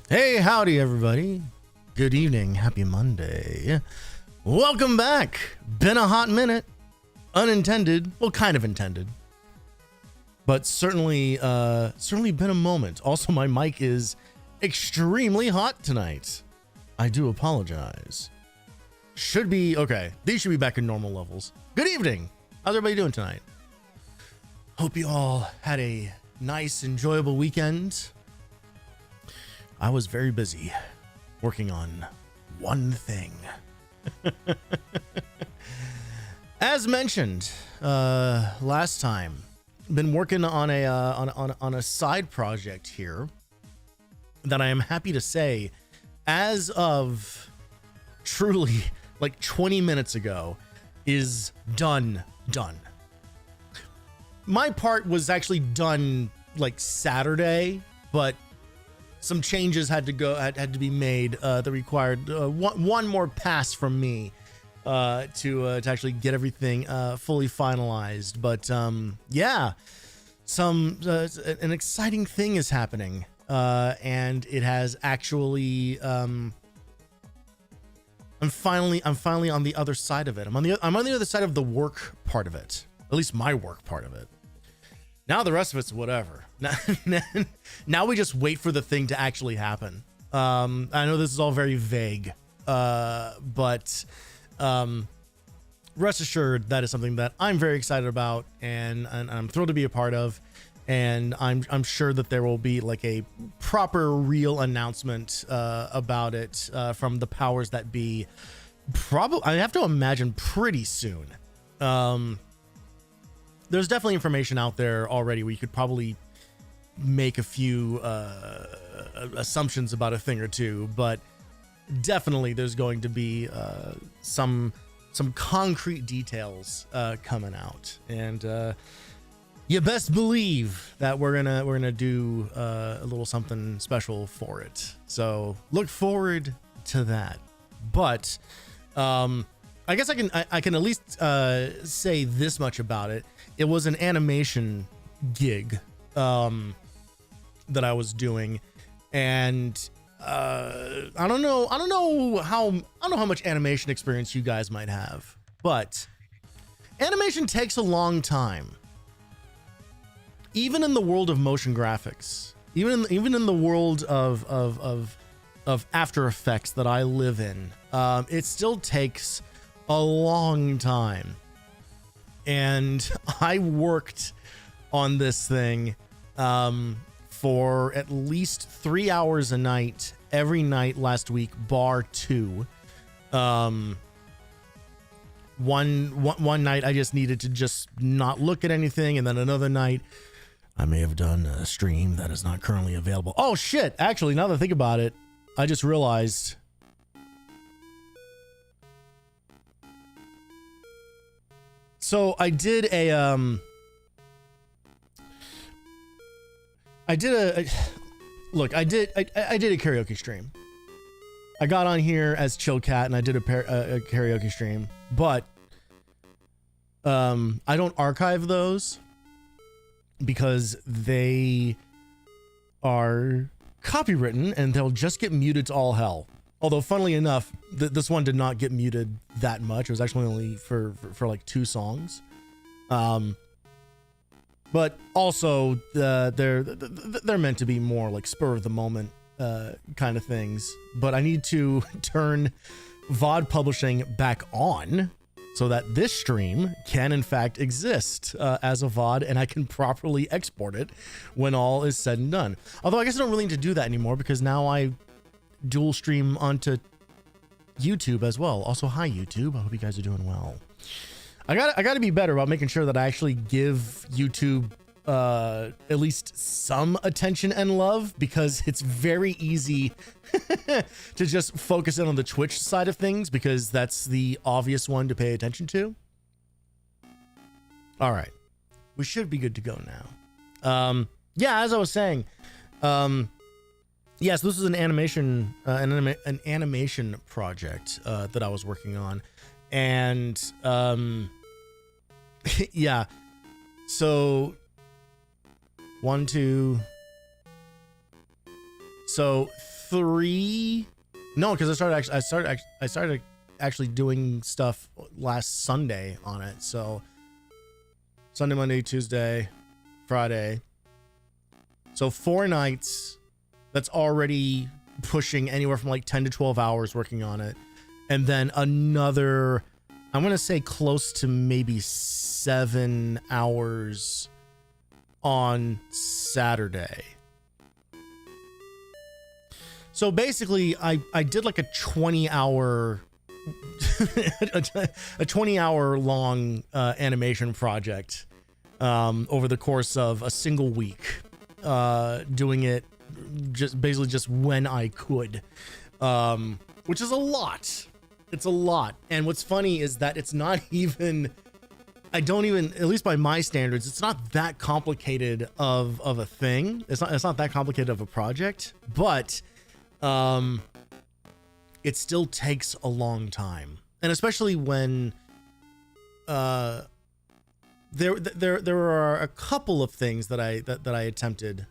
Hey, howdy, everybody. Good evening. Happy Monday. Welcome back. Been a hot minute. Unintended. Well, kind of intended. But certainly been a moment. Also, my mic is extremely hot tonight. I do apologize. Should be, okay. These should be back in normal levels. Good evening. How's everybody doing tonight? Hope you all had a nice, enjoyable weekend. I was very busy working on one thing. As mentioned last time, been working on a side project here that I am happy to say, as of truly like 20 minutes ago, is done. My part was actually done like Saturday, but some changes had to be made that required one more pass from me to actually get everything fully finalized. But yeah, an exciting thing is happening, and it has actually I'm finally on the other side of it. I'm on the other side of the work part of it, at least my work part of it. Now the rest of it's whatever. Now we just wait for the thing to actually happen. I know this is all very vague, but rest assured that is something that I'm very excited about, and I'm thrilled to be a part of. And I'm sure that there will be like a proper, real announcement about it from the powers that be. Probably, I have to imagine pretty soon. There's definitely information out there already where you could probably make a few assumptions about a thing or two, but definitely there's going to be some concrete details coming out, and you best believe that we're gonna do a little something special for it. So look forward to that. But I guess I can at least say this much about it. It was an animation gig that I was doing, and I don't know how much animation experience you guys might have, but animation takes a long time. Even in the world of motion graphics, even in the world of After Effects that I live in, it still takes a long time. And I worked on this thing for at least 3 hours a night, every night last week, bar 2. One night I just needed to just not look at anything, and then another night I may have done a stream that is not currently available. Oh shit, actually, now that I think about it, I just realized so I did a karaoke stream. I got on here as Chill Cat and I did a karaoke stream, but I don't archive those because they are copywritten and they'll just get muted to all hell. Although, funnily enough, this one did not get muted that much. It was actually only for like 2 songs. But also, they're meant to be more like spur of the moment kind of things. But I need to turn VOD publishing back on so that this stream can in fact exist as a VOD, and I can properly export it when all is said and done. Although I guess I don't really need to do that anymore because now I dual stream onto YouTube as well. Also, hi YouTube. I hope you guys are doing well. I got to be better about making sure that I actually give YouTube at least some attention and love, because it's very easy to just focus in on the Twitch side of things because that's the obvious one to pay attention to. All right, we should be good to go now. Yeah, as I was saying, yes, this is an animation an animation project that I was working on, and yeah, so 1, 2, so 3. No, because I started actually doing stuff last Sunday on it. So Sunday, Monday, Tuesday, Friday. So 4 nights. That's already pushing anywhere from like 10 to 12 hours working on it. And then another, I'm going to say close to maybe 7 hours on Saturday. So basically I did like a 20-hour a 20-hour long animation project over the course of a single week, doing it just when I could, which is a lot. It's a lot. And what's funny is that it's not even, I don't even, at least by my standards, it's not that complicated of a thing. It's not that complicated of a project, but it still takes a long time. And especially when there are a couple of things that I attempted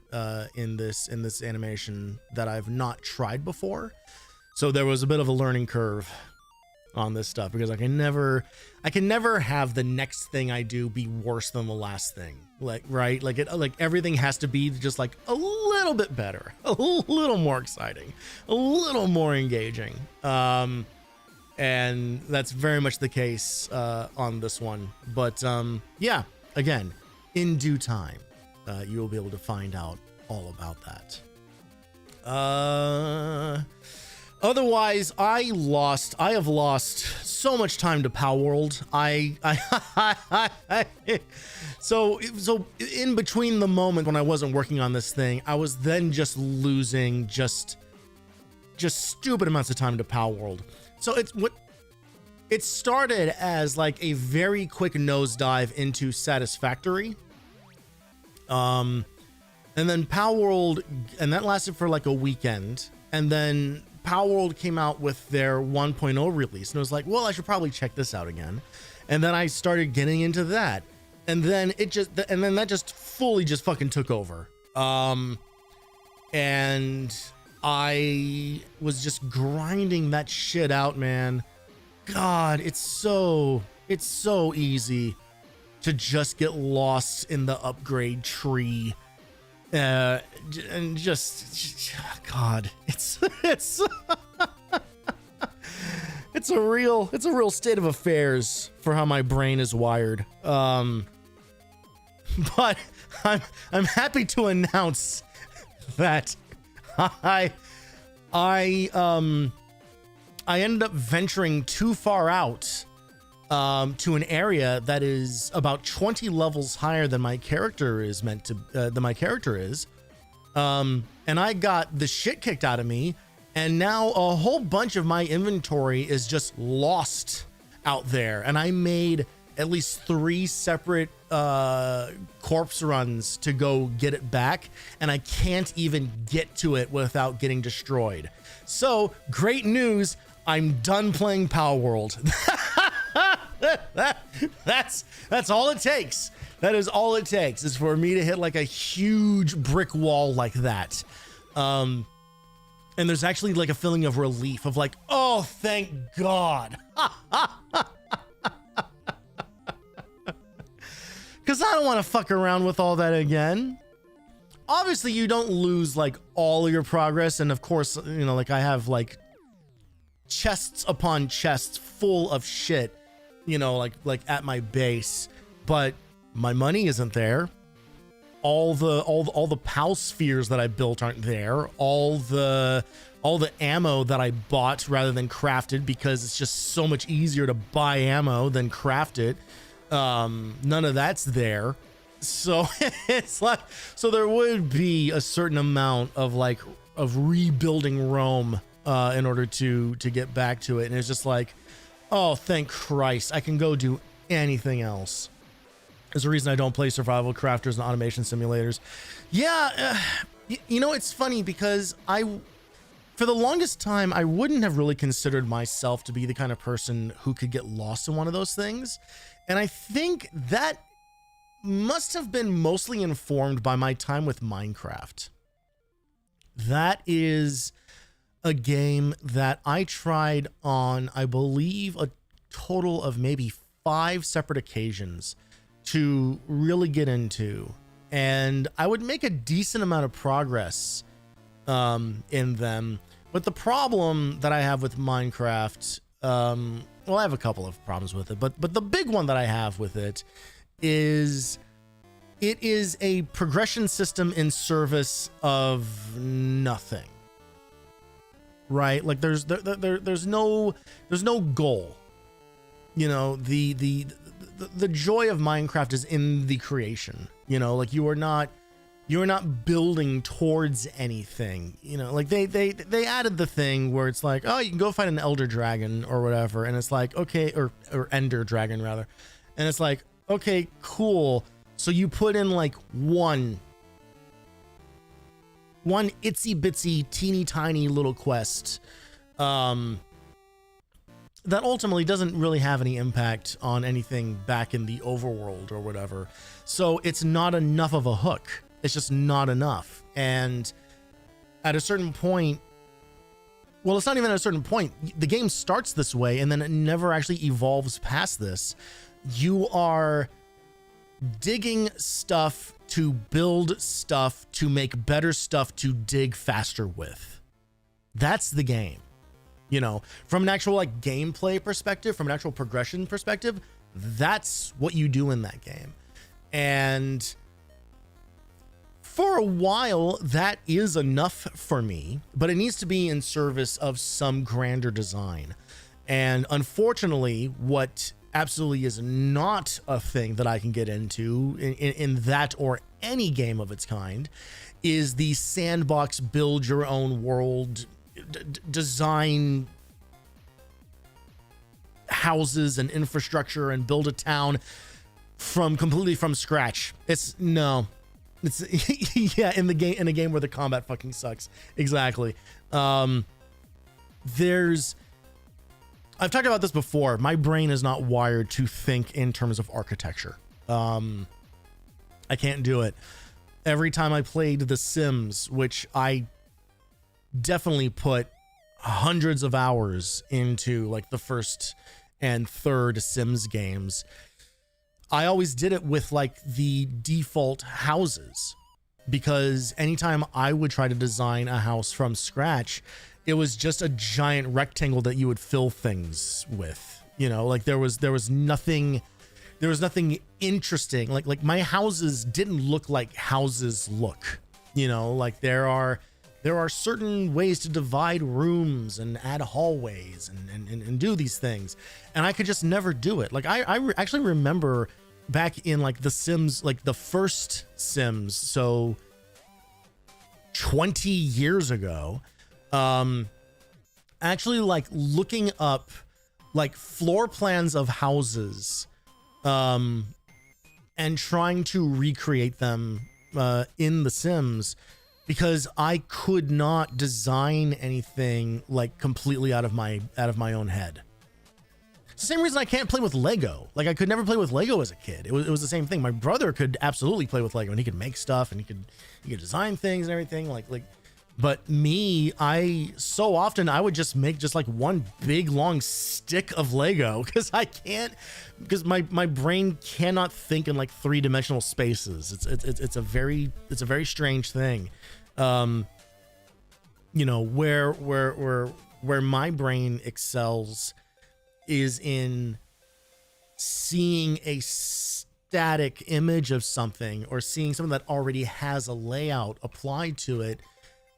in this animation that I've not tried before. So there was a bit of a learning curve on this stuff, because I can never have the next thing I do be worse than the last thing. Like, right? Like everything has to be just like a little bit better, a little more exciting, a little more engaging. And that's very much the case on this one. But yeah, again, in due time, you will be able to find out all about that. Otherwise, I have lost so much time to Pow World. So in between the moment when I wasn't working on this thing, I was then just losing just stupid amounts of time to Pow World. So it started as like a very quick nosedive into Satisfactory. And then Pow World, and that lasted for like a weekend. And then Pow World came out with their 1.0 release, and I was like, well, I should probably check this out again. And then I started getting into that, and then that just fully just fucking took over. And I was just grinding that shit out, man. God, it's so easy to just get lost in the upgrade tree. And just God, it's a real state of affairs for how my brain is wired. But I'm happy to announce that I ended up venturing too far out to an area that is about 20 levels higher than my character is and I got the shit kicked out of me, and now a whole bunch of my inventory is just lost out there. And I made at least 3 separate corpse runs to go get it back, and I can't even get to it without getting destroyed. So great news, I'm done playing Pow World. That's all it takes. That is all it takes, is for me to hit like a huge brick wall like that. And there's actually like a feeling of relief of like, oh, thank God. Because I don't want to fuck around with all that again. Obviously, you don't lose like all of your progress. And of course, you know, like I have like chests upon chests full of shit, you know, like at my base, but my money isn't there. All the POW spheres that I built aren't there. All the ammo that I bought rather than crafted, because it's just so much easier to buy ammo than craft it. None of that's there. So it's like, so there would be a certain amount of rebuilding Rome in order to get back to it. And it's just like, oh, thank Christ, I can go do anything else. There's a reason I don't play survival crafters and automation simulators. Yeah, you know, it's funny because for the longest time, I wouldn't have really considered myself to be the kind of person who could get lost in one of those things. And I think that must have been mostly informed by my time with Minecraft. That is a game that I tried on, I believe, a total of maybe 5 separate occasions to really get into, and I would make a decent amount of progress in them. But the problem that I have with Minecraft, well, I have a couple of problems with it, but the big one that I have with it is a progression system in service of nothing. Right? Like there's no goal. You know, the joy of Minecraft is in the creation. You know, like you're not building towards anything. You know, like they added the thing where it's like, oh, you can go find an elder dragon or whatever, and it's like, okay, or ender dragon rather, and it's like, okay, cool. So you put in like one itsy bitsy teeny tiny little quest that ultimately doesn't really have any impact on anything back in the overworld or whatever. So it's not enough of a hook. It's just not enough. And at a certain point, well, it's not even at a certain point. The game starts this way and then it never actually evolves past this. You are digging stuff to build stuff to make better stuff to dig faster with. That's the game. You know, from an actual like gameplay perspective, from an actual progression perspective, that's what you do in that game. And for a while, that is enough for me, but it needs to be in service of some grander design. And unfortunately, what absolutely is not a thing that I can get into in that or any game of its kind is the sandbox build your own world design houses and infrastructure and build a town completely from scratch. It's yeah, in a game where the combat fucking sucks. Exactly. I've talked about this before. My brain is not wired to think in terms of architecture. I can't do it. Every time I played The Sims, which I definitely put hundreds of hours into, like the first and third Sims games, I always did it with like the default houses, because anytime I would try to design a house from scratch, it was just a giant rectangle that you would fill things with. You know, like there was nothing interesting. Like my houses didn't look like houses look. You know, like there are certain ways to divide rooms and add hallways and do these things, and I could just never do it. Like I actually remember back in like the Sims, like the first Sims, so 20 years ago, actually like looking up like floor plans of houses and trying to recreate them in the Sims, because I could not design anything like completely out of my own head. It's the same reason I can't play with Lego. Like I could never play with Lego as a kid. It was the same thing. My brother could absolutely play with Lego, and he could make stuff, and he could design things and everything. Like, but me, I would just make just like one big long stick of Lego, because my brain cannot think in like 3-dimensional spaces. It's a very strange thing. You know, where my brain excels is in seeing a static image of something, or seeing something that already has a layout applied to it,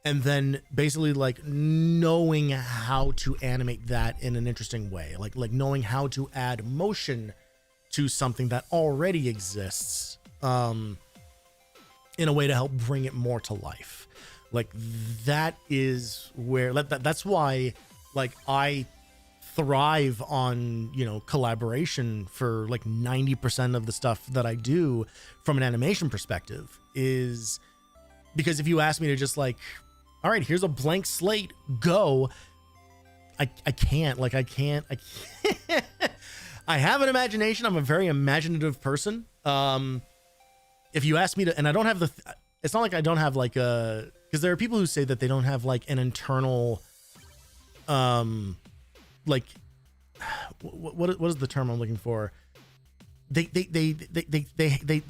and then basically like knowing how to animate that in an interesting way, like knowing how to add motion to something that already exists in a way to help bring it more to life. Like that is where that's why like I thrive on, you know, collaboration for like 90% of the stuff that I do from an animation perspective, is because if you ask me to just like, all right, here's a blank slate, go, I can't. I have an imagination. I'm a very imaginative person. If you ask me to, and I don't have it's not like I don't have like because there are people who say that they don't have like an internal like what is the term I'm looking for? They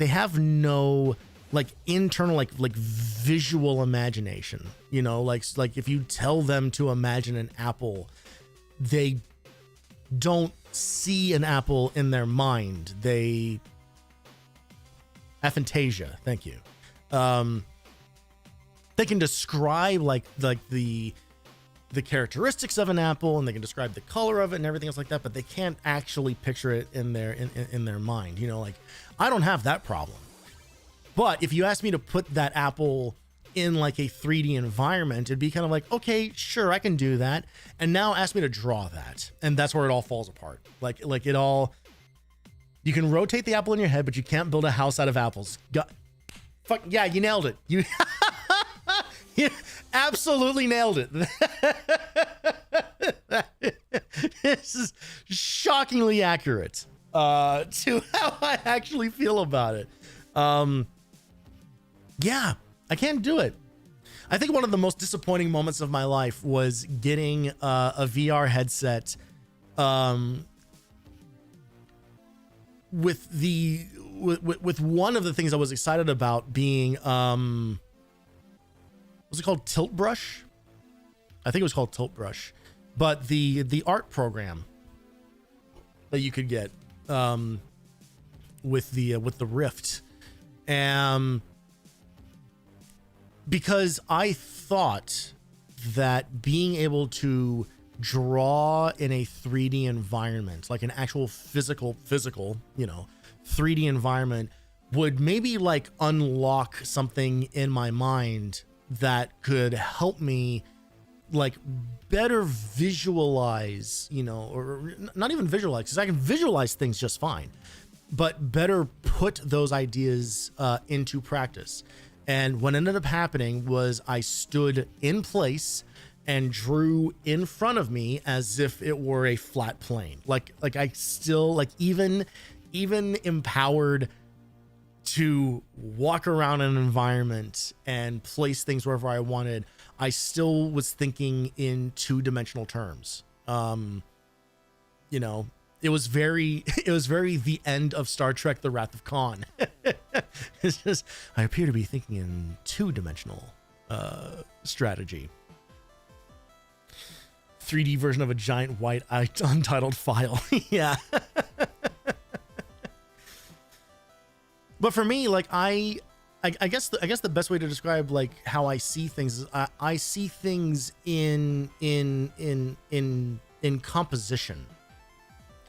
have no like internal like visual imagination, you know, like if you tell them to imagine an apple, they don't see an apple in their mind. They aphantasia. Thank you. They can describe like the characteristics of an apple, and they can describe the color of it and everything else like that, but they can't actually picture it in their mind. You know, like I don't have that problem. But if you ask me to put that apple in like a 3D environment, it'd be kind of like, okay, sure, I can do that. And now ask me to draw that. And that's where it all falls apart. Like it all, you can rotate the apple in your head, but you can't build a house out of apples. Fuck yeah, you nailed it. You absolutely nailed it. This is shockingly accurate to how I actually feel about it. Yeah, I can't do it. I think one of the most disappointing moments of my life was getting a VR headset with one of the things I was excited about being was it called Tilt Brush? I think it was called Tilt Brush. But the art program that you could get with the Rift. Because I thought that being able to draw in a 3D environment, like an actual physical, you know, 3D environment would maybe like unlock something in my mind that could help me like better visualize, you know, or not even visualize, because I can visualize things just fine, but better put those ideas into practice. And what ended up happening was I stood in place and drew in front of me as if it were a flat plane. Like I still like even empowered to walk around an environment and place things wherever I wanted. I still was thinking in 2-dimensional terms. You know, it was very the end of Star Trek: The Wrath of Khan. It's just, I appear to be thinking in 2-dimensional strategy. 3D version of a giant white untitled file. Yeah. But for me, like I guess the best way to describe like how I see things is I see things in composition,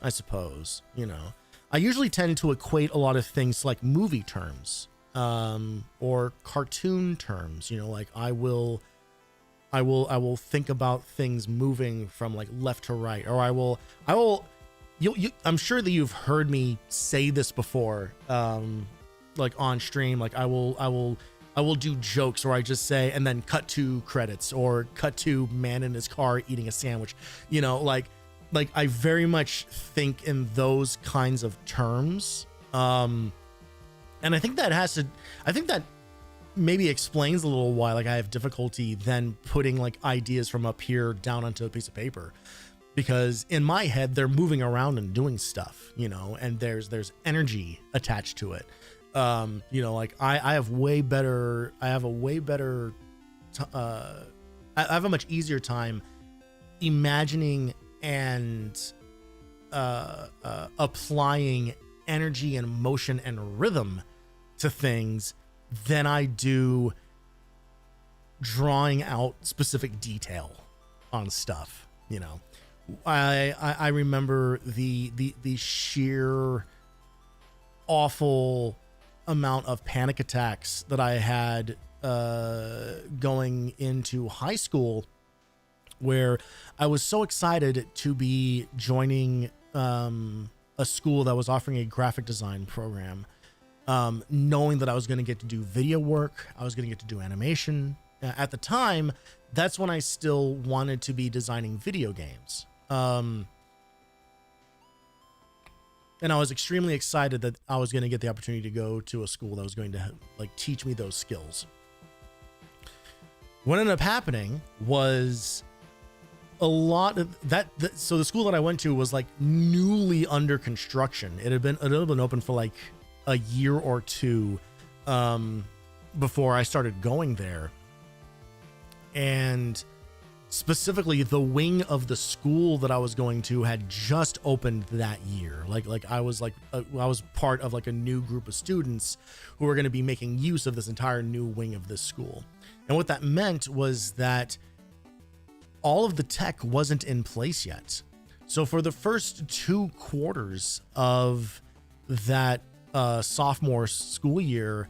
I suppose. You know, I usually tend to equate a lot of things to like movie terms or cartoon terms. You know, like I will think about things moving from like left to right, or I will I'm sure that you've heard me say this before, like on stream. Like I will do jokes where I just say and then cut to credits, or cut to man in his car eating a sandwich. You know, like I very much think in those kinds of terms. And I think that maybe explains a little why like I have difficulty then putting like ideas from up here down onto a piece of paper, because in my head they're moving around and doing stuff, you know, and there's energy attached to it. You know, like I have a much easier time imagining and applying energy and motion and rhythm to things than I do drawing out specific detail on stuff. You know, I remember the sheer awful amount of panic attacks that I had going into high school, where I was so excited to be joining a school that was offering a graphic design program, knowing that I was going to get to do video work, I was going to get to do animation. At the time, that's when I still wanted to be designing video games. And I was extremely excited that I was going to get the opportunity to go to a school that was going to like teach me those skills. What ended up happening was a lot of so the school that I went to was like newly under construction. It had been open for like a year or two before I started going there. And specifically the wing of the school that I was going to had just opened that year. I was part of like a new group of students who were going to be making use of this entire new wing of this school. And what that meant was that all of the tech wasn't in place yet. So for the first 2 quarters of that sophomore school year,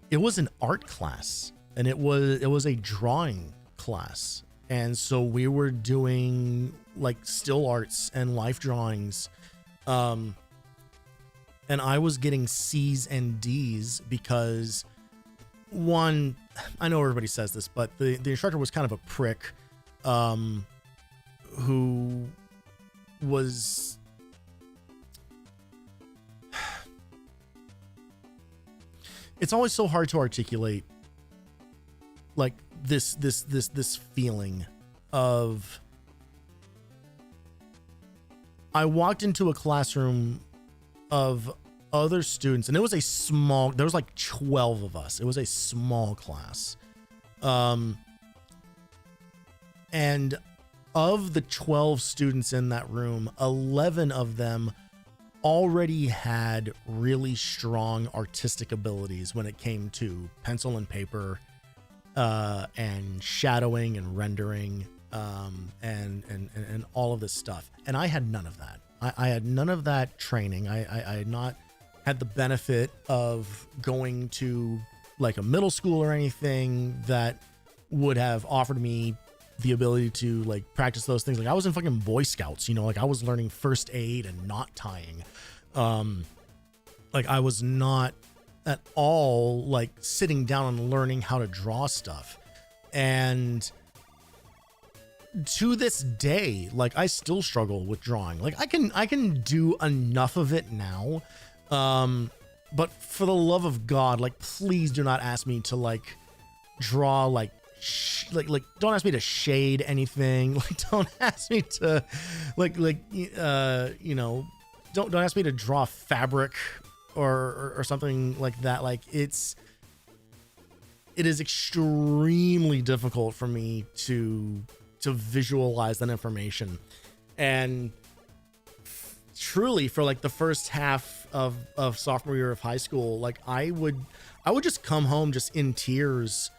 it was an art class, and it was a drawing class. And so we were doing like still arts and life drawings. And I was getting C's and D's because, one, I know everybody says this, but the instructor was kind of a prick, who was, it's always so hard to articulate like this feeling of, I walked into a classroom of other students, and it was there was like 12 of us. It was a small class. And of the 12 students in that room, 11 of them already had really strong artistic abilities when it came to pencil and paper, and shadowing and rendering, and all of this stuff. And I had none of that. I had none of that training. I had not had the benefit of going to like a middle school or anything that would have offered me the ability to like practice those things. Like I was in fucking Boy Scouts, like I was learning first aid and knot tying. Like I was not at all like sitting down and learning how to draw stuff. And to this day, like I still struggle with drawing. Like I can do enough of it now. But for the love of God, like please do not ask me to like draw like don't ask me to shade anything. Like don't ask me to don't ask me to draw fabric or something like that. Like it is extremely difficult for me to visualize that information. And truly for like the first half of sophomore year of high school, like I would just come home just in tears,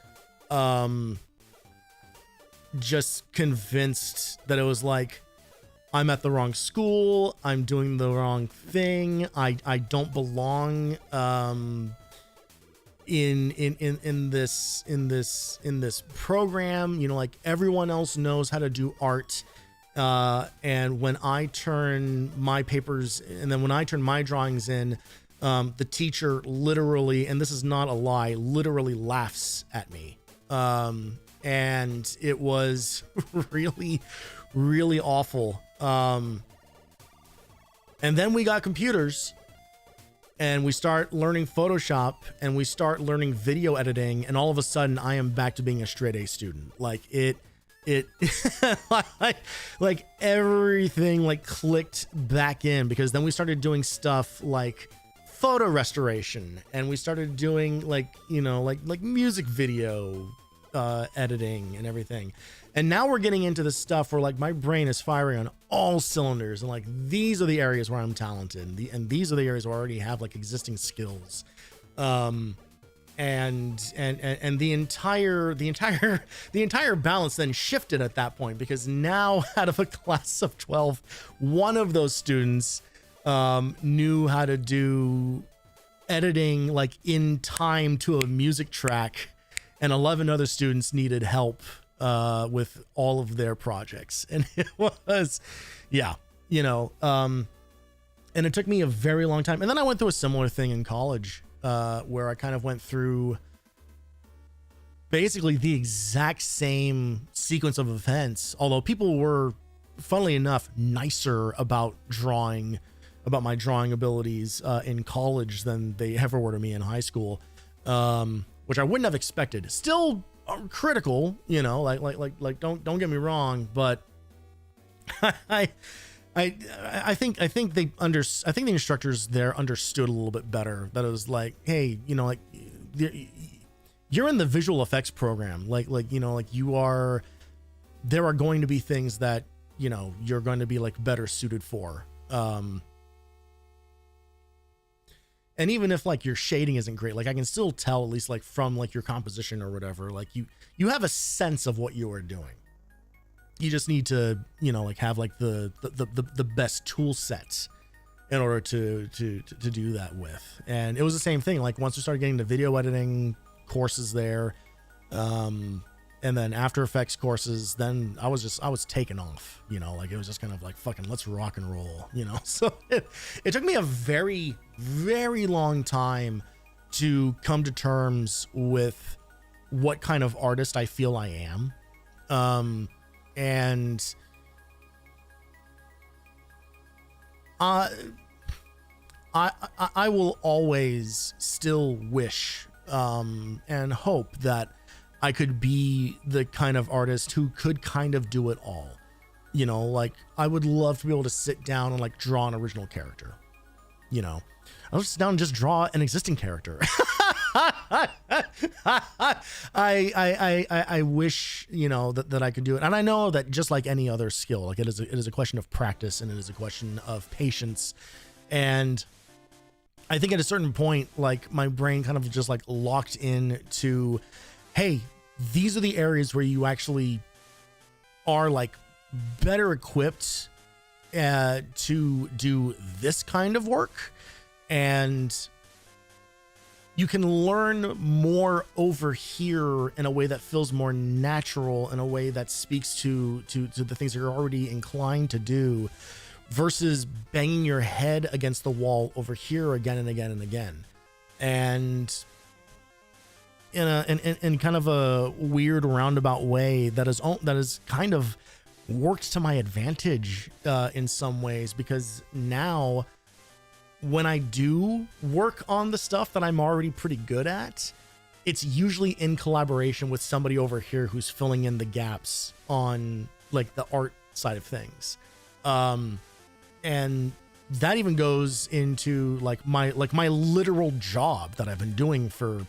just convinced that it was like, I'm at the wrong school, I'm doing the wrong thing, I don't belong in this program. Like everyone else knows how to do art, and when I turn my papers and then when I turn my drawings in, the teacher literally, and this is not a lie, literally laughs at me. And it was really, really awful. And then we got computers and we start learning Photoshop and we start learning video editing. And all of a sudden I am back to being a straight A student. Like it like everything like clicked back in, because then we started doing stuff like photo restoration, and we started doing like music video editing and everything. And now we're getting into the stuff where like my brain is firing on all cylinders, and like these are the areas where I'm talented, and these are the areas where I already have like existing skills. And the entire balance then shifted at that point, because now out of a class of 12, one of those students knew how to do editing like in time to a music track, and 11 other students needed help with all of their projects. And it was, and it took me a very long time. And then I went through a similar thing in college, where I kind of went through basically the exact same sequence of events, although people were, funnily enough, nicer about my drawing abilities in college than they ever were to me in high school, which I wouldn't have expected. Still critical, you know, like don't get me wrong, but I think the instructors there understood a little bit better that it was like, hey, you know, like you're in the visual effects program, like you know, like there are going to be things that, you know, you're going to be like better suited for. And even if like your shading isn't great, like I can still tell, at least like from like your composition or whatever, like you have a sense of what you are doing. You just need to, you know, like have like the best tool sets in order to do that with. And it was the same thing. Like once we started getting the video editing courses there, and then After Effects courses, then I was taken off, you know, like it was just kind of like, fucking, let's rock and roll, you know? So it took me a very, very long time to come to terms with what kind of artist I feel I am. And I will always still wish, and hope that I could be the kind of artist who could kind of do it all. You know, like I would love to be able to sit down and like draw an original character. You know, I'll sit down and just draw an existing character. I wish, you know, that I could do it. And I know that just like any other skill, like it is a question of practice, and it is a question of patience. And I think at a certain point, like my brain kind of just like locked in to, hey, these are the areas where you actually are like better equipped to do this kind of work, and you can learn more over here in a way that feels more natural, in a way that speaks to the things that you're already inclined to do, versus banging your head against the wall over here again and again and again. And in kind of a weird roundabout way that is kind of worked to my advantage in some ways, because now when I do work on the stuff that I'm already pretty good at, it's usually in collaboration with somebody over here who's filling in the gaps on like the art side of things. And that even goes into like my literal job that I've been doing for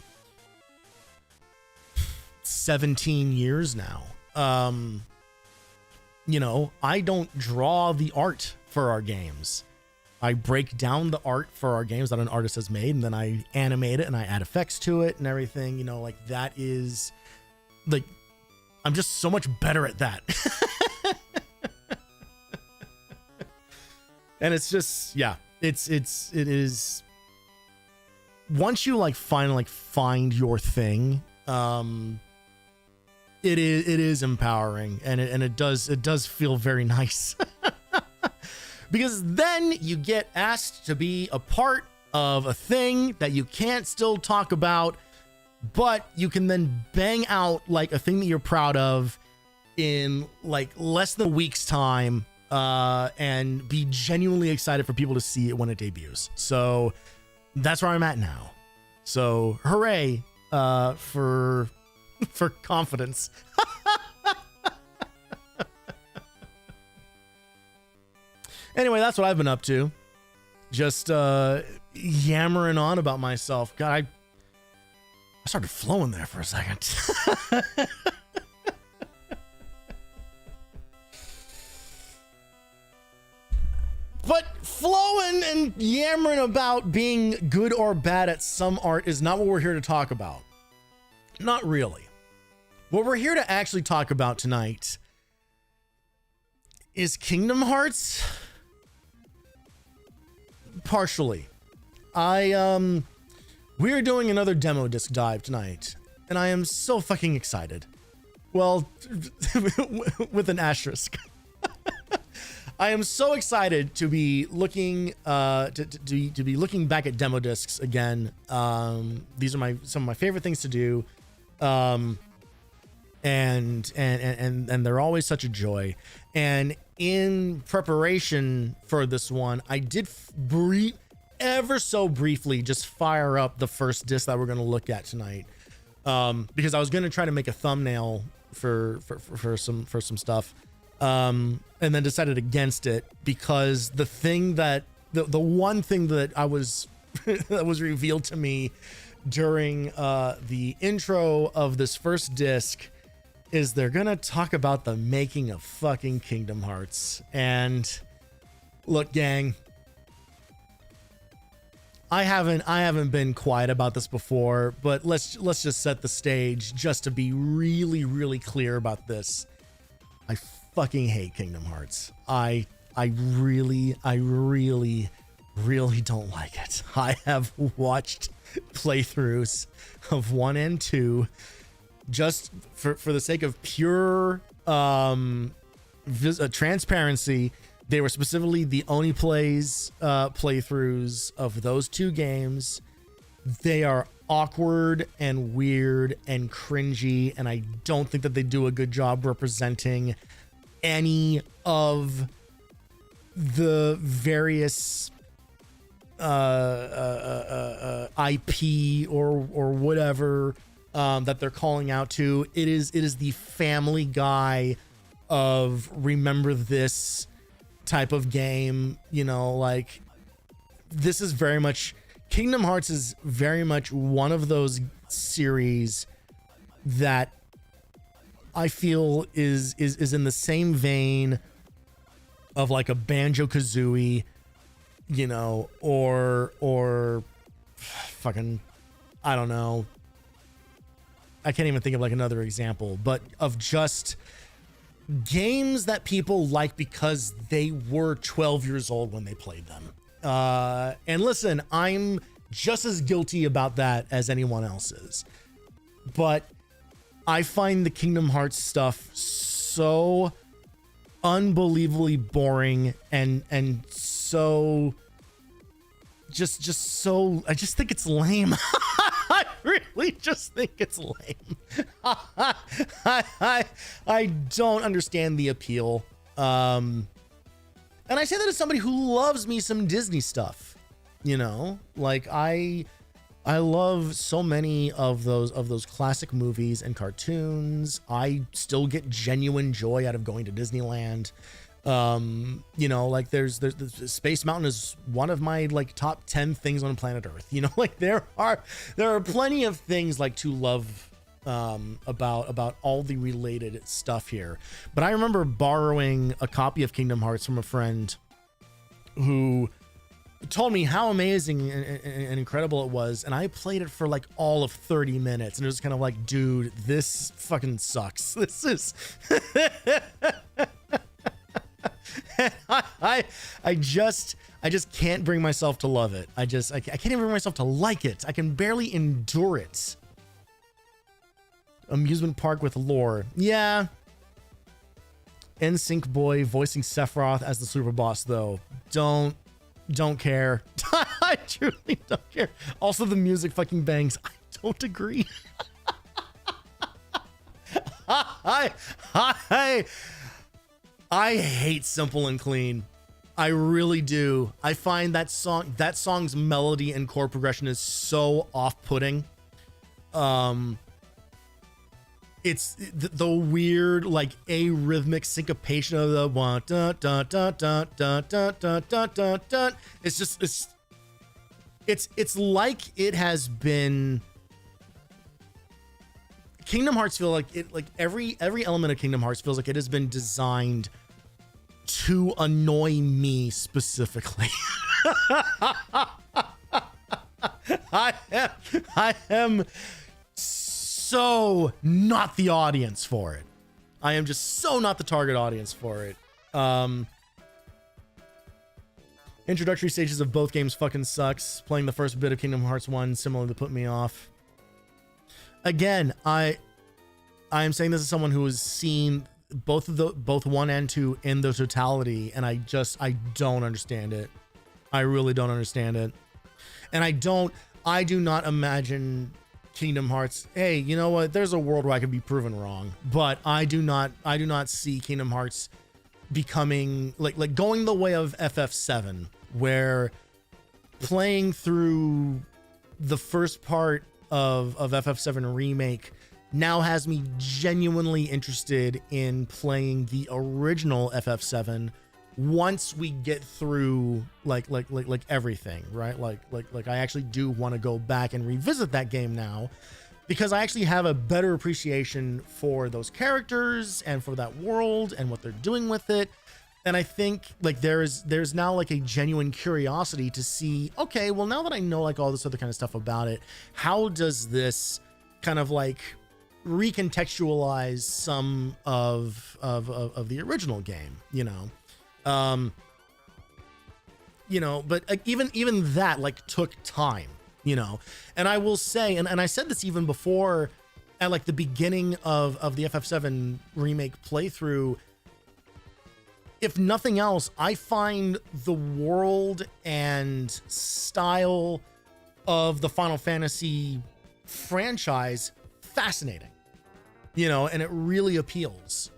17 years now. You know, I don't draw the art for our games. I break down the art for our games that an artist has made, and then I animate it and I add effects to it and everything, you know, like that is like, I'm just so much better at that. And it's just, yeah, it is, once you like finally find your thing, it is empowering, and it does feel very nice. Because then you get asked to be a part of a thing that you can't still talk about, but you can then bang out like a thing that you're proud of in like less than a week's time, and be genuinely excited for people to see it when it debuts. So that's where I'm at now. So hooray for confidence. Anyway, that's what I've been up to. Just yammering on about myself. God, I started flowing there for a second. But flowing and yammering about being good or bad at some art is not what we're here to talk about. Not really. What we're here to actually talk about tonight is Kingdom Hearts. Partially. We are doing another demo disc dive tonight, and I am so fucking excited. Well, with an asterisk. I am so excited to be looking to be looking back at demo discs again. These are some of my favorite things to do. And they're always such a joy. And in preparation for this one, I did ever so briefly just fire up the first disc that we're going to look at tonight. because I was gonna try to make a thumbnail for some stuff, and then decided against it because the one thing that I was that was revealed to me during the intro of this first disc is they're gonna talk about the making of fucking Kingdom Hearts. And look, gang, I haven't been quiet about this before, but let's just set the stage just to be really, really clear about this. I fucking hate Kingdom Hearts. I really don't like it. I have watched playthroughs of 1 and 2 just for the sake of pure transparency. They were specifically the only playthroughs of those 2 games. They are awkward and weird and cringy, and I don't think that they do a good job representing any of the various IP or whatever that they're calling out to. It is the Family Guy of remember this type of game, you know, like this is very much Kingdom Hearts is very much one of those series that I feel is in the same vein of like a Banjo-Kazooie, you know, or fucking, I don't know, I can't even think of like another example, but of just games that people like because they were 12 years old when they played them. And listen, I'm just as guilty about that as anyone else is, but I find the Kingdom Hearts stuff so unbelievably boring and so just so, I just think it's lame. I really just think it's lame. I don't understand the appeal. And I say that as somebody who loves me some Disney stuff, you know, like I love so many of those classic movies and cartoons. I still get genuine joy out of going to Disneyland. You know, like there's Space Mountain is one of my like top 10 things on planet Earth. You know, like there are plenty of things like to love about all the related stuff here. But I remember borrowing a copy of Kingdom Hearts from a friend who told me how amazing and incredible it was, and I played it for like all of 30 minutes, and it was kind of like, dude, this fucking sucks. This is I just can't bring myself to love it. I can't even bring myself to like it. I can barely endure it. Amusement park with lore. Yeah. NSYNC boy voicing Sephiroth as the super boss though. Don't care. I truly don't care. Also, the music fucking bangs. I don't agree. I hate Simple and Clean. I really do. I find that song's melody and chord progression is so off-putting. It's the weird like arrhythmic syncopation of the one dun dun dun dun dun dun dun dun dun dun. It's like it has been. Kingdom Hearts feel like it, like every element of Kingdom Hearts feels like it has been designed to annoy me specifically. I am so not the audience for it. I am just so not the target audience for it. Introductory stages of both games fucking sucks. Playing the first bit of Kingdom Hearts 1 similarly put me off. Again, I am saying this as someone who has seen both 1 and 2 in their totality, and I don't understand it. I really don't understand it. And I do not imagine Kingdom Hearts, hey, you know what? There's a world where I could be proven wrong, but I do not see Kingdom Hearts becoming like going the way of FF7, where playing through the first part of FF7 Remake now has me genuinely interested in playing the original FF7 once we get through like everything, right? Like I actually do want to go back and revisit that game now, because I actually have a better appreciation for those characters and for that world and what they're doing with it. And I think like there's now like a genuine curiosity to see, okay, well, now that I know like all this other kind of stuff about it, how does this kind of like recontextualize some of the original game, you know? But even that like took time, you know. And I will say, and I said this even before at like the beginning of the FF7 remake playthrough, if nothing else, I find the world and style of the Final Fantasy franchise fascinating, you know, and it really appeals.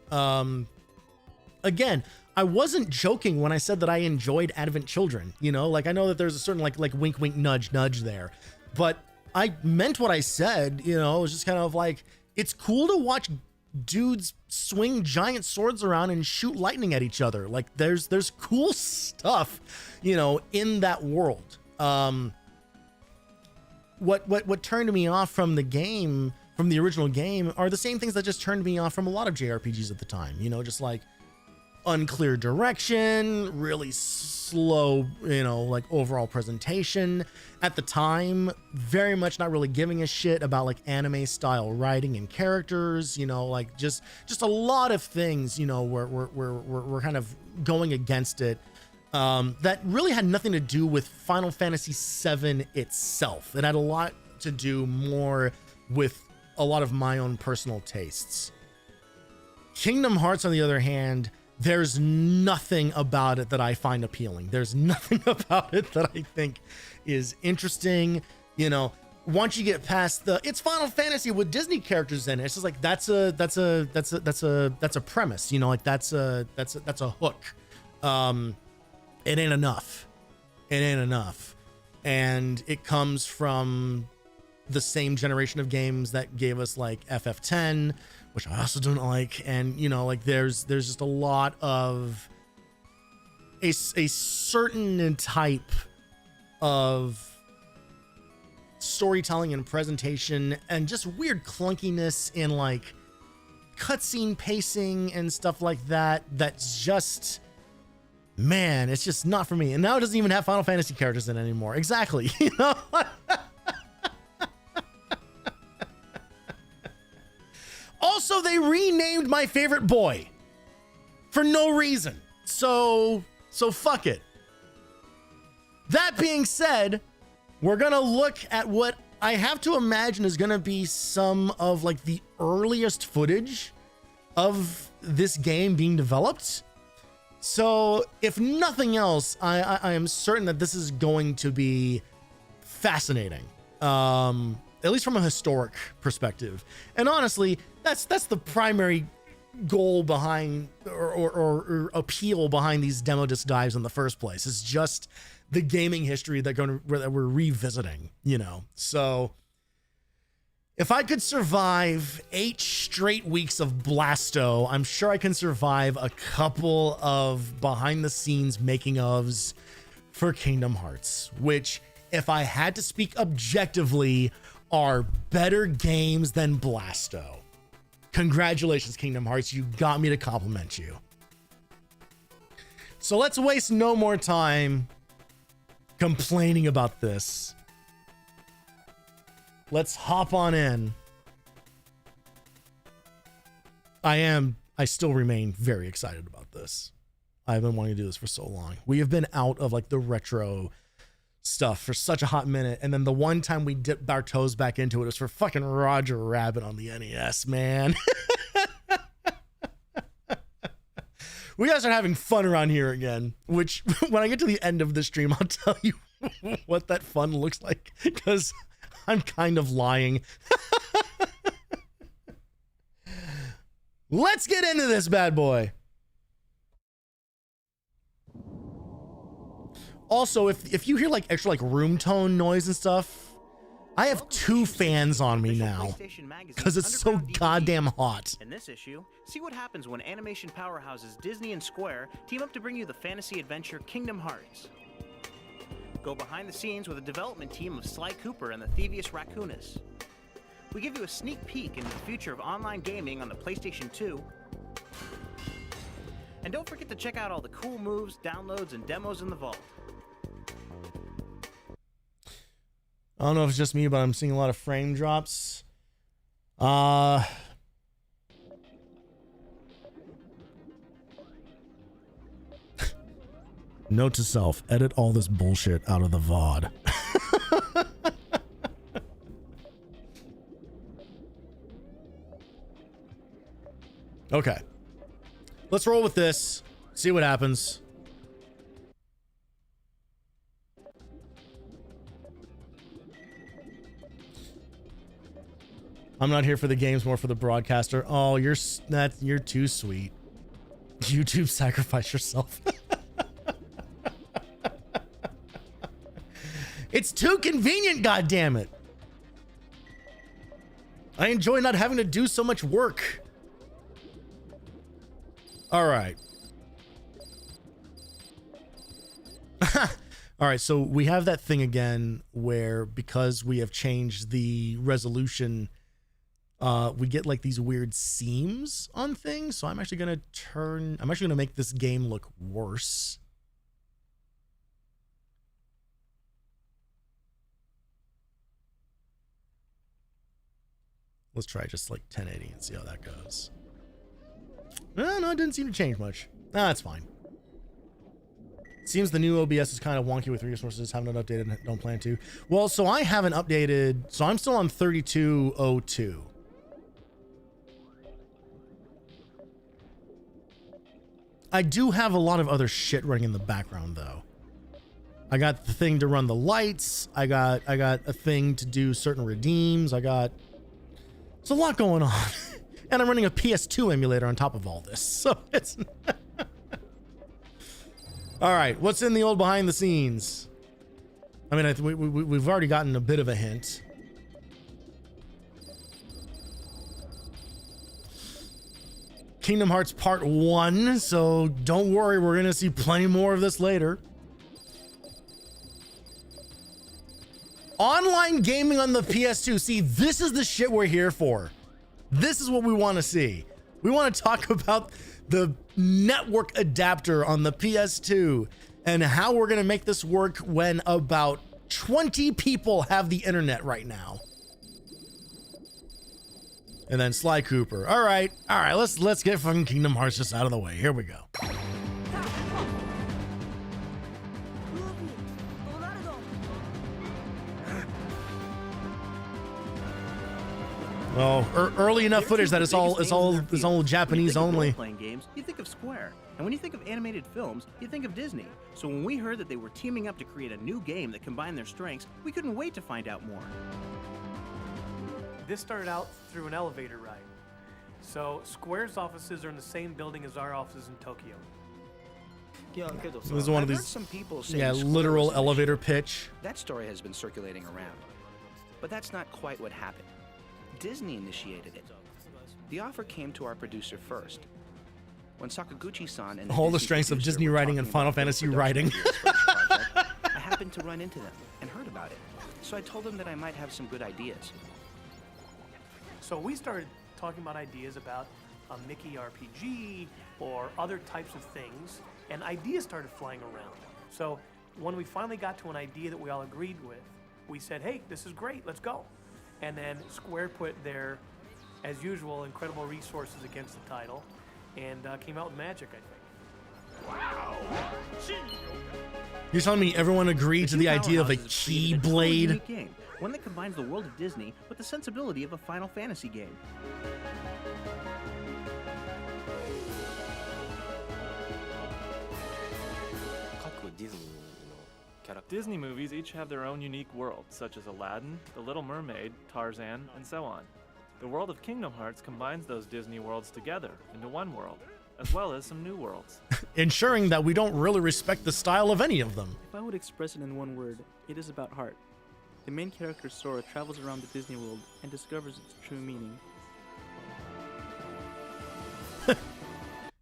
Again, I wasn't joking when I said that I enjoyed Advent Children, you know, like I know that there's a certain like wink, wink, nudge, nudge there, but I meant what I said, you know. It was just kind of like, it's cool to watch dudes swing giant swords around and shoot lightning at each other. Like there's cool stuff, you know, in that world. What turned me off from the game, from the original game, are the same things that just turned me off from a lot of JRPGs at the time, you know, just like unclear direction, really slow, you know, like overall presentation at the time, very much not really giving a shit about like anime style writing and characters, you know, like just a lot of things, you know, we're kind of going against it, that really had nothing to do with Final Fantasy VII itself. It had a lot to do more with a lot of my own personal tastes. Kingdom Hearts, on the other hand, there's nothing about it that I find appealing. There's nothing about it that I think is interesting. You know, once you get past it's Final Fantasy with Disney characters in it, it's just like that's a premise. You know, like that's a hook. It ain't enough. It ain't enough, and it comes from the same generation of games that gave us like FF10, which I also don't like. And, you know, like there's just a lot of a certain type of storytelling and presentation and just weird clunkiness in like cutscene pacing and stuff like that. That's just, man, it's just not for me. And now it doesn't even have Final Fantasy characters in it anymore. Exactly. You know? Also, they renamed my favorite boy for no reason. So fuck it. That being said, we're going to look at what I have to imagine is going to be some of like the earliest footage of this game being developed. So if nothing else, I am certain that this is going to be fascinating. At least from a historic perspective. And honestly, that's the primary goal behind or appeal behind these demo disc dives in the first place. It's just the gaming history that we're revisiting, you know. So if I could survive 8 straight weeks of Blasto, I'm sure I can survive a couple of behind the scenes making ofs for Kingdom Hearts, which, if I had to speak objectively, are better games than Blasto. Congratulations, Kingdom Hearts. You got me to compliment you. So let's waste no more time complaining about this. Let's hop on in. I still remain very excited about this. I've been wanting to do this for so long. We have been out of like the retro stuff for such a hot minute, and then the one time we dipped our toes back into it was for fucking Roger Rabbit on the NES, man. We gotta start having fun around here again, which when I get to the end of the stream, I'll tell you what that fun looks like, because I'm kind of lying. Let's get into this bad boy. Also, if you hear like extra like room tone noise and stuff, I have two fans on me now because it's so goddamn hot. In this issue, see what happens when animation powerhouses Disney and Square team up to bring you the fantasy adventure Kingdom Hearts. Go behind the scenes with a development team of Sly Cooper and the Thievius Raccoonus. We give you a sneak peek into the future of online gaming on the PlayStation 2. And don't forget to check out all the cool moves, downloads, and demos in the vault. I don't know if it's just me, but I'm seeing a lot of frame drops. Note to self, edit all this bullshit out of the VOD. Okay. Let's roll with this. See what happens. I'm not here for the games, more for the broadcaster. Oh, you're too sweet. YouTube, sacrifice yourself. It's too convenient, goddammit. I enjoy not having to do so much work. All right. All right, so we have that thing again where because we have changed the resolution, we get like these weird seams on things. So I'm actually going to make this game look worse. Let's try just like 1080 and see how that goes. No, it didn't seem to change much. That's fine. Seems the new OBS is kind of wonky with resources. Haven't updated and don't plan to. Well, so I haven't updated. So I'm still on 3202. I do have a lot of other shit running in the background though. I got the thing to run the lights. I got a thing to do certain redeems. There's a lot going on. And I'm running a PS2 emulator on top of all this. So it's... All right, what's in the old behind the scenes? I mean, we've already gotten a bit of a hint. Kingdom Hearts Part 1, so don't worry, we're going to see plenty more of this later. Online gaming on the PS2. See, this is the shit we're here for. This is what we want to see. We want to talk about the network adapter on the PS2 and how we're going to make this work when about 20 people have the internet right now. And then Sly Cooper. All right, let's get fucking Kingdom Hearts just out of the way. Here we go. Well, early enough footage that it's all Japanese only. Playing games, you think of Square, and when you think of animated films, you think of Disney. So when we heard that they were teaming up to create a new game that combined their strengths, we couldn't wait to find out more. This started out through an elevator ride. So Square's offices are in the same building as our offices in Tokyo. This is one of these, literal elevator pitch. That story has been circulating around, but that's not quite what happened. Disney initiated it. The offer came to our producer first. When Sakaguchi-san and all the strengths of Disney writing and Final Fantasy writing. I happened to run into them and heard about it, so I told them that I might have some good ideas. So we started talking about ideas about a Mickey RPG or other types of things, and ideas started flying around. So when we finally got to an idea that we all agreed with, we said, hey, this is great, let's go. And then Square put their, as usual, incredible resources against the title and came out with magic, I think. Wow! You're telling me everyone agreed to the idea of a Keyblade? Game, one that combines the world of Disney with the sensibility of a Final Fantasy game. Disney movies each have their own unique worlds, such as Aladdin, The Little Mermaid, Tarzan, and so on. The world of Kingdom Hearts combines those Disney worlds together into one world, as well as some new worlds. Ensuring that we don't really respect the style of any of them. If I would express it in one word, it is about heart. The main character Sora travels around the Disney World and discovers its true meaning.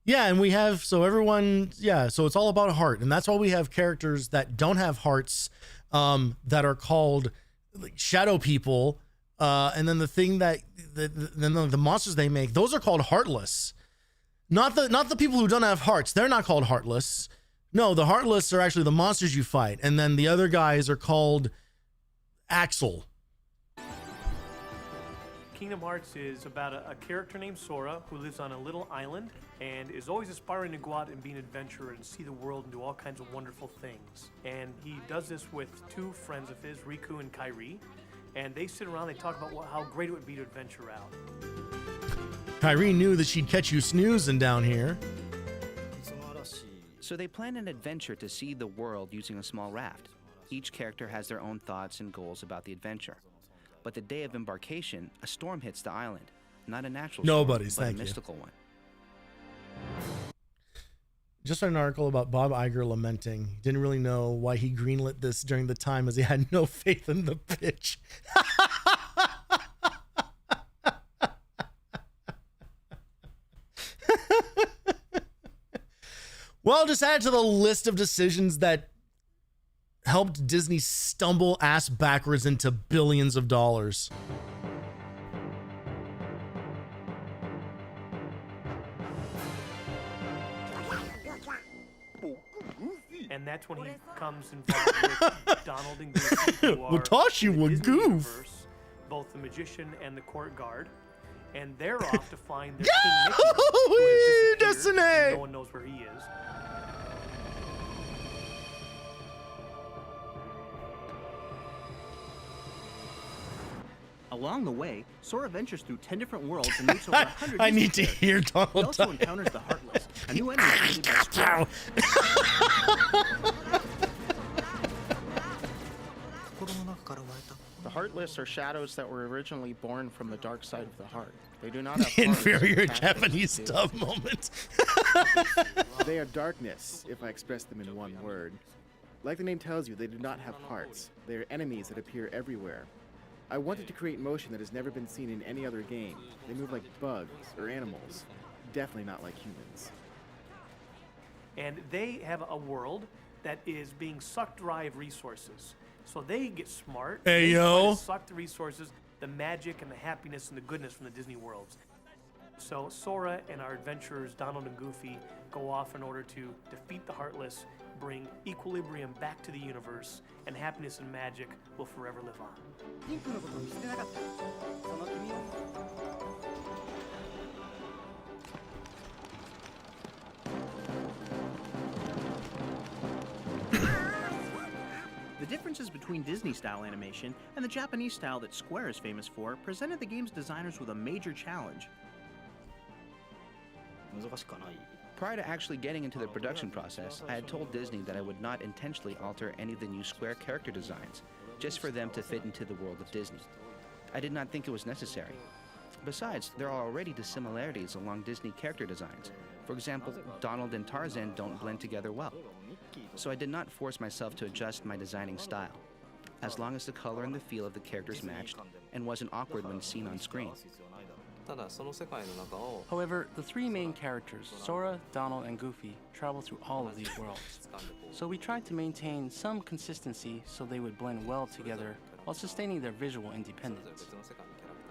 Yeah, and we have, so everyone, yeah, so it's all about heart. And that's why we have characters that don't have hearts, that are called like shadow people. And then the thing that, the monsters they make, those are called heartless. Not the people who don't have hearts. They're not called heartless. No, the heartless are actually the monsters you fight. And then the other guys are called Axel. Kingdom Hearts is about a character named Sora who lives on a little island and is always aspiring to go out and be an adventurer and see the world and do all kinds of wonderful things. And he does this with two friends of his, Riku and Kairi, and they sit around, they talk about how great it would be to adventure out. Kairi knew that she'd catch you snoozing down here. So they plan an adventure to see the world using a small raft. Each character has their own thoughts and goals about the adventure. But the day of embarkation, a storm hits the island. Not a natural Nobody's, storm, but thank a you. mystical one. Just read an article about Bob Iger lamenting. He didn't really know why he greenlit this during the time as he had no faith in the pitch. Well, just add to the list of decisions that helped Disney stumble ass backwards into billions of dollars. And that's when he becomes involved with Donald and Goofy, who are Watashi in the wa Disney goof. universe, both the magician and the court guard. And they're off to find their King Mickey, who has disappeared. Destiny! No one knows where he is. Along the way, Sora ventures through 10 different worlds and meets over 100 I Disney need to characters. hear He Donald also Duck. encounters the Heartless, a new enemy created by Square. The Heartless are shadows that were originally born from the dark side of the heart. They do not have hearts Inferior attached Japanese to- dub moment. They are darkness, if I express them in one word. Like the name tells you, they do not have hearts. They are enemies that appear everywhere. I wanted to create motion that has never been seen in any other game. They move like bugs or animals. Definitely not like humans. And they have a world that is being sucked dry of resources. So they get smart. Hey, they try yo. to suck the resources, the magic and the happiness and the goodness from the Disney worlds. So Sora and our adventurers, Donald and Goofy, go off in order to defeat the Heartless, bring equilibrium back to the universe, and happiness and magic will forever live on. The differences between Disney-style animation and the Japanese style that Square is famous for presented the game's designers with a major challenge. Prior to actually getting into the production process, I had told Disney that I would not intentionally alter any of the new Square character designs, just for them to fit into the world of Disney. I did not think it was necessary. Besides, there are already dissimilarities along Disney character designs. For example, Donald and Tarzan don't blend together well. So I did not force myself to adjust my designing style, as long as the color and the feel of the characters matched and wasn't awkward when seen on screen. However, the three main characters, Sora, Donald, and Goofy, travel through all of these worlds. So we tried to maintain some consistency so they would blend well together while sustaining their visual independence.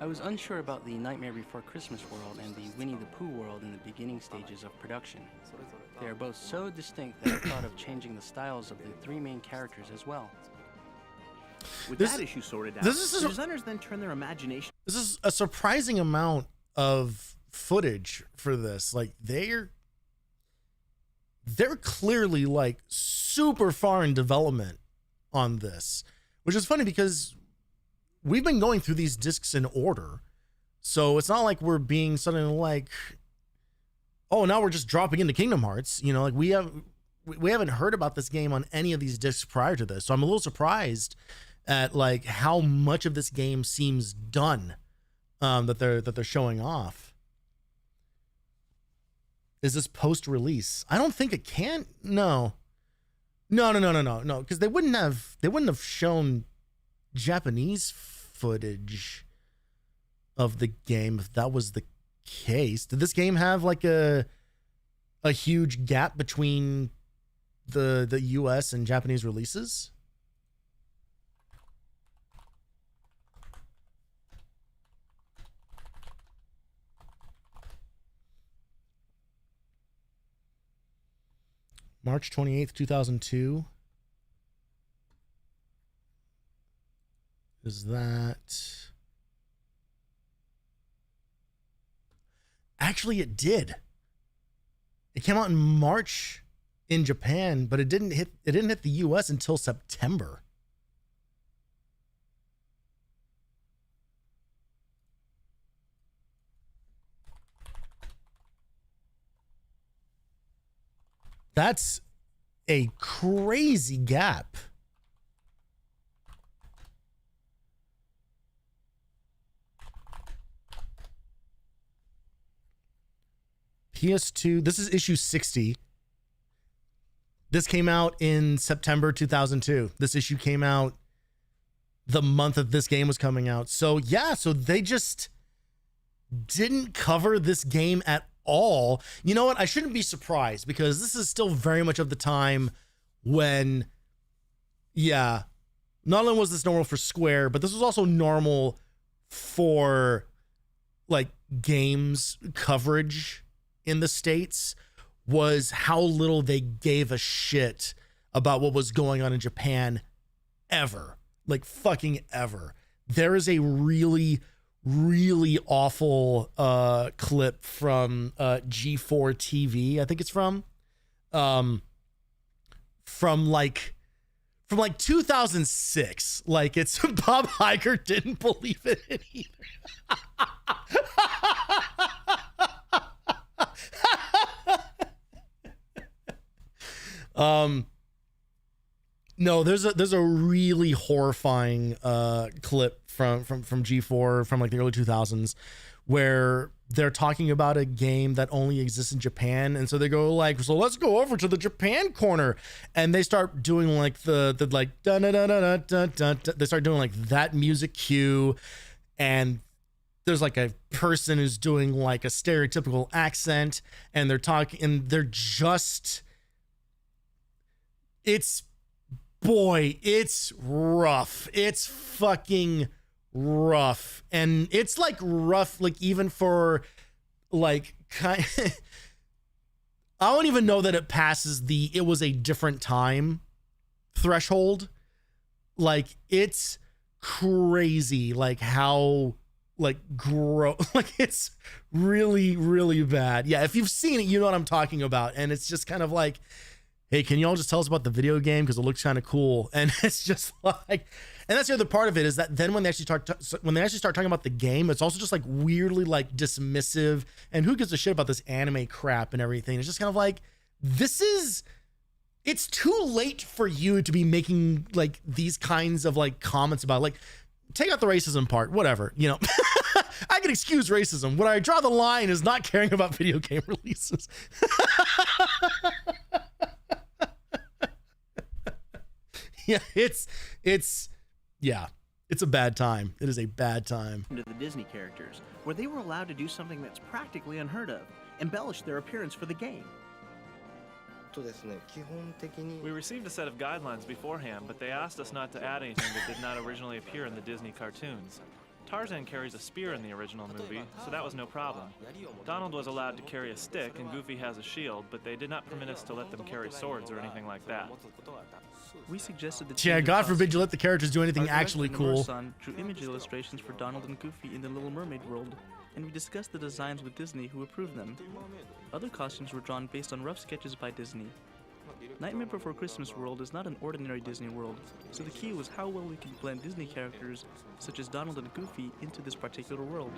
I was unsure about the Nightmare Before Christmas world and the Winnie the Pooh world in the beginning stages of production. They are both so distinct that I thought of changing the styles of the three main characters as well. With This- that issue sorted out, this is the a- designers then turned their imagination. This is a surprising amount of footage for this. Like they're clearly like super far in development on this, which is funny because we've been going through these discs in order. So it's not like we're being suddenly like, oh, now we're just dropping into Kingdom Hearts. You know, like we haven't heard about this game on any of these discs prior to this. So I'm a little surprised at like how much of this game seems done, that they're showing off. Is this post-release? I don't think it can. No, because they wouldn't have shown Japanese footage of the game, if that was the case. Did this game have like a huge gap between the US and Japanese releases? March 28th, 2002. Is that... Actually, it did. It came out in March in Japan, but it didn't hit the US until September. That's a crazy gap. PS2, this is issue 60. This came out in September 2002. This issue came out the month that this game was coming out. So yeah, so they just didn't cover this game at all. You know what? I shouldn't be surprised because this is still very much of the time when, yeah, not only was this normal for Square, but this was also normal for like games coverage in the States, was how little they gave a shit about what was going on in Japan ever. Like fucking ever. There is a really, really awful clip from G4 TV, I think it's from like 2006. Like it's Bob Iger didn't believe it either. No, there's a really horrifying clip from G4 from like the early 2000s where they're talking about a game that only exists in Japan, and so they go like, so let's go over to the Japan corner, and they start doing like the like da da da da da da. They start doing like that music cue, and there's like a person who's doing like a stereotypical accent, and they're talking, and they're just, it's rough. It's fucking rough. And it's like rough, like even for like kind I don't even know that it passes the it was a different time threshold. Like it's crazy like how like gross, like it's really, really bad. Yeah, if you've seen it, you know what I'm talking about. And it's just kind of like, hey, can you all just tell us about the video game because it looks kind of cool? And it's just like, and that's the other part of it is that then when they actually start talking about the game, it's also just like weirdly like dismissive. And who gives a shit about this anime crap and everything? It's just kind of like, it's too late for you to be making like these kinds of like comments about like, take out the racism part, whatever, you know. I can excuse racism. Where I draw the line is not caring about video game releases. Yeah, it's a bad time. It is a bad time. To the Disney characters, where they were allowed to do something that's practically unheard of, embellish their appearance for the game. We received a set of guidelines beforehand, but they asked us not to add anything that did not originally appear in the Disney cartoons. Tarzan carries a spear in the original movie, so that was no problem. Donald was allowed to carry a stick, and Goofy has a shield, but they did not permit us to let them carry swords or anything like that. We suggested that. Yeah, God forbid you let the characters do anything actually cool. Drew image illustrations for Donald and Goofy in the Little Mermaid world, and we discussed the designs with Disney, who approved them. Other costumes were drawn based on rough sketches by Disney. Nightmare Before Christmas World is not an ordinary Disney world, so the key was how well we could blend Disney characters, such as Donald and Goofy, into this particular world.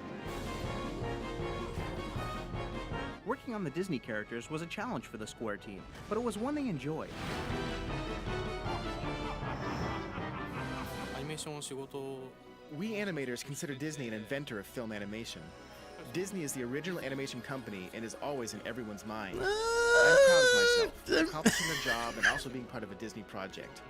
Working on the Disney characters was a challenge for the Square team, but it was one they enjoyed. We animators consider Disney an inventor of film animation. Disney is the original animation company and is always in everyone's mind. I'm proud of myself for accomplishing the job and also being part of a Disney project.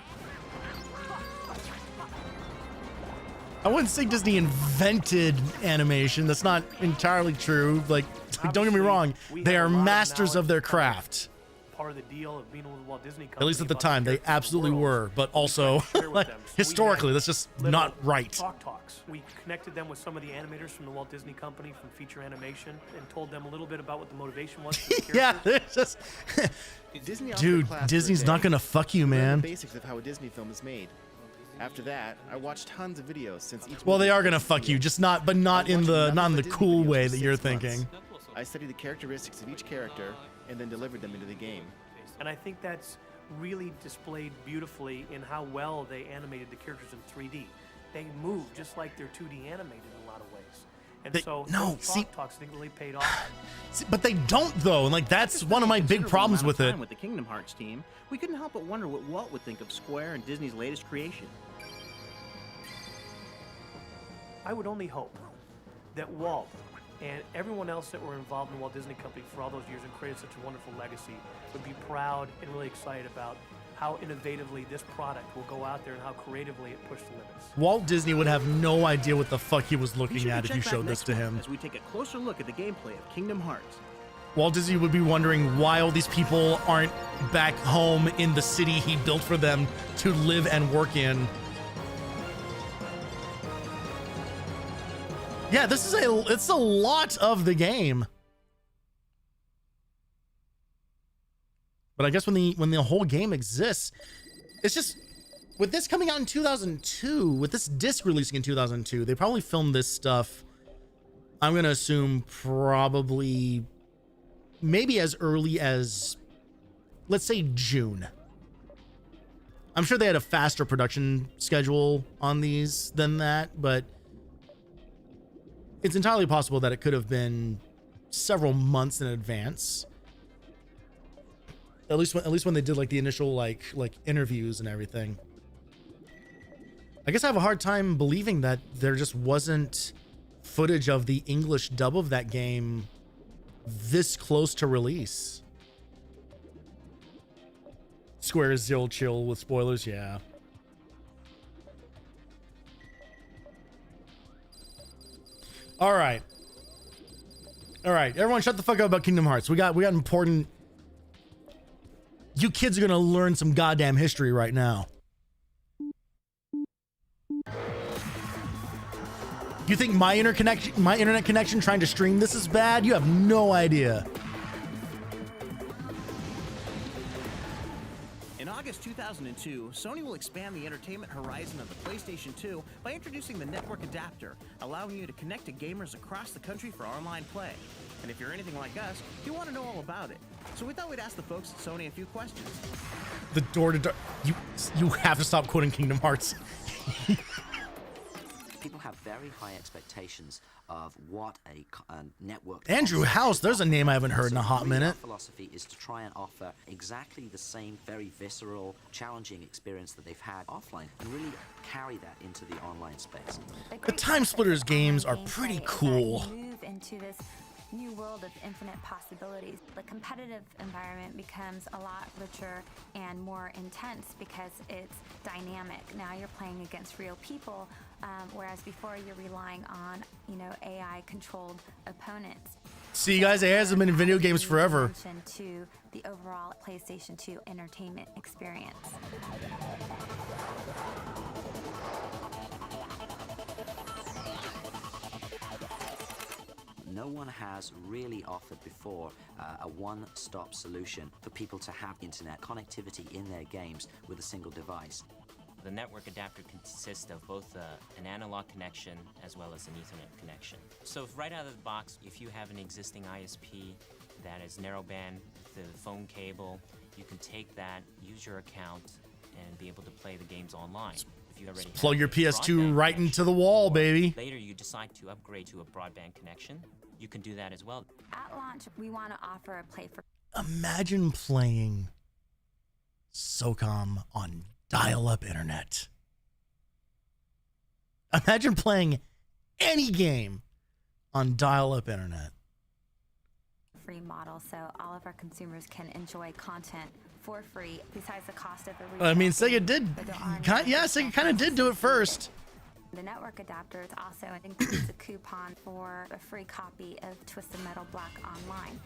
I wouldn't say Disney invented animation. That's not entirely true. Like, don't get me wrong. They are masters of their craft. Part of the deal of being with the Walt Disney Company. At least at the time, they absolutely were. But also, like, historically, that's just not right. Talks. We connected them with some of the animators from the Walt Disney Company from feature animation and told them a little bit about what the motivation was. For the Yeah, it's just... Dude, Disney's not gonna fuck you, man. The basics of how a Disney film is made. After that, I watched tons of videos since each. Well, they are gonna fuck you, just not in the cool way that you're thinking. I studied the characteristics of each character and then delivered them into the game. And I think that's really displayed beautifully in how well they animated the characters in 3D. They move just like they're 2D animated in a lot of ways. And talks I think really paid off. But they don't though, and like that's one of my big problems with it. With the Kingdom Hearts team, we couldn't help but wonder what Walt would think of Square and Disney's latest creation. I would only hope that Walt and everyone else that were involved in the Walt Disney Company for all those years and created such a wonderful legacy would be proud and really excited about how innovatively this product will go out there and how creatively it pushed the limits. Walt Disney would have no idea what the fuck he was looking at if you showed this to him. As we take a closer look at the gameplay of Kingdom Hearts. Walt Disney would be wondering why all these people aren't back home in the city he built for them to live and work in. Yeah, it's a lot of the game. But I guess when the whole game exists, it's just with this coming out in 2002, with this disc releasing in 2002, they probably filmed this stuff. I'm going to assume probably maybe as early as, let's say, June. I'm sure they had a faster production schedule on these than that, but it's entirely possible that it could have been several months in advance. At least when they did like the initial like interviews and everything. I guess I have a hard time believing that there just wasn't footage of the English dub of that game this close to release. Square is zero chill with spoilers, yeah. All right, everyone, shut the fuck up about Kingdom Hearts. We got important. You kids are gonna learn some goddamn history right now. You think my internet connection trying to stream this is bad? You have no idea. In August 2002, Sony will expand the entertainment horizon of the PlayStation 2 by introducing the network adapter, allowing you to connect to gamers across the country for online play. And if you're anything like us, you want to know all about it. So we thought we'd ask the folks at Sony a few questions. The door-to-door... You have to stop quoting Kingdom Hearts. People have very high expectations of what a network... Andrew House, there's a name I haven't heard in a hot minute. Our philosophy is to try and offer exactly the same very visceral, challenging experience that they've had offline and really carry that into the online space. The Time Splitters games are pretty cool. Move into this new world of infinite possibilities. The competitive environment becomes a lot richer and more intense because it's dynamic. Now you're playing against real people, whereas before you're relying on, AI-controlled opponents. See, you guys, it hasn't been in video games forever. To the overall PlayStation 2 entertainment experience. No one has really offered before a one-stop solution for people to have internet connectivity in their games with a single device. The network adapter consists of both an analog connection as well as an Ethernet connection. So right out of the box, if you have an existing ISP that is narrowband, the phone cable, you can take that, use your account, and be able to play the games online. If you already plug your PS2 right into the wall, baby. Later you decide to upgrade to a broadband connection, you can do that as well. At launch, we want to offer a play for... Imagine playing SOCOM on dial-up internet. Imagine playing any game on dial-up internet. Free model, so all of our consumers can enjoy content for free besides the cost of the I mean, Sega did, Sega kind of did do it first. The network adapters also includes a coupon for a free copy of Twisted Metal Black Online.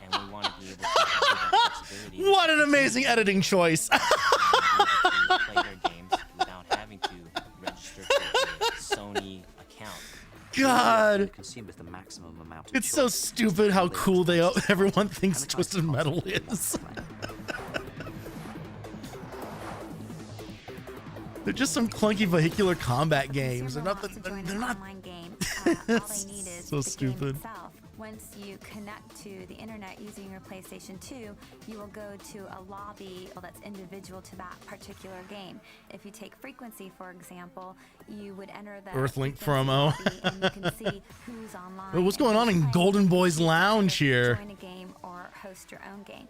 And we want to be able to have that flexibility. What an amazing editing choice. Play their games without having to register for a Sony account. God. Consume with the maximum amount of It's so stupid how cool everyone thinks Twisted Metal is. They're just some clunky vehicular combat games. They're not. They're not. Online game. All they need is So the stupid. game itself. Once you connect to the internet using your PlayStation 2, you will go to a lobby that's individual to that particular game. If you take Frequency, for example, you would enter the Earthlink Frequency promo. lobby and you can see who's online. Well, what's and going on who's in playing. Golden Boy's Lounge here? Join a game or host your own game.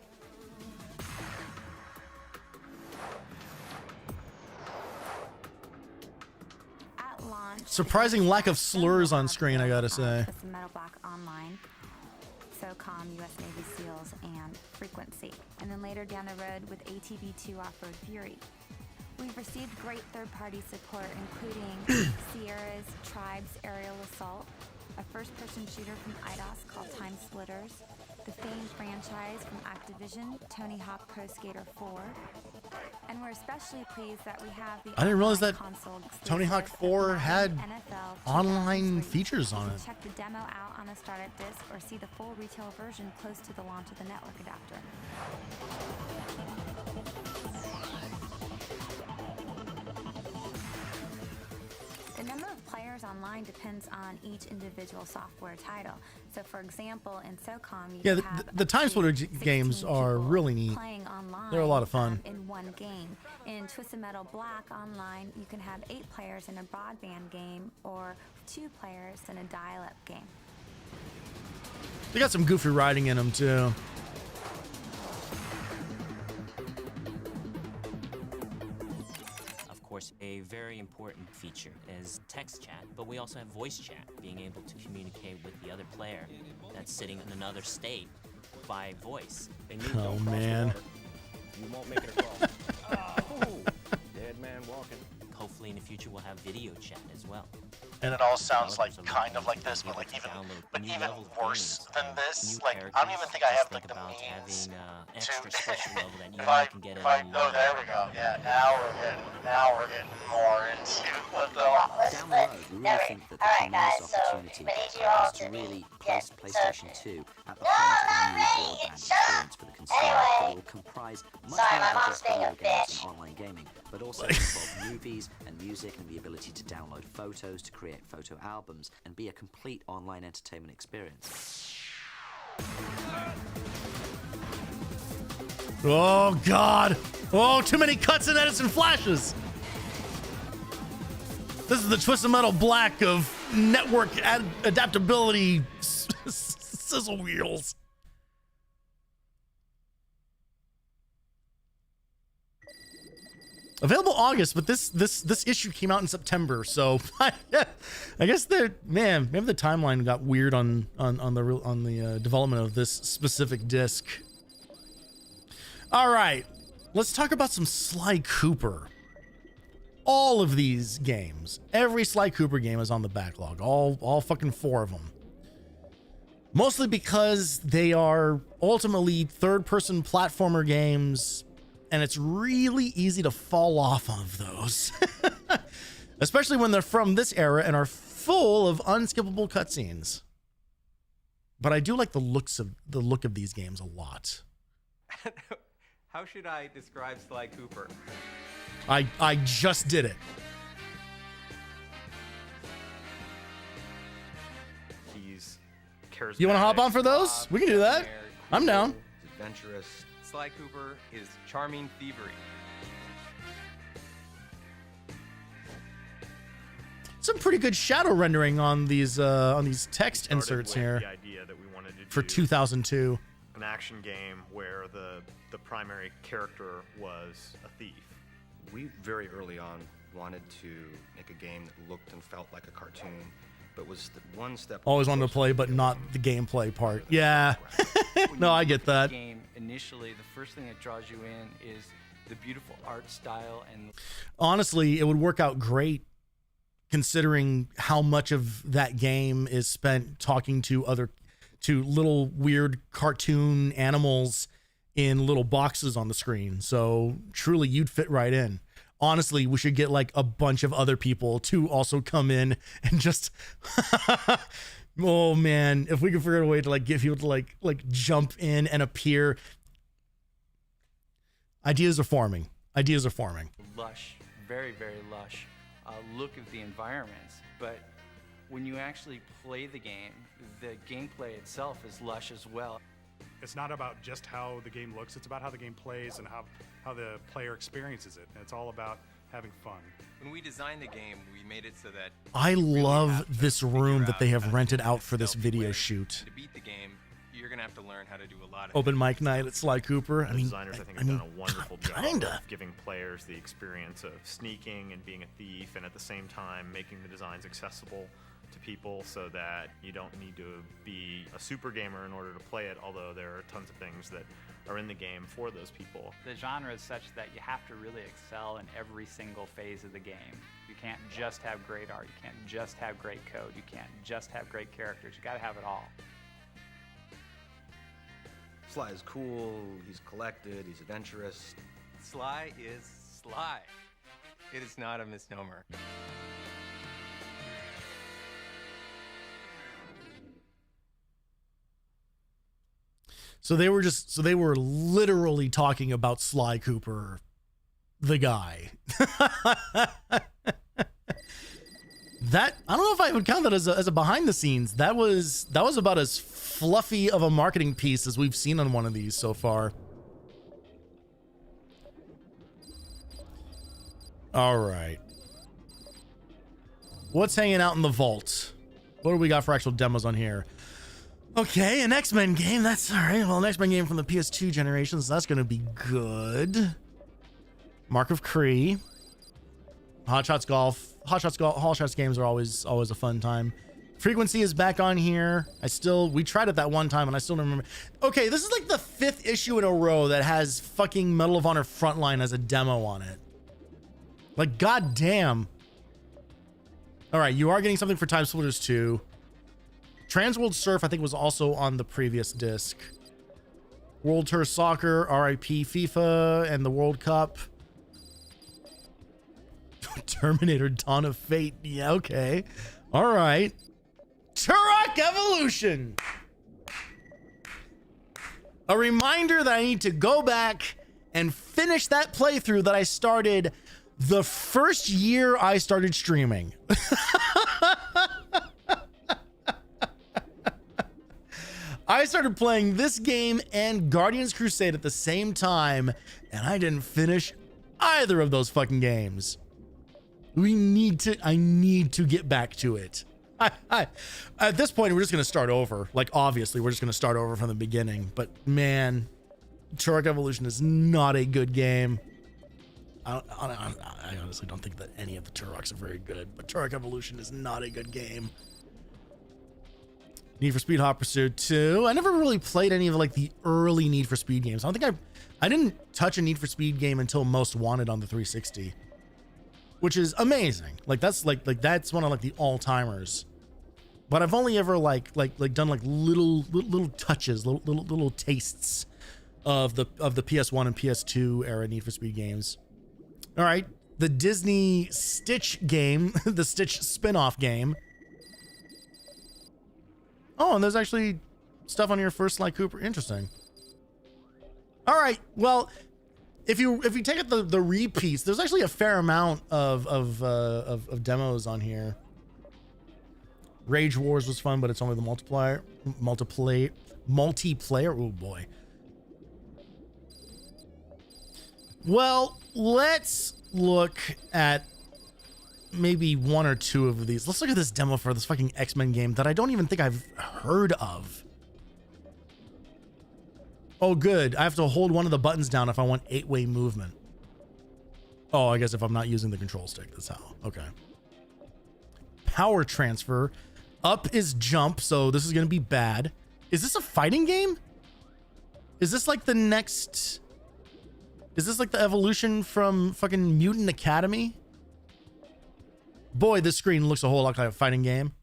At launch, Surprising lack of slurs on screen, I gotta say. Twisted Metal Black Online, SOCOM, US Navy SEALs, and Frequency. And then later down the road with ATV2 Off-Road Fury. We've received great third-party support, including Sierra's Tribes Aerial Assault, a first-person shooter from IDOS called Time Splitters, the famed franchise from Activision, Tony Hawk Pro Skater 4, and we're especially pleased that we have the I didn't realize online that console Tony Hawk exclusive 4 Madden had NFL online 2003. features on it. Check the demo out on the startup disc or see the full retail version close to the launch of the network adapter. The number of players online depends on each individual software title. So, for example, in SOCOM, you Yeah, have the up Time to Splitter 16 games are people really neat. playing online. They're a lot of fun. In one game. In Twisted Metal Black Online, you can have 8 players in a broadband game or 2 players in a dial-up game. They got some goofy riding in them too. Of course, a very important feature is text chat, but we also have voice chat, being able to communicate with the other player that's sitting in another state by voice. Oh man. You won't make it across. Oh, dead man walking. Hopefully in the future we'll have video chat as well. And it all sounds like kind of like this, but like even worse than this. Like I don't even think I have like the means extra special level that you if I, only can get if I, online. oh, there we go. Yeah, now we're getting more into what the. Down the road, we really think that the tremendous opportunity is to really place PlayStation 2 at the heart of a new broadband experience for the consumer that will comprise much more than just video games and online gaming, but also involve movies and music and the ability to download photos, to create photo albums, and be a complete online entertainment experience. Oh God! Oh, too many cuts and edits and flashes. This is the Twisted Metal Black of network adaptability sizzle wheels. Available August, but this issue came out in September, so I guess maybe the timeline got weird on the development of this specific disc. All right, let's talk about some Sly Cooper. All of these games, every Sly Cooper game is on the backlog, all fucking 4 of them. Mostly because they are ultimately third-person platformer games, and it's really easy to fall off of those. Especially when they're from this era and are full of unskippable cutscenes. But I do like the look of these games a lot. How should I describe Sly Cooper? I just did it. He's charismatic. You want to hop on for those? We can do that. I'm down. He's adventurous. Sly Cooper is charming thievery. Some pretty good shadow rendering on these text inserts here. The idea that we wanted to for do 2002. An action game where the primary character was a thief. We very early on wanted to make a game that looked and felt like a cartoon, but was one step. Always wanted to play, but not the gameplay part. Yeah. No, I get that. Game initially, the first thing that draws you in is the beautiful art style and Honestly, it would work out great considering how much of that game is spent talking to little weird cartoon animals in little boxes on the screen. So truly you'd fit right in. Honestly, we should get like a bunch of other people to also come in and just oh man, if we could figure out a way to like get people to like jump in and appear. Ideas are forming. lush, very, very lush look of the environments. But when you actually play the game, the gameplay itself is lush as well. It's not about just how the game looks, it's about how the game plays and how the player experiences it. And it's all about having fun. When we designed the game, we made it so that I love this room that they have rented out for this video shoot. to beat the game, you're gonna have to learn how to do a lot of Open mic night at Sly Cooper. The designers, I think, have done a wonderful job kinda. of giving players the experience of sneaking and being a thief, and at the same time making the designs accessible to people so that you don't need to be a super gamer in order to play it, although there are tons of things that are in the game for those people. The genre is such that you have to really excel in every single phase of the game. You can't just have great art, you can't just have great code, you can't just have great characters, you gotta have it all. Sly is cool, he's collected, he's adventurous. Sly is Sly. It is not a misnomer. So they were literally talking about Sly Cooper, the guy. That, I don't know if I would count that as a behind the scenes. That was about as fluffy of a marketing piece as we've seen on one of these so far. All right. What's hanging out in the vault? What do we got for actual demos on here? Okay, an X-Men game. That's all right. Well, an X-Men game from the PS2 generation, so that's going to be good. Mark of Kree. Hot Shots Golf. Hot Shots games are always a fun time. Frequency is back on here. We tried it that one time and I still don't remember. Okay, this is like the 5th issue in a row that has fucking Medal of Honor Frontline as a demo on it. Like, goddamn. All right, you are getting something for Time Splitters 2. Transworld Surf, I think, was also on the previous disc. World Tour Soccer, RIP FIFA, and the World Cup. Terminator Dawn of Fate. Yeah, okay. All right. Turok Evolution. A reminder that I need to go back and finish that playthrough that I started the first year I started streaming. I started playing this game and Guardians Crusade at the same time, and I didn't finish either of those fucking games. I need to get back to it. At this point, we're just going to start over. Like, obviously, we're just going to start over from the beginning. But, man, Turok Evolution is not a good game. I honestly don't think that any of the Turoks are very good, but Turok Evolution is not a good game. Need for Speed Hot Pursuit 2. I never really played any of like the early Need for Speed games. I don't think I didn't touch a Need for Speed game until Most Wanted on the 360, which is amazing. Like that's that's one of like the all-timers. But I've only ever like done like little touches, little tastes of the PS1 and PS2 era Need for Speed games. All right, the Disney Stitch game, the Stitch spin-off game. Oh, and there's actually stuff on here for Sly Cooper. Interesting. All right. Well, if you take it the repeats, there's actually a fair amount of demos on here. Rage Wars was fun, but it's only the multiplayer. Oh boy. Well, let's look at maybe one or two of these. Let's look at this demo for this fucking X-Men game that I don't even think I've heard of. Oh, good. I have to hold one of the buttons down if I want 8-way movement. Oh, I guess if I'm not using the control stick, that's how. Okay. Power transfer. Up is jump, so this is going to be bad. Is this a fighting game? Is this like the next... Is this like the evolution from fucking Mutant Academy? Boy, this screen looks a whole lot like a fighting game.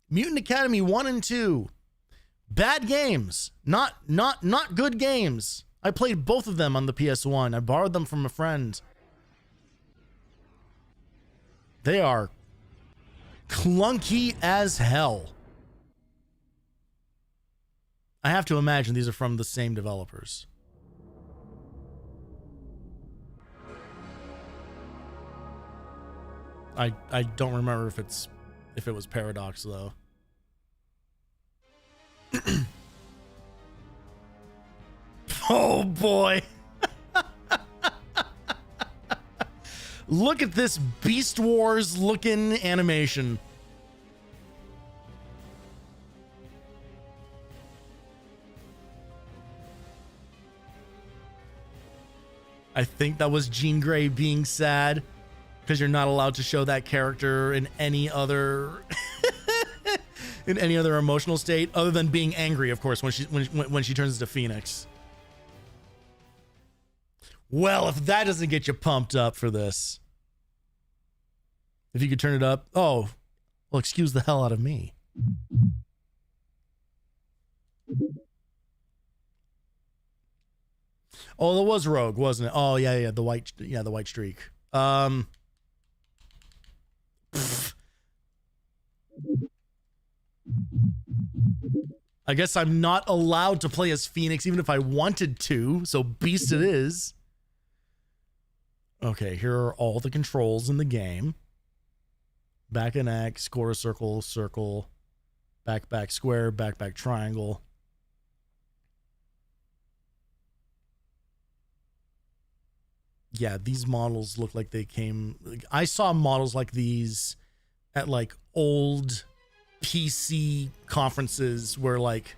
Mutant Academy 1 and 2. Bad games. Not good games. I played both of them on the PS1. I borrowed them from a friend. They are clunky as hell. I have to imagine these are from the same developers. I don't remember if it was Paradox though. Oh boy. Look at this Beast Wars looking animation. I think that was Jean Grey being sad because you're not allowed to show that character in any other in any other emotional state other than being angry, of course, when she turns into Phoenix. Well, if that doesn't get you pumped up for this. If you could turn it up. Oh, well, excuse the hell out of me. Oh, it was Rogue, wasn't it? Oh, yeah, the white streak. I guess I'm not allowed to play as Phoenix even if I wanted to, so Beast it is. Okay, here are all the controls in the game. Back and X, score a circle, circle, back, square, back, triangle. Yeah, these models look like they came... I saw models like these at like old PC conferences where like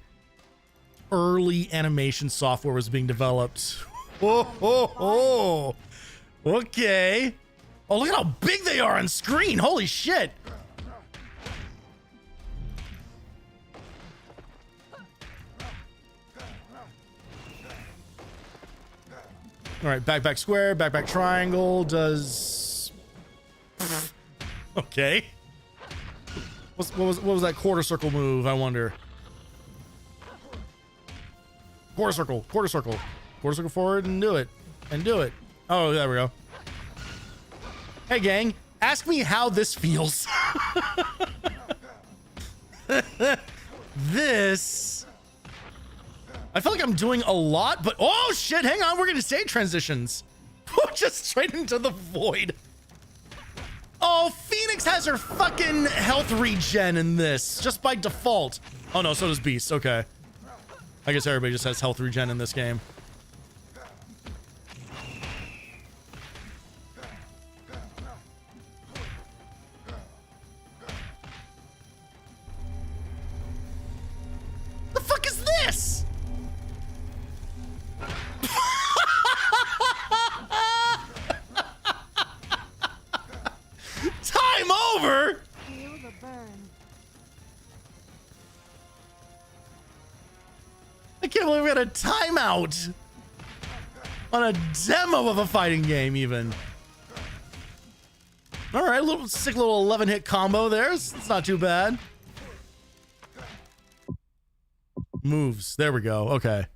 early animation software was being developed. Oh. Okay. Oh, look at how big they are on screen. Holy shit. All right, back, square, back, triangle does... Okay. What was that quarter circle move, I wonder? Quarter circle forward and do it. Oh, there we go. Hey, gang, ask me how this feels. This... I feel like I'm doing a lot, but... Oh, shit, hang on, we're gonna say transitions. Just straight into the void. Oh, Phoenix has her fucking health regen in this, just by default. Oh, no, so does Beast, okay. I guess everybody just has health regen in this game. The fuck is this? Time over? Feel the burn. I can't believe we had a timeout on a demo of a fighting game even. All right, sick little 11-hit combo there. It's not too bad. Moves. There we go. Okay.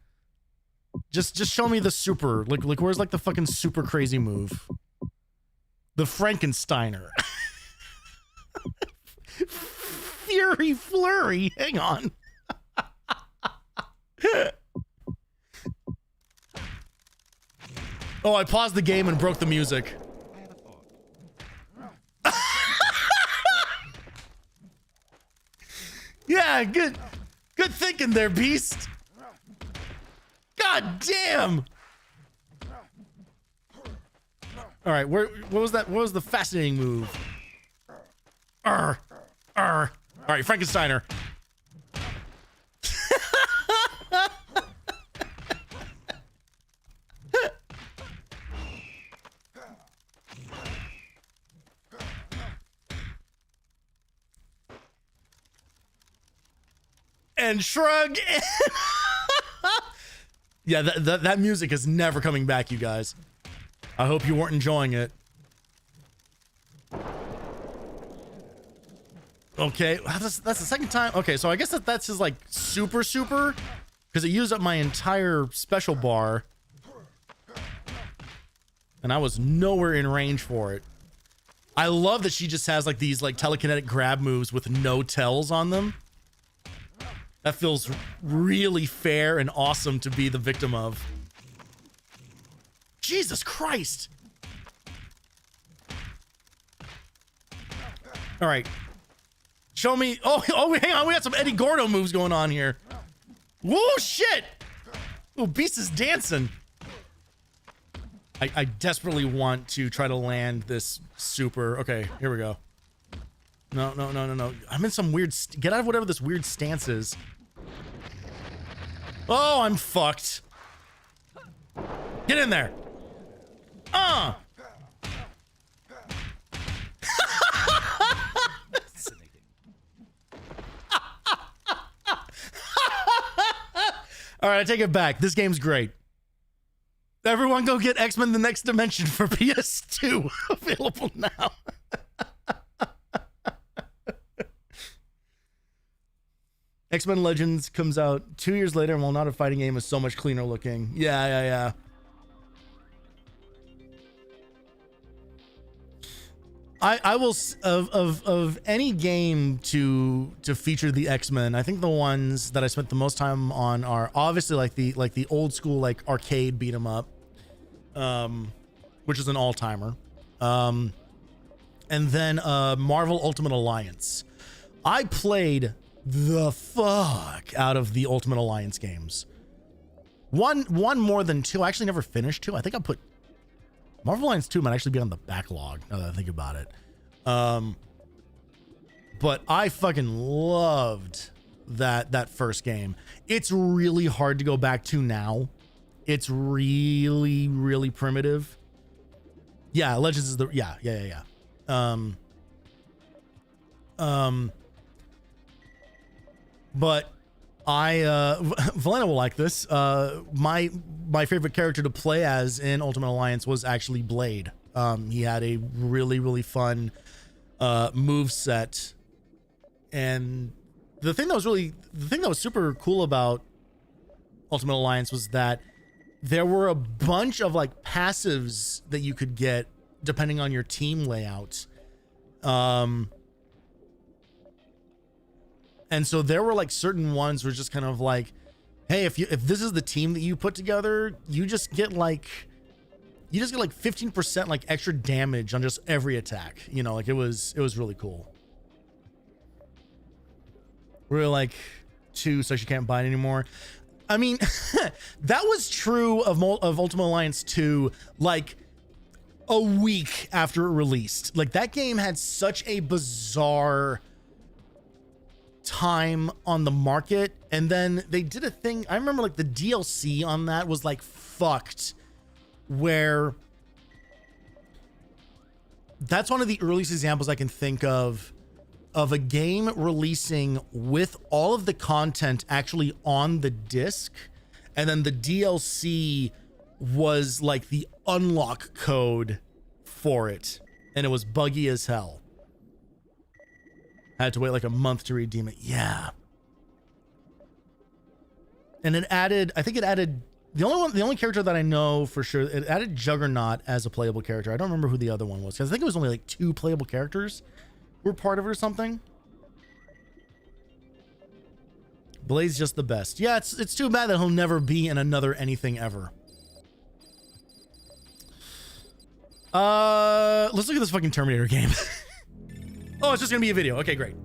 Just show me the super. Like where's like the fucking super crazy move? The Frankensteiner. Fury Flurry. Hang on. Oh, I paused the game and broke the music. Yeah, good thinking there, Beast. God damn. All right, what was that? What was the fascinating move? All right, Frankensteiner. And shrug. Yeah, that music is never coming back, you guys. I hope you weren't enjoying it. Okay, that's the second time. Okay, so I guess that's just like super, because it used up my entire special bar. And I was nowhere in range for it. I love that she just has like these like telekinetic grab moves with no tells on them. That feels really fair and awesome to be the victim of. Jesus Christ. All right. Show me. Oh, hang on. We got some Eddie Gordo moves going on here. Whoa, shit. Oh, Beast is dancing. I desperately want to try to land this super. Okay, here we go. No. I'm in some weird... Get out of whatever this weird stance is. Oh, I'm fucked. Get in there. All right, I take it back. This game's great. Everyone go get X-Men The Next Dimension for PS2. Available now. X-Men Legends comes out 2 years later, and while not a fighting game, is so much cleaner looking. Yeah. I will of any game to feature the X-Men, I think the ones that I spent the most time on are obviously like the old school like arcade beat 'em up, which is an all-timer, and then Marvel Ultimate Alliance. I played the fuck out of the Ultimate Alliance games. One more than two. I actually never finished two. I think I put Marvel Alliance 2 might actually be on the backlog now that I think about it. But I fucking loved that first game. It's really hard to go back to now. It's really, really primitive. Yeah, Legends is the yeah. But Valena will like this. My favorite character to play as in Ultimate Alliance was actually Blade. He had a really, really fun move set, and the thing that was super cool about Ultimate Alliance was that there were a bunch of like passives that you could get depending on your team layout. And so there were like certain ones were just kind of like, hey, if this is the team that you put together, you just get like 15% like extra damage on just every attack. You know, like it was really cool. We're like 2, so she can't buy it anymore. I mean, that was true of Ultimate Alliance 2 like a week after it released. Like that game had such a bizarre time on the market, and then they did a thing. I remember like the DLC on that was like fucked, where that's one of the earliest examples I can think of a game releasing with all of the content actually on the disc, and then the DLC was like the unlock code for it, and it was buggy as hell. I had to wait like a month to redeem it. Yeah. And it added, I think it added the only character that I know for sure, it added Juggernaut as a playable character. I don't remember who the other one was, because I think it was only like 2 playable characters were part of it or something. Blade's just the best. Yeah, it's too bad that he'll never be in another anything ever. Let's look at this fucking Terminator game. Oh, it's just gonna be a video. Okay, great.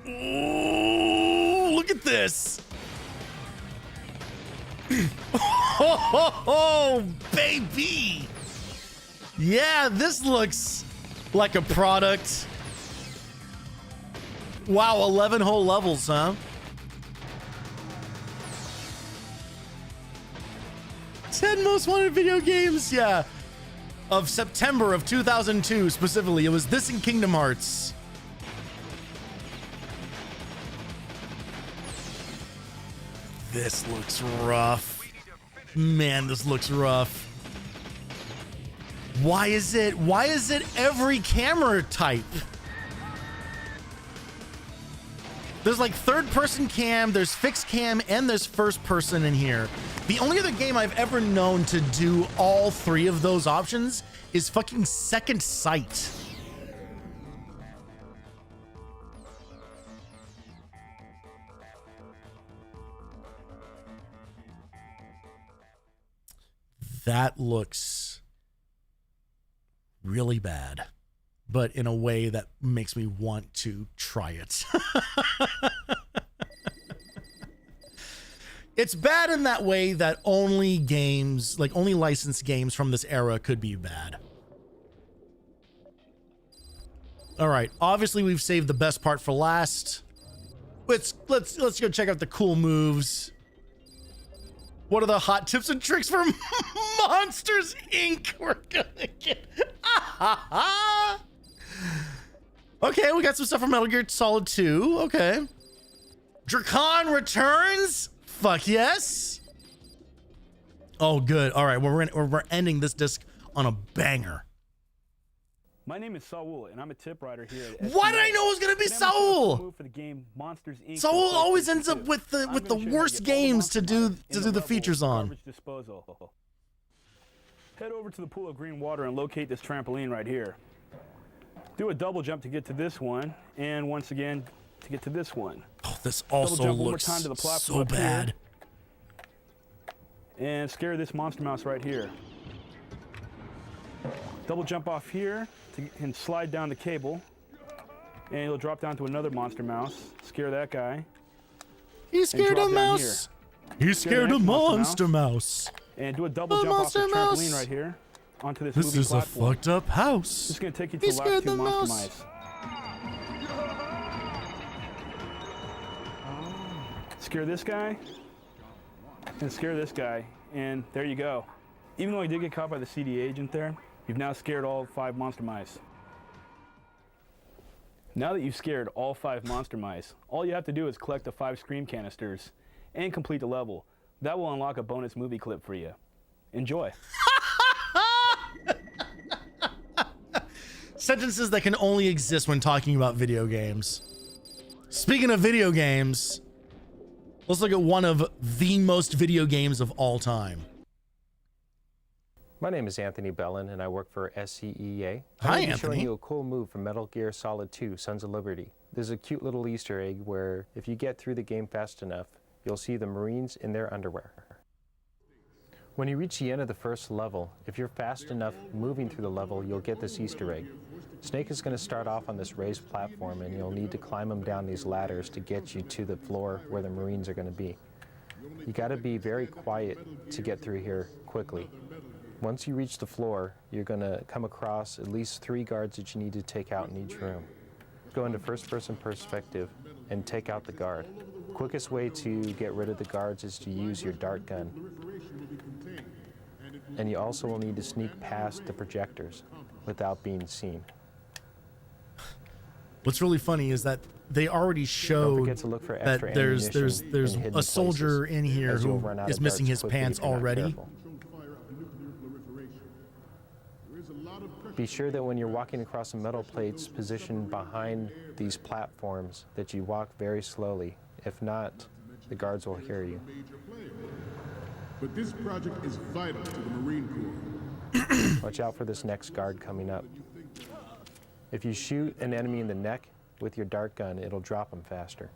Ooh, look at this. Oh, baby. Yeah, this looks like a product. Wow, 11 whole levels, huh? 10 most wanted video games, yeah, of September of 2002 specifically. It was this and Kingdom Hearts. This looks rough. Man, this looks rough. Why is it every camera type? There's like third person cam, there's fixed cam, and there's first person in here. The only other game I've ever known to do all three of those options is fucking Second Sight. That looks really bad, but in a way that makes me want to try it. It's bad in that way that only games, like only licensed games from this era could be bad. All right, obviously we've saved the best part for last. Let's go check out the cool moves. What are the hot tips and tricks for Monsters Inc. we're gonna get? Okay, we got some stuff from Metal Gear Solid 2. Okay. Drakon returns? Fuck yes. Oh, good. All right, we're ending this disc on a banger. My name is Saul, and I'm a tip writer here at Why did I know it was gonna be Saul? For the game Monsters Inc. Saul always ends up with the worst games to do the features on. Garbage disposal. Head over to the pool of green water and locate this trampoline right here. Do a double jump to get to this one, and once again to get to this one. Oh, this also looks so bad. And scare this monster mouse right here. Double jump off here and slide down the cable, and you'll drop down to another monster mouse. Scare that guy. He's scared of mouse. He's scared of monster mouse. And do a double jump off the trampoline right here onto this moving platform. This is a fucked up house. This is going to take you to the last two monster mice. Scare this guy, and scare this guy, and there you go. Even though I did get caught by the CD agent there, you've now scared all 5 monster mice. Now that you've scared all 5 monster mice, all you have to do is collect the 5 scream canisters and complete the level. That will unlock a bonus movie clip for you. Enjoy. Sentences that can only exist when talking about video games. Speaking of video games, let's look at one of the most video games of all time. My name is Anthony Bellin, and I work for SCEA. Hi, I'm showing Anthony. you a cool move from Metal Gear Solid 2, Sons of Liberty. There's a cute little Easter egg where if you get through the game fast enough, you'll see the Marines in their underwear. When you reach the end of the first level, if you're fast enough moving through the level, you'll get this Easter egg. Snake is going to start off on this raised platform, and you'll need to climb him down these ladders to get you to the floor where the Marines are going to be. You got to be very quiet to get through here quickly. Once you reach the floor, you're going to come across at least 3 guards that you need to take out in each room. Go into first-person perspective and take out the guard. Quickest way to get rid of the guards is to use your dart gun. And you also will need to sneak past the projectors without being seen. What's really funny is that they already showed that there's a soldier in here who is missing his pants already. Be sure that when you're walking across the metal plates positioned behind these platforms that you walk very slowly. If not, the guards will hear you. But this project is vital to the Marine Corps. Watch out for this next guard coming up. If you shoot an enemy in the neck with your dart gun, it'll drop them faster.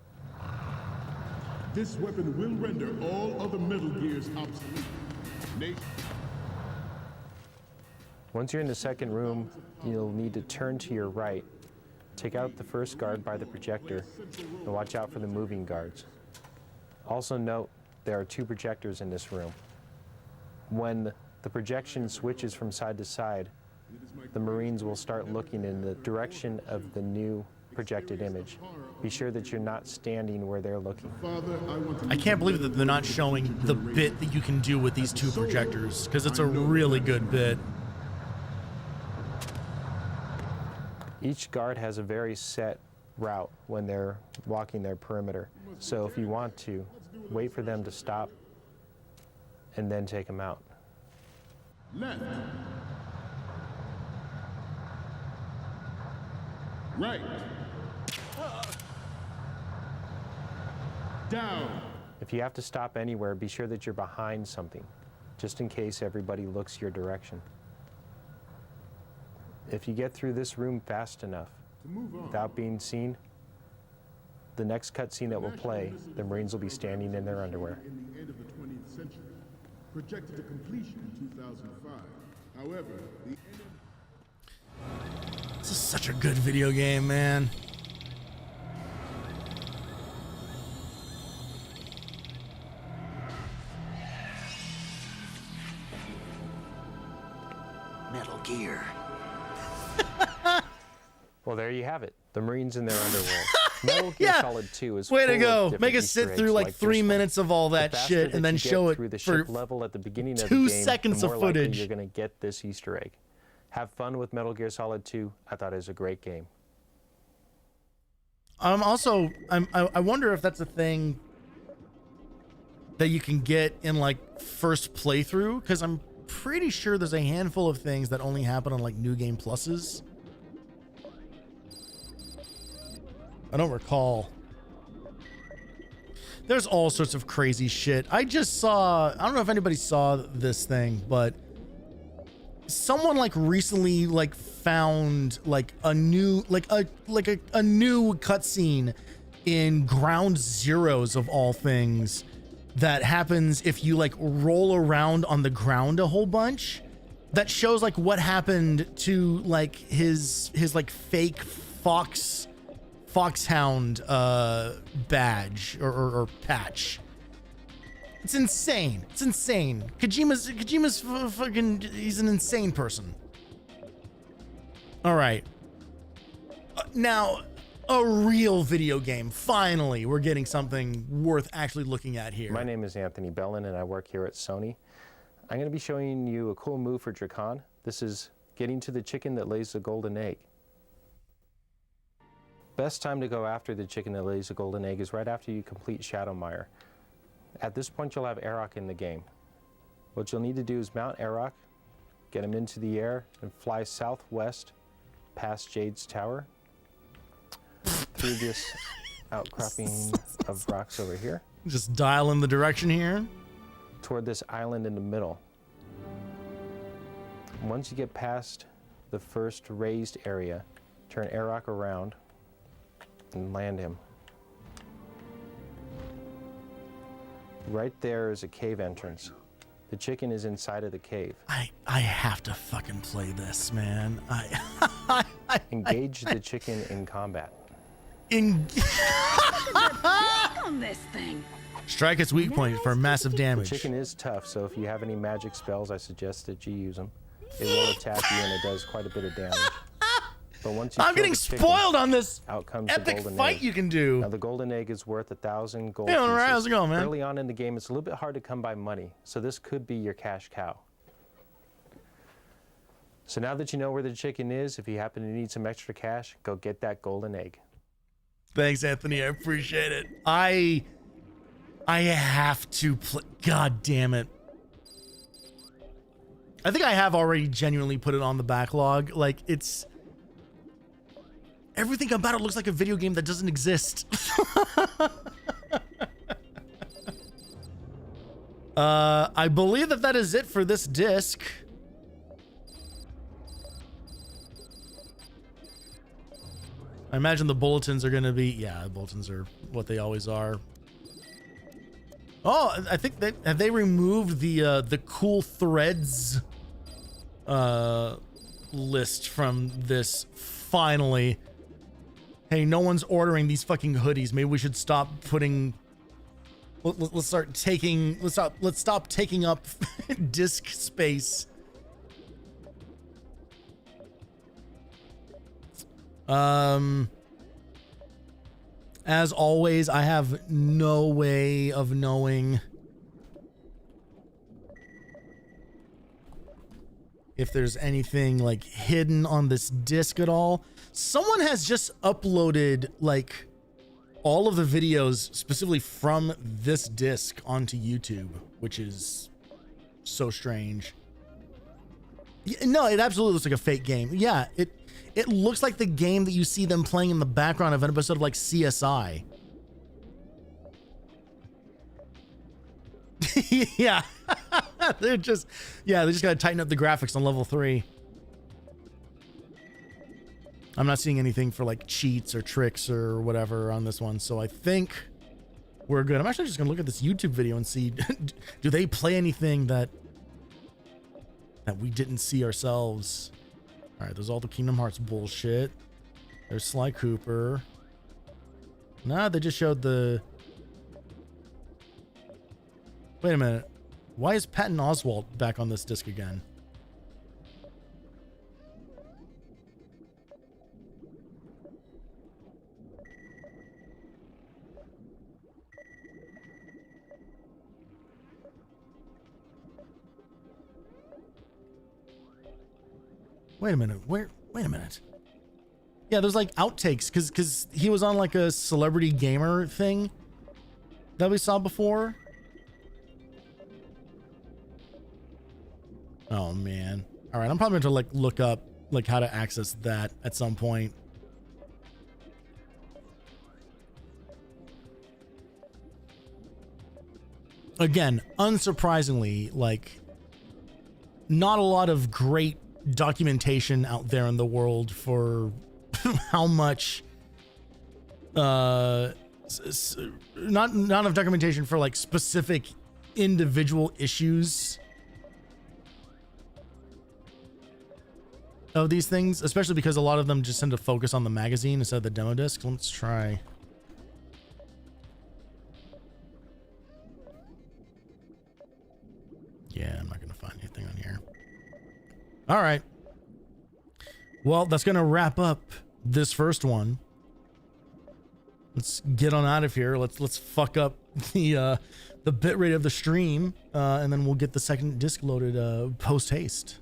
This weapon will render all other Metal Gears obsolete. Once you're in the second room, you'll need to turn to your right, take out the first guard by the projector, and watch out for the moving guards. Also note, there are 2 projectors in this room. When the projection switches from side to side, the Marines will start looking in the direction of the new projected image. Be sure that you're not standing where they're looking. I can't believe that they're not showing the bit that you can do with these 2 projectors, because it's a really good bit. Each guard has a very set route when they're walking their perimeter. So if you want to, wait for them to stop, and then take them out. Left. Right. Down. If you have to stop anywhere, be sure that you're behind something, just in case everybody looks your direction. If you get through this room fast enough, without being seen, the next cutscene that will play, the Marines will be standing in their underwear. In the end of the 20th century, projected to completion in 2005. However, the This is such a good video game, man. Metal Gear. Well, there you have it. The Marines in their underwear. Metal Gear Yeah. Solid 2 is Way to full go. of different Make us Easter sit eggs through like this 3 one. minutes of all The that faster shit that and then you get show it through the for ship level at the beginning of 2 the game, seconds the of more likely footage. you're going to get this Easter egg. Have fun with Metal Gear Solid 2. I thought it was a great game. Also, I wonder if that's a thing that you can get in like first playthrough, because I'm pretty sure there's a handful of things that only happen on like New Game Pluses. I don't recall. There's all sorts of crazy shit. I just saw, I don't know if anybody saw this thing, but someone like recently like found like a new a new cutscene in Ground Zeroes of all things that happens if you like roll around on the ground a whole bunch, that shows like what happened to like his like fake foxhound badge or patch. It's insane. It's insane. Kojima's fucking, he's an insane person. All right. Now, a real video game. Finally, we're getting something worth actually looking at here. My name is Anthony Bellin, and I work here at Sony. I'm going to be showing you a cool move for Drakan. This is getting to the chicken that lays the golden egg. Best time to go after the chicken that lays the golden egg is right after you complete Shadowmire. At this point, you'll have Arok in the game. What you'll need to do is mount Arok, get him into the air, and fly southwest past Jade's tower, through this outcropping of rocks over here. Just dial in the direction here. Toward this island in the middle. Once you get past the first raised area, turn Arok around and land him. Right there is a cave entrance. The chicken is inside of the cave. I have to fucking play this, man. Engage the chicken in combat. on this thing. Strike its weak point for massive damage. The chicken is tough, so if you have any magic spells, I suggest that you use them. It will attack you, and it does quite a bit of damage. But once you I'm kill getting the chicken, spoiled on this out comes epic the golden fight egg. you can do. Now, the golden egg is worth 1,000 gold Hey, all right, pieces. how's it going, man? Early on in the game, it's a little bit hard to come by money, so this could be your cash cow. So now that you know where the chicken is, if you happen to need some extra cash, go get that golden egg. Thanks, Anthony. I appreciate it. I have to play. God damn it. I think I have already genuinely put it on the backlog. Like, it's... Everything about it looks like a video game that doesn't exist. I believe that is it for this disc. I imagine the bulletins are going to be... Yeah, the bulletins are what they always are. Oh, I think have they removed the cool threads list from this finally. Hey, no one's ordering these fucking hoodies. Maybe we should stop putting... Let's stop taking up disk space. As always, I have no way of knowing if there's anything like hidden on this disc at all. Someone has just uploaded like all of the videos specifically from this disc onto YouTube, which is so strange. No, it absolutely looks like a fake game. Yeah, it looks like the game that you see them playing in the background of an episode of like CSI. Yeah. they just gotta tighten up the graphics on level 3. I'm not seeing anything for like cheats or tricks or whatever on this one, so I think we're good. I'm actually just gonna look at this YouTube video and see do they play anything that we didn't see ourselves. All right, there's all the Kingdom Hearts bullshit. There's Sly Cooper. Nah, they just showed the... Wait a minute. Why is Patton Oswalt back on this disc again? Wait a minute. Wait a minute. Yeah, there's like outtakes because he was on like a celebrity gamer thing that we saw before. Oh man. All right, I'm probably going to like look up like how to access that at some point. Again, unsurprisingly, like not a lot of great documentation out there in the world for how much not enough documentation for like specific individual issues of these things, especially because a lot of them just tend to focus on the magazine instead of the demo disc. Let's try. Yeah, I'm not gonna find anything on here. All right. Well, that's gonna wrap up this first one. Let's get on out of here. Let's fuck up the bitrate of the stream, and then we'll get the second disc loaded post haste.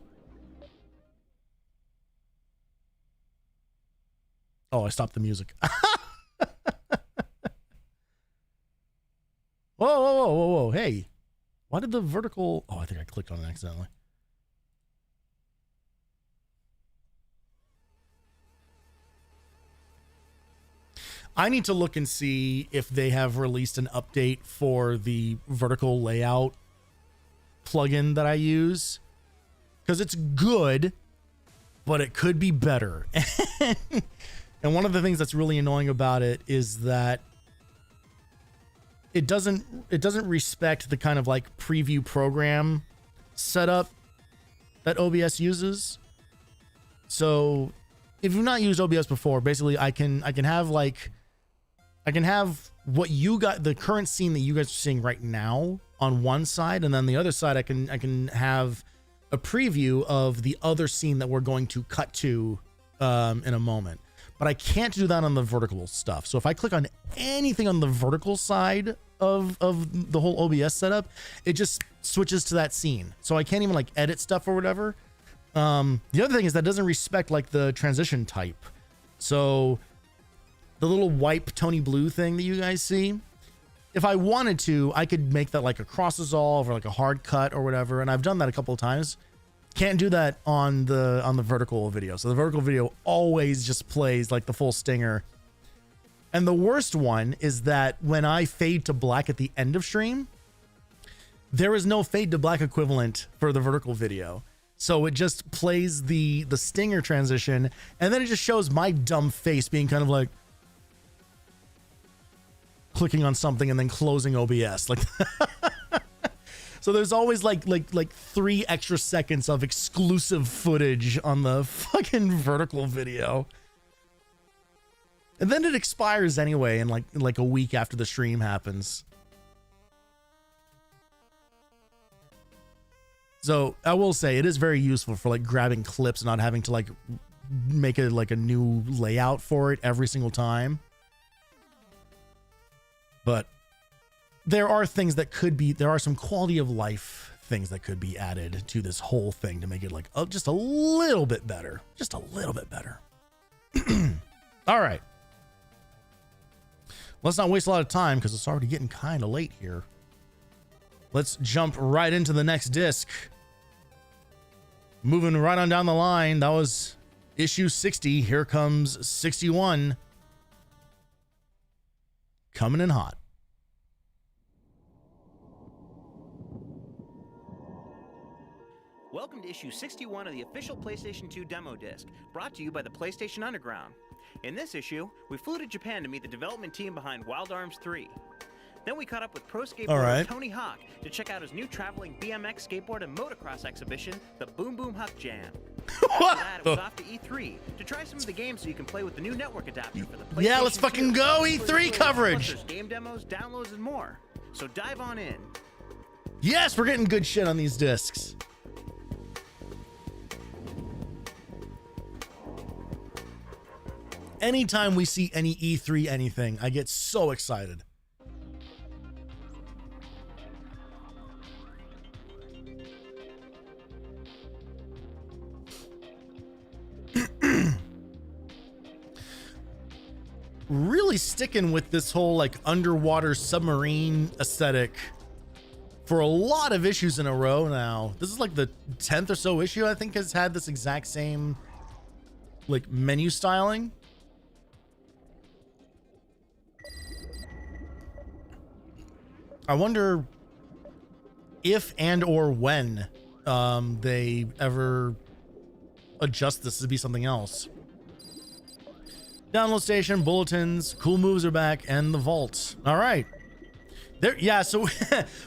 Oh, I stopped the music. Whoa. Hey, why did the vertical... Oh, I think I clicked on it accidentally. I need to look and see if they have released an update for the vertical layout plugin that I use, because it's good, but it could be better. And one of the things that's really annoying about it is that it doesn't respect the kind of like preview program setup that OBS uses. So if you've not used OBS before, basically I can have what you got, the current scene that you guys are seeing right now on one side, and then the other side I can have a preview of the other scene that we're going to cut to in a moment. But I can't do that on the vertical stuff. So if I click on anything on the vertical side of the whole OBS setup, it just switches to that scene. So I can't even like edit stuff or whatever. The other thing is that doesn't respect like the transition type. So the little wipe Tony Blue thing that you guys see, if I wanted to, I could make that like a cross dissolve or like a hard cut or whatever. And I've done that a couple of times. Can't do that on the vertical video. So the vertical video always just plays like the full stinger. And the worst one is that when I fade to black at the end of stream, there is no fade to black equivalent for the vertical video. So it just plays the stinger transition, and then it just shows my dumb face being kind of like clicking on something and then closing OBS. Like so there's always like 3 extra seconds of exclusive footage on the fucking vertical video. And then it expires anyway in like a week after the stream happens. So I will say it is very useful for like grabbing clips and not having to like make it like a new layout for it every single time. But there are things that could be, there are some quality of life things that could be added to this whole thing to make it like just a little bit better. Just a little bit better. All right. Let's not waste a lot of time because it's already getting kind of late here. Let's jump right into the next disc. Moving right on down the line. That was issue 60. Here comes 61. Coming in hot. Welcome to issue 61 of the official PlayStation 2 demo disc, brought to you by the PlayStation Underground. In this issue, we flew to Japan to meet the development team behind Wild Arms 3. Then we caught up with pro skateboarder Tony Hawk to check out his new traveling BMX, skateboard, and motocross exhibition, the Boom Boom Huck Jam. After that, it was off to E3 to try some of the games so you can play with the new network adapter for the PlayStation 2. Yeah, let's fucking go, E3 coverage! Plus there's game demos, downloads, and more. So dive on in. Yes, we're getting good shit on these discs. Anytime we see any E3 anything, I get so excited. Really sticking with this whole like underwater submarine aesthetic for a lot of issues in a row now. This is like the 10th or so issue I think has had this exact same like menu styling. I wonder if and or when they ever adjust this to be something else. Download station, bulletins, cool moves are back, and the vault. All right. There, yeah, so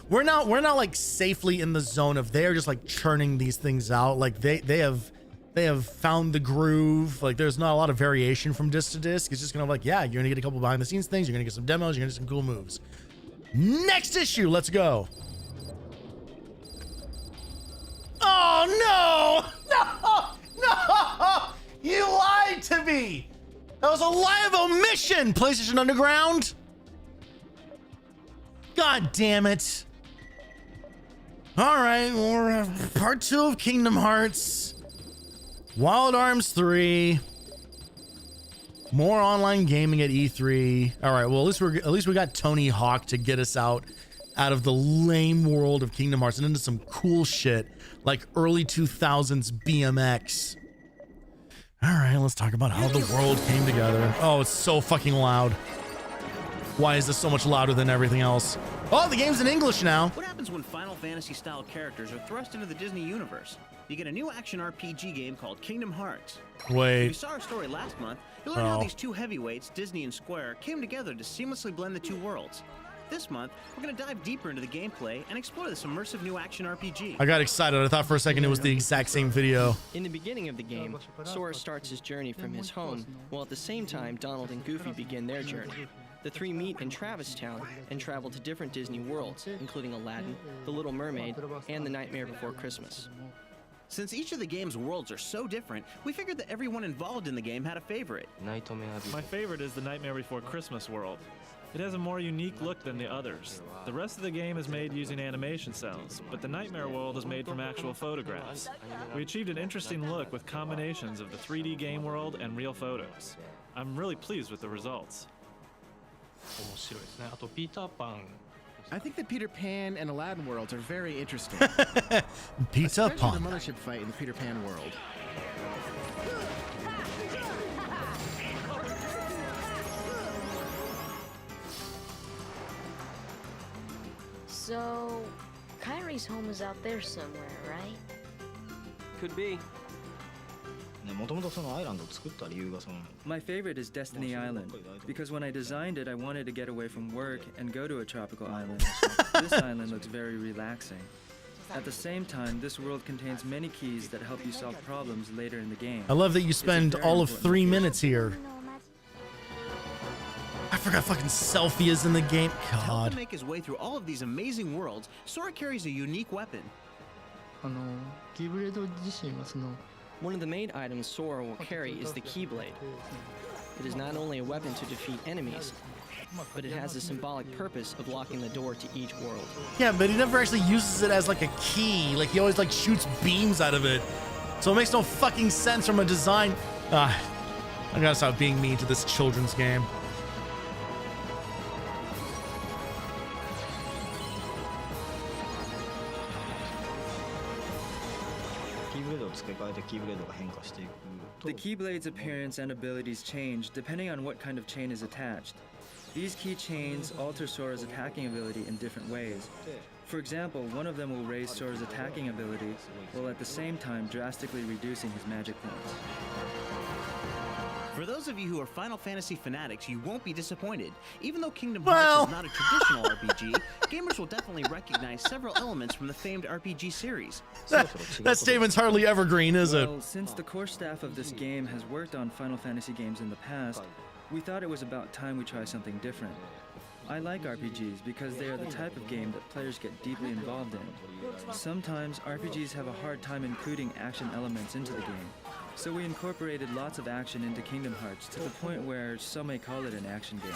we're not like safely in the zone of they're just like churning these things out. Like they have found the groove. Like there's not a lot of variation from disc to disc. It's just gonna like, yeah, you're gonna get a couple behind the scenes things, you're gonna get some demos, you're gonna get some cool moves. Next issue, let's go. Oh no! No! You lied to me! That was a lie of omission, PlayStation Underground! God damn it. Alright, well, we're part 2 of Kingdom Hearts. Wild Arms 3. More online gaming at E3. Alright, well at least we got Tony Hawk to get us out of the lame world of Kingdom Hearts and into some cool shit like early 2000s BMX. All right, let's talk about how the world came together. Oh, it's so fucking loud. Why is this so much louder than everything else? Oh, the game's in English now. What happens when Final Fantasy-style characters are thrust into the Disney universe? You get a new action RPG game called Kingdom Hearts. Wait. If you saw our story last month, you'll learn how these two heavyweights, Disney and Square, came together to seamlessly blend the two worlds. This month, we're going to dive deeper into the gameplay and explore this immersive new action RPG. I got excited. I thought for a second it was the exact same video. In the beginning of the game, Sora starts his journey from his home, while at the same time Donald and Goofy begin their journey. The three meet in Travis Town and travel to different Disney worlds, including Aladdin, The Little Mermaid, and The Nightmare Before Christmas. Since each of the game's worlds are so different, we figured that everyone involved in the game had a favorite. My favorite is the Nightmare Before Christmas world. It has a more unique look than the others. The rest of the game is made using animation cells, but the Nightmare world is made from actual photographs. We achieved an interesting look with combinations of the 3D game world and real photos. I'm really pleased with the results. I think the Peter Pan and Aladdin worlds are very interesting. Peter Pan. The mothership fight in the Peter Pan world. So, Kyrie's home is out there somewhere, right? Could be. My favorite is Destiny Island, because when I designed it, I wanted to get away from work and go to a tropical island. This island looks very relaxing. At the same time, this world contains many keys that help you solve problems later in the game. I love that you spend all of 3 minutes here. I forgot fucking Selfie is in the game. To help God. him make his way through all of these amazing worlds, Sora carries a unique weapon. One of the main items Sora will carry is the Keyblade. It is not only a weapon to defeat enemies, but it has a symbolic purpose of locking the door to each world. Yeah, but he never actually uses it as like a key. Like he always like shoots beams out of it. So it makes no fucking sense from a design. I gotta stop being mean to this children's game. The Keyblade's appearance and abilities change depending on what kind of chain is attached. These key chains alter Sora's attacking ability in different ways. For example, one of them will raise Sora's attacking ability, while at the same time drastically reducing his magic points. For those of you who are Final Fantasy fanatics, you won't be disappointed. Even though Kingdom Hearts is not a traditional RPG, gamers will definitely recognize several elements from the famed RPG series. That statement's hardly evergreen, is it? Well, since the core staff of this game has worked on Final Fantasy games in the past, we thought it was about time we try something different. I like RPGs because they are the type of game that players get deeply involved in. Sometimes RPGs have a hard time including action elements into the game, so we incorporated lots of action into Kingdom Hearts to the point where some may call it an action game.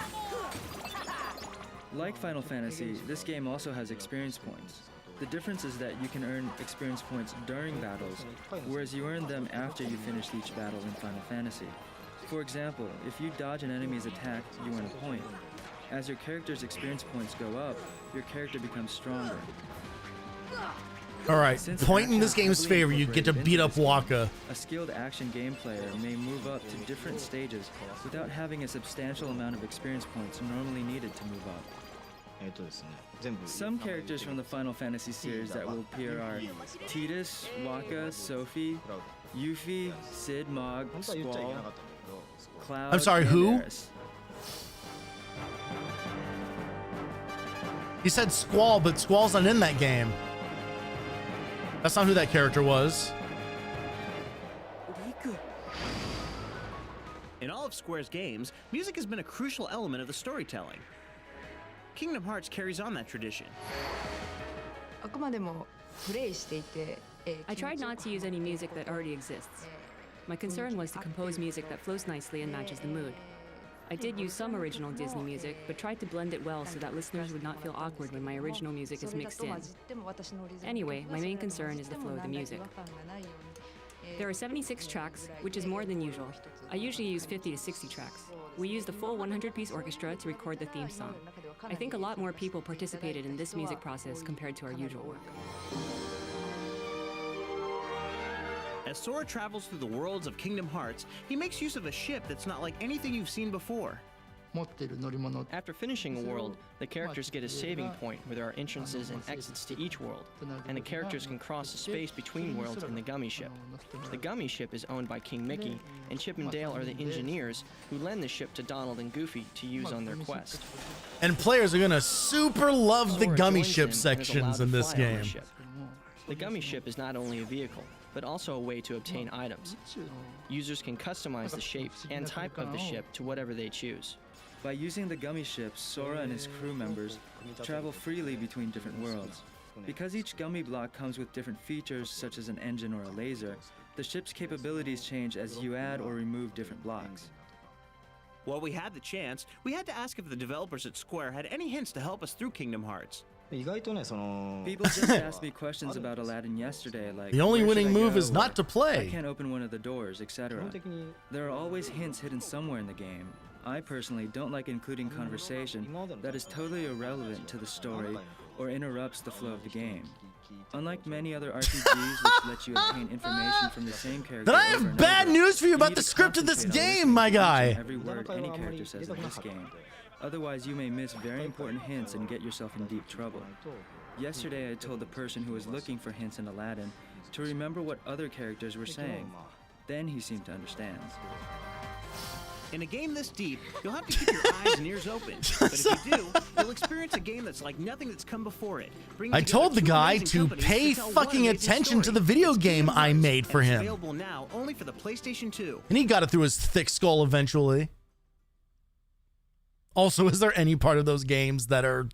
Like Final Fantasy, this game also has experience points. The difference is that you can earn experience points during battles, whereas you earn them after you finish each battle in Final Fantasy. For example, if you dodge an enemy's attack, you earn a point. As your character's experience points go up, your character becomes stronger. All right, point in this game's favor, you get to beat up Waka. A skilled action game player may move up to different stages without having a substantial amount of experience points normally needed to move up. Some characters from the Final Fantasy series that will appear are Tidus, Waka, Sophie, Yuffie, Cid, Mog, Squall, Cloud, I'm sorry, and who? Aeris. He said Squall, but Squall's not in that game. That's not who that character was. In all of Square's games, music has been a crucial element of the storytelling. Kingdom Hearts carries on that tradition. I tried not to use any music that already exists. My concern was to compose music that flows nicely and matches the mood. I did use some original Disney music, but tried to blend it well so that listeners would not feel awkward when my original music is mixed in. Anyway, my main concern is the flow of the music. There are 76 tracks, which is more than usual. I usually use 50 to 60 tracks. We used a full 100-piece orchestra to record the theme song. I think a lot more people participated in this music process compared to our usual work. As Sora travels through the worlds of Kingdom Hearts, he makes use of a ship that's not like anything you've seen before. After finishing a world, the characters get a saving point where there are entrances and exits to each world, and the characters can cross the space between worlds in the Gummy Ship. The Gummy Ship is owned by King Mickey, and Chip and Dale are the engineers who lend the ship to Donald and Goofy to use on their quest. And players are gonna super love the Sora Gummy joins Ship them and is allowed sections to in this fly on the game. ship. The Gummy Ship is not only a vehicle, but also a way to obtain items. Users can customize the shape and type of the ship to whatever they choose. By using the Gummy Ship, Sora and his crew members travel freely between different worlds. Because each Gummy block comes with different features such as an engine or a laser, the ship's capabilities change as you add or remove different blocks. While we had the chance, we had to ask if the developers at Square had any hints to help us through Kingdom Hearts. People just asked me questions about Aladdin yesterday, like The only where should winning I move go, is not or to play. I can't open one of the doors, etc. There are always hints hidden somewhere in the game. I personally don't like including conversation that is totally irrelevant to the story or interrupts the flow of the game. Unlike many other RPGs which let you obtain information from the same character, Then I have bad news for you about the script of this game, my guy. Every word any character says in this game. Otherwise, you may miss very important hints and get yourself in deep trouble. Yesterday, I told the person who was looking for hints in Aladdin to remember what other characters were saying. Then he seemed to understand. In a game this deep, you'll have to keep your eyes and ears open. But if you do, you'll experience a game that's like nothing that's come before it. I told the guy to pay fucking attention to the video game I made for him. Available now only for the PlayStation 2. And he got it through his thick skull eventually. Also, is there any part of those games that are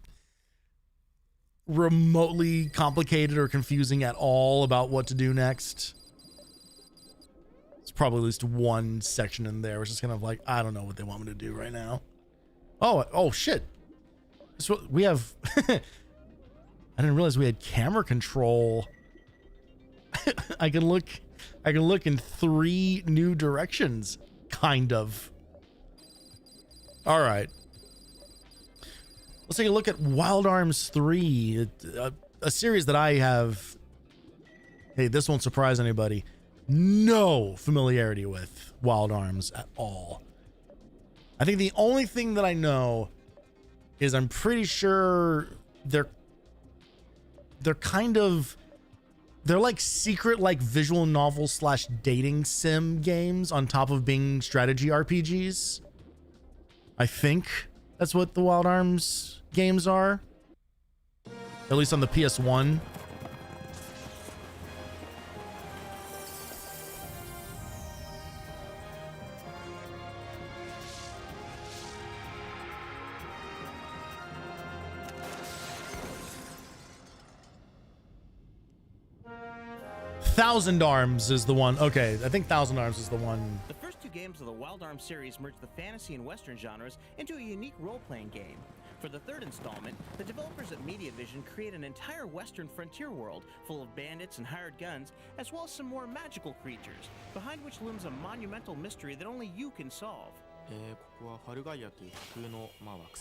remotely complicated or confusing at all about what to do next? It's probably at least one section in there which is kind of like, I don't know what they want me to do right now. Oh shit. So we have I didn't realize we had camera control. I can look in 3 new directions, kind of. All right. Let's take a look at Wild Arms 3, a series that I have hey, this won't surprise anybody. No familiarity with Wild Arms at all. I think the only thing that I know is I'm pretty sure they're like secret like visual novel / dating sim games on top of being strategy RPGs. I think that's what the Wild Arms games are. At least on the PS1. Thousand Arms is the one. Okay, I think Thousand Arms is the one. The first two games of the Wild Arms series merge the fantasy and western genres into a unique role-playing game. For the third installment, the developers at MediaVision create an entire western frontier world full of bandits and hired guns, as well as some more magical creatures, behind which looms a monumental mystery that only you can solve.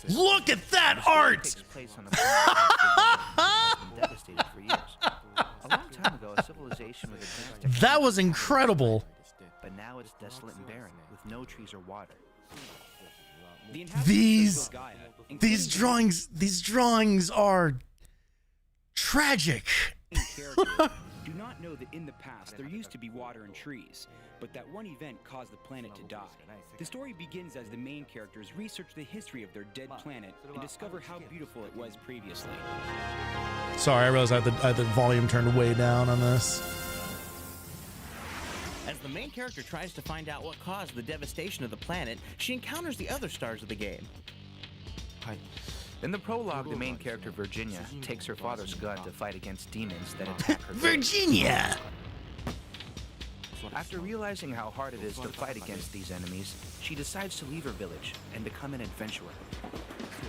Look at that art! Takes place on a planet devastated for years. A long time ago, a civilization with advanced That was incredible. but now it's desolate and barren, with no trees or water. These drawings are tragic. Do not know that in the past there used to be water and trees, but that one event caused the planet to die. The story begins as the main characters research the history of their dead planet and discover how beautiful it was previously. Sorry, I realized I had the volume turned way down on this. As the main character tries to find out what caused the devastation of the planet, she encounters the other stars of the game. In the prologue, the main character, Virginia, takes her father's gun to fight against demons that attack her. Virginia! After realizing how hard it is to fight against these enemies, she decides to leave her village and become an adventurer.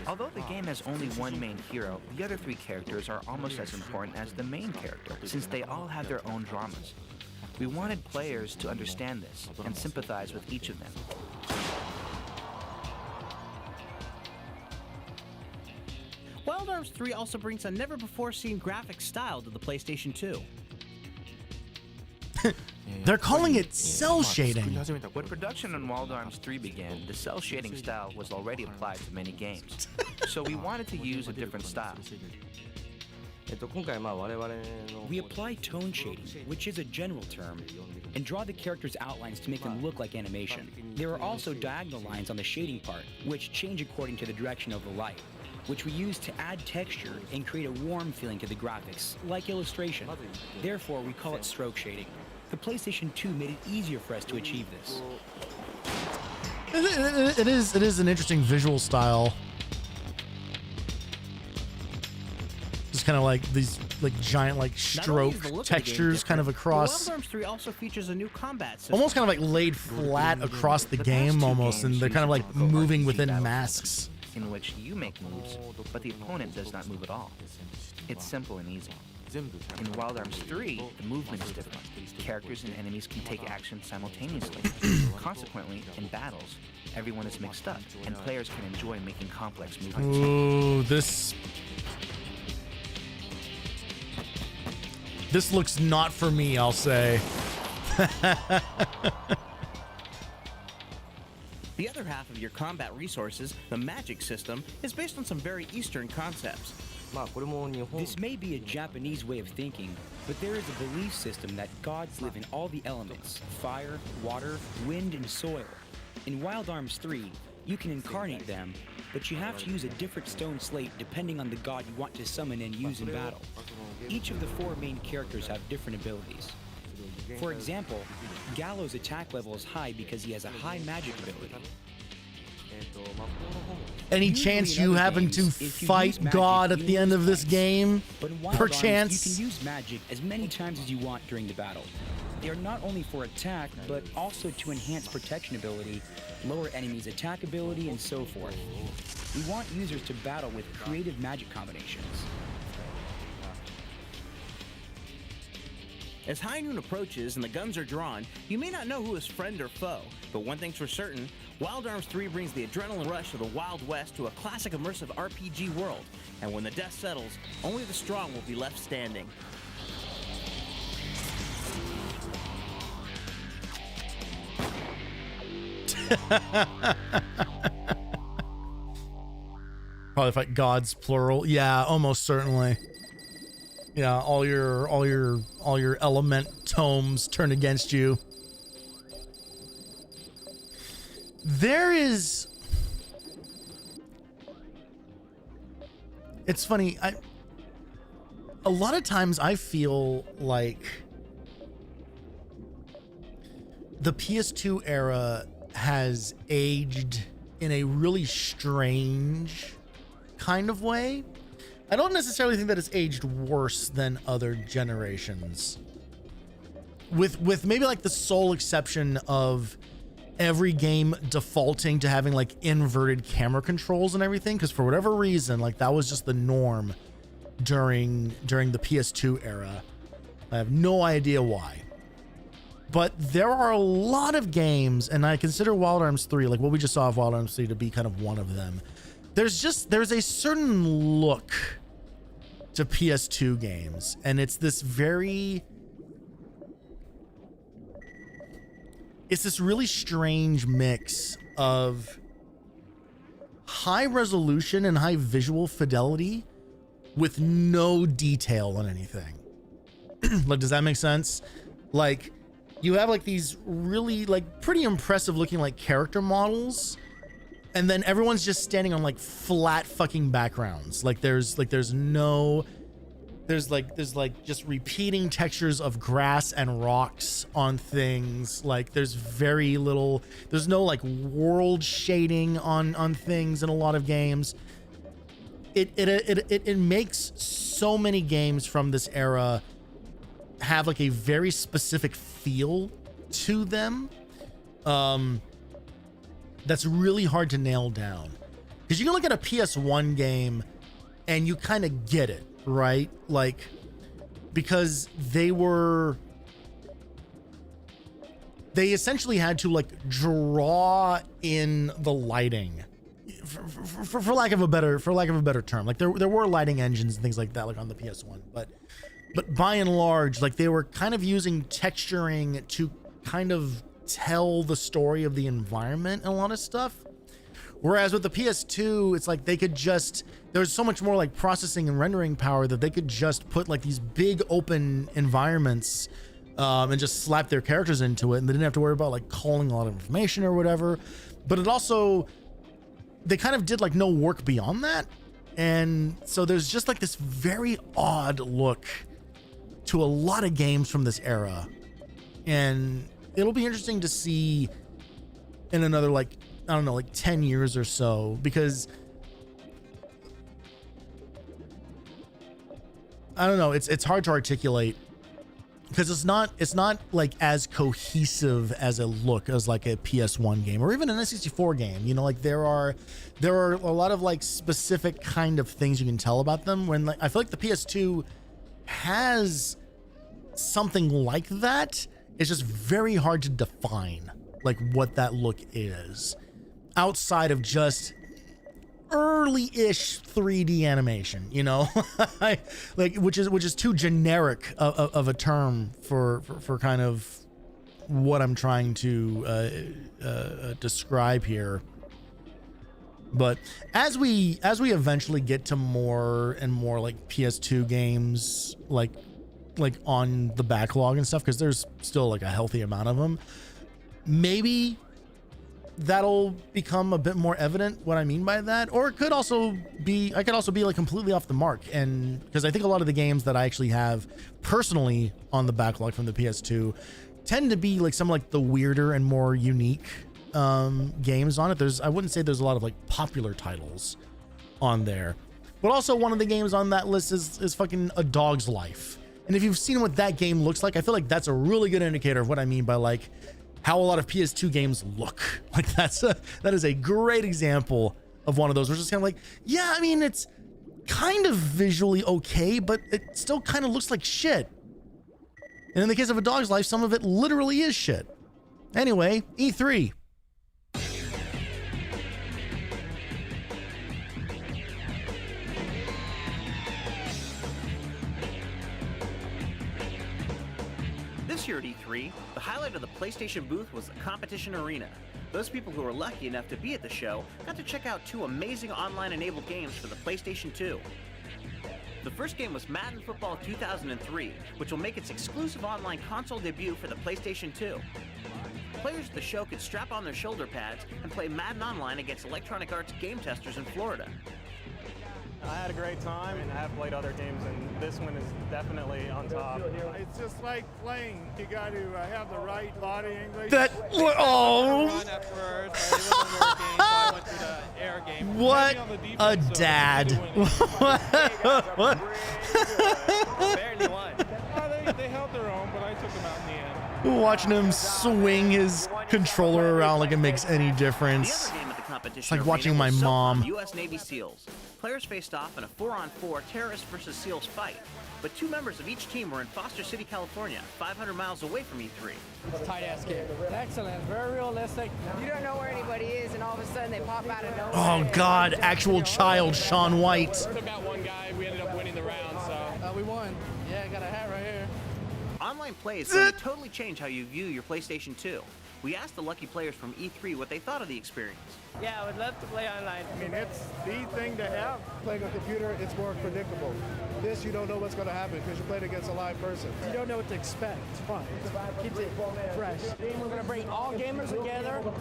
Although the game has only one main hero, the other three characters are almost as important as the main character, since they all have their own dramas. We wanted players to understand this and sympathize with each of them. Wild Arms 3 also brings a never-before-seen graphic style to the PlayStation 2. They're calling it cell shading. When production on Wild Arms 3 began, the cell shading style was already applied to many games. So we wanted to use a different style. We apply tone shading, which is a general term, and draw the characters' outlines to make them look like animation. There are also diagonal lines on the shading part, which change according to the direction of the light, which we use to add texture and create a warm feeling to the graphics, like illustration. Therefore, we call it stroke shading. The PlayStation 2 made it easier for us to achieve this. It is an interesting visual style. Just kind of like these giant stroke textures kind of across. Wild Arms 3 also features a new combat system. Almost kind of like laid flat across the game almost, and they're kind of like moving within masks. In which you make moves, but the opponent does not move at all. It's simple and easy. In Wild Arms 3, the movement is different. Characters and enemies can take action simultaneously. Consequently, in battles, everyone is mixed up, and players can enjoy making complex movements. Ooh, this looks not for me, I'll say. The other half of your combat resources, the magic system, is based on some very Eastern concepts. This may be a Japanese way of thinking, but there is a belief system that gods live in all the elements: fire, water, wind, and soil. In Wild Arms 3, you can incarnate them, but you have to use a different stone slate depending on the god you want to summon and use in battle. Each of the four main characters have different abilities. For example, Gallo's attack level is high because he has a high magic ability. Any chance you happen to fight God at the end of this game? Perchance? You can use magic as many times as you want during the battle. They are not only for attack, but also to enhance protection ability, lower enemies' attack ability, and so forth. We want users to battle with creative magic combinations. As High Noon approaches and the guns are drawn, you may not know who is friend or foe, but one thing's for certain, Wild Arms 3 brings the adrenaline rush of the Wild West to a classic immersive RPG world, and when the dust settles, only the strong will be left standing. Probably fight gods plural. Yeah, almost certainly. Yeah, all your element tomes turn against you. There is. It's funny. A lot of times I feel like the PS2 era has aged in a really strange kind of way. I don't necessarily think that it's aged worse than other generations. With maybe like the sole exception of every game defaulting to having like inverted camera controls and everything, because for whatever reason, like that was just the norm during the PS2 era. I have no idea why. But there are a lot of games, and I consider Wild Arms 3, like what we just saw of Wild Arms 3, to be kind of one of them. There's a certain look to PS2 games, and it's this really strange mix of high resolution and high visual fidelity with no detail on anything. Like, does that make sense? Like, you have like these really like pretty impressive looking like character models, and then everyone's just standing on like flat fucking backgrounds. Like there's just repeating textures of grass and rocks on things. Like there's no like world shading on things in a lot of games. It makes so many games from this era have like a very specific feel to them. That's really hard to nail down, because you can look at a PS1 game and you kind of get it, right? Like, because they essentially had to like draw in the lighting for lack of a better term. Like there were lighting engines and things like that, like on the PS1, but by and large, like they were kind of using texturing to kind of tell the story of the environment and a lot of stuff. Whereas with the PS2, it's like there's so much more like processing and rendering power that they could just put like these big open environments and just slap their characters into it, and they didn't have to worry about like calling a lot of information or whatever. But it also, they kind of did like no work beyond that. And so there's just like this very odd look to a lot of games from this era. And it'll be interesting to see in another, like, I don't know, like 10 years or so, because I don't know, it's hard to articulate, because it's not like as cohesive as a look as like a PS1 game or even an N64 game. You know, like there are a lot of like specific kind of things you can tell about them, when like I feel like the PS2 has something like that. It's just very hard to define like what that look is outside of just early-ish 3D animation, you know, like which is too generic of a term for kind of what I'm trying to describe here. But as we eventually get to more and more like PS2 games, like on the backlog and stuff, because there's still like a healthy amount of them, maybe that'll become a bit more evident what I mean by that. Or it could also be, I could also be like completely off the mark, and because I think a lot of the games that I actually have personally on the backlog from the PS2 tend to be like some like the weirder and more unique games on it. I wouldn't say there's a lot of like popular titles on there, but also one of the games on that list is fucking A Dog's Life. And if you've seen what that game looks like, I feel like that's a really good indicator of what I mean by like how a lot of PS2 games look. Like that is a great example of one of those. We're just kind of like, yeah, I mean, it's kind of visually okay, but it still kind of looks like shit. And in the case of A Dog's Life, some of it literally is shit. Anyway, E3. This year at E3, the highlight of the PlayStation booth was the competition arena. Those people who were lucky enough to be at the show got to check out 2 amazing online-enabled games for the PlayStation 2. The first game was Madden Football 2003, which will make its exclusive online console debut for the PlayStation 2. Players at the show could strap on their shoulder pads and play Madden Online against Electronic Arts game testers in Florida. I had a great time, and I have played other games, and this one is definitely on top. It's just like playing. You got to have the right body English. What a dad. What? Barely won. They held their own, but I took them out in the end. Watching him swing his controller around like it makes any difference. It's like watching my mom. U.S. Navy SEALs. Players faced off in a 4-on-4 terrorist versus SEALs fight, but 2 members of each team were in Foster City, California, 500 miles away from E3. It's a tight-ass game. Excellent. Very realistic. You don't know where anybody is, and all of a sudden they pop out of nowhere. Oh God, actual child Shaun White. Took out one guy. We ended up winning the round, so. We won. Yeah, I got a hat right here. Online play is going to totally change how you view your PlayStation 2. We asked the lucky players from E3 what they thought of the experience. Yeah, I would love to play online. I mean, it's the thing to have. Playing a computer, it's more predictable. This, you don't know what's going to happen because you're playing against a live person. You don't know what to expect. It's fun. Keeps it fresh. We're going to bring all gamers together and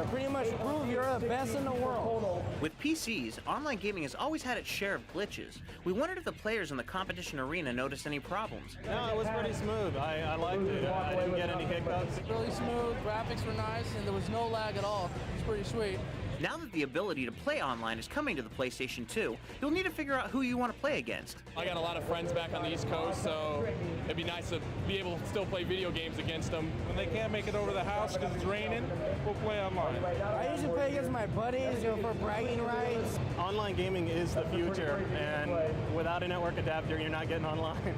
pretty much prove you're the best in the world. With PCs, online gaming has always had its share of glitches. We wondered if the players in the competition arena noticed any problems. No, it was pretty smooth. I liked it. I didn't get any hiccups. Really smooth. Graphics were nice, and there was no lag at all. It was pretty sweet. Now that the ability to play online is coming to the PlayStation 2, you'll need to figure out who you want to play against. I got a lot of friends back on the East Coast, so it'd be nice to be able to still play video games against them. When they can't make it over the house because it's raining, we'll play online. I usually play against my buddies, for bragging rights. Online gaming is the future, and without a network adapter, you're not getting online.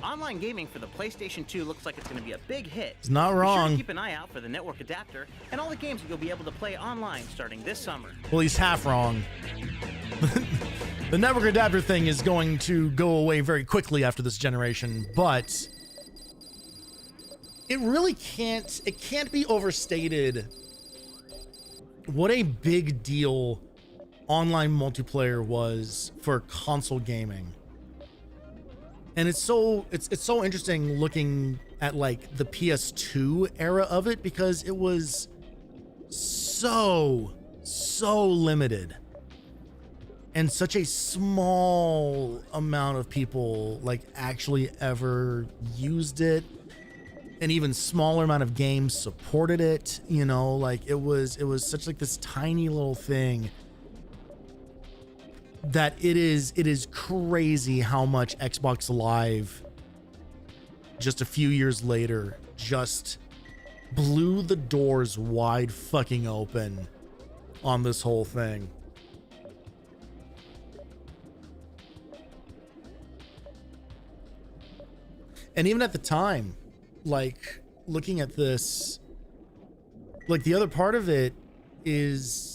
Online gaming for the PlayStation 2 looks like it's going to be a big hit. It's not Be sure wrong. to keep an eye out for the network adapter and all the games that you'll be able to play online starting this summer. Well, he's half wrong. The network adapter thing is going to go away very quickly after this generation, but it really can't be overstated what a big deal online multiplayer was for console gaming. And it's so interesting looking at like the PS2 era of it, because it was so limited and such a small amount of people like actually ever used it. An even smaller amount of games supported it, like it was such like this tiny little thing that it is crazy how much Xbox Live just a few years later just blew the doors wide fucking open on this whole thing. And even at the time, like looking at this, like the other part of it is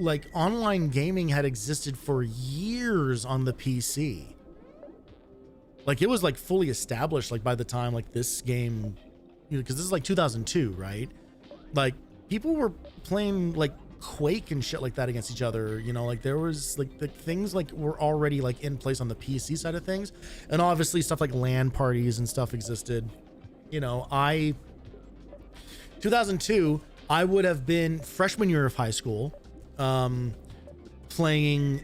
like online gaming had existed for years on the PC. Like it was like fully established like by the time like this game, because this is like 2002, right? Like people were playing like Quake and shit like that against each other, like there was like the things like were already like in place on the PC side of things. And obviously stuff like LAN parties and stuff existed. 2002, I would have been freshman year of high school, playing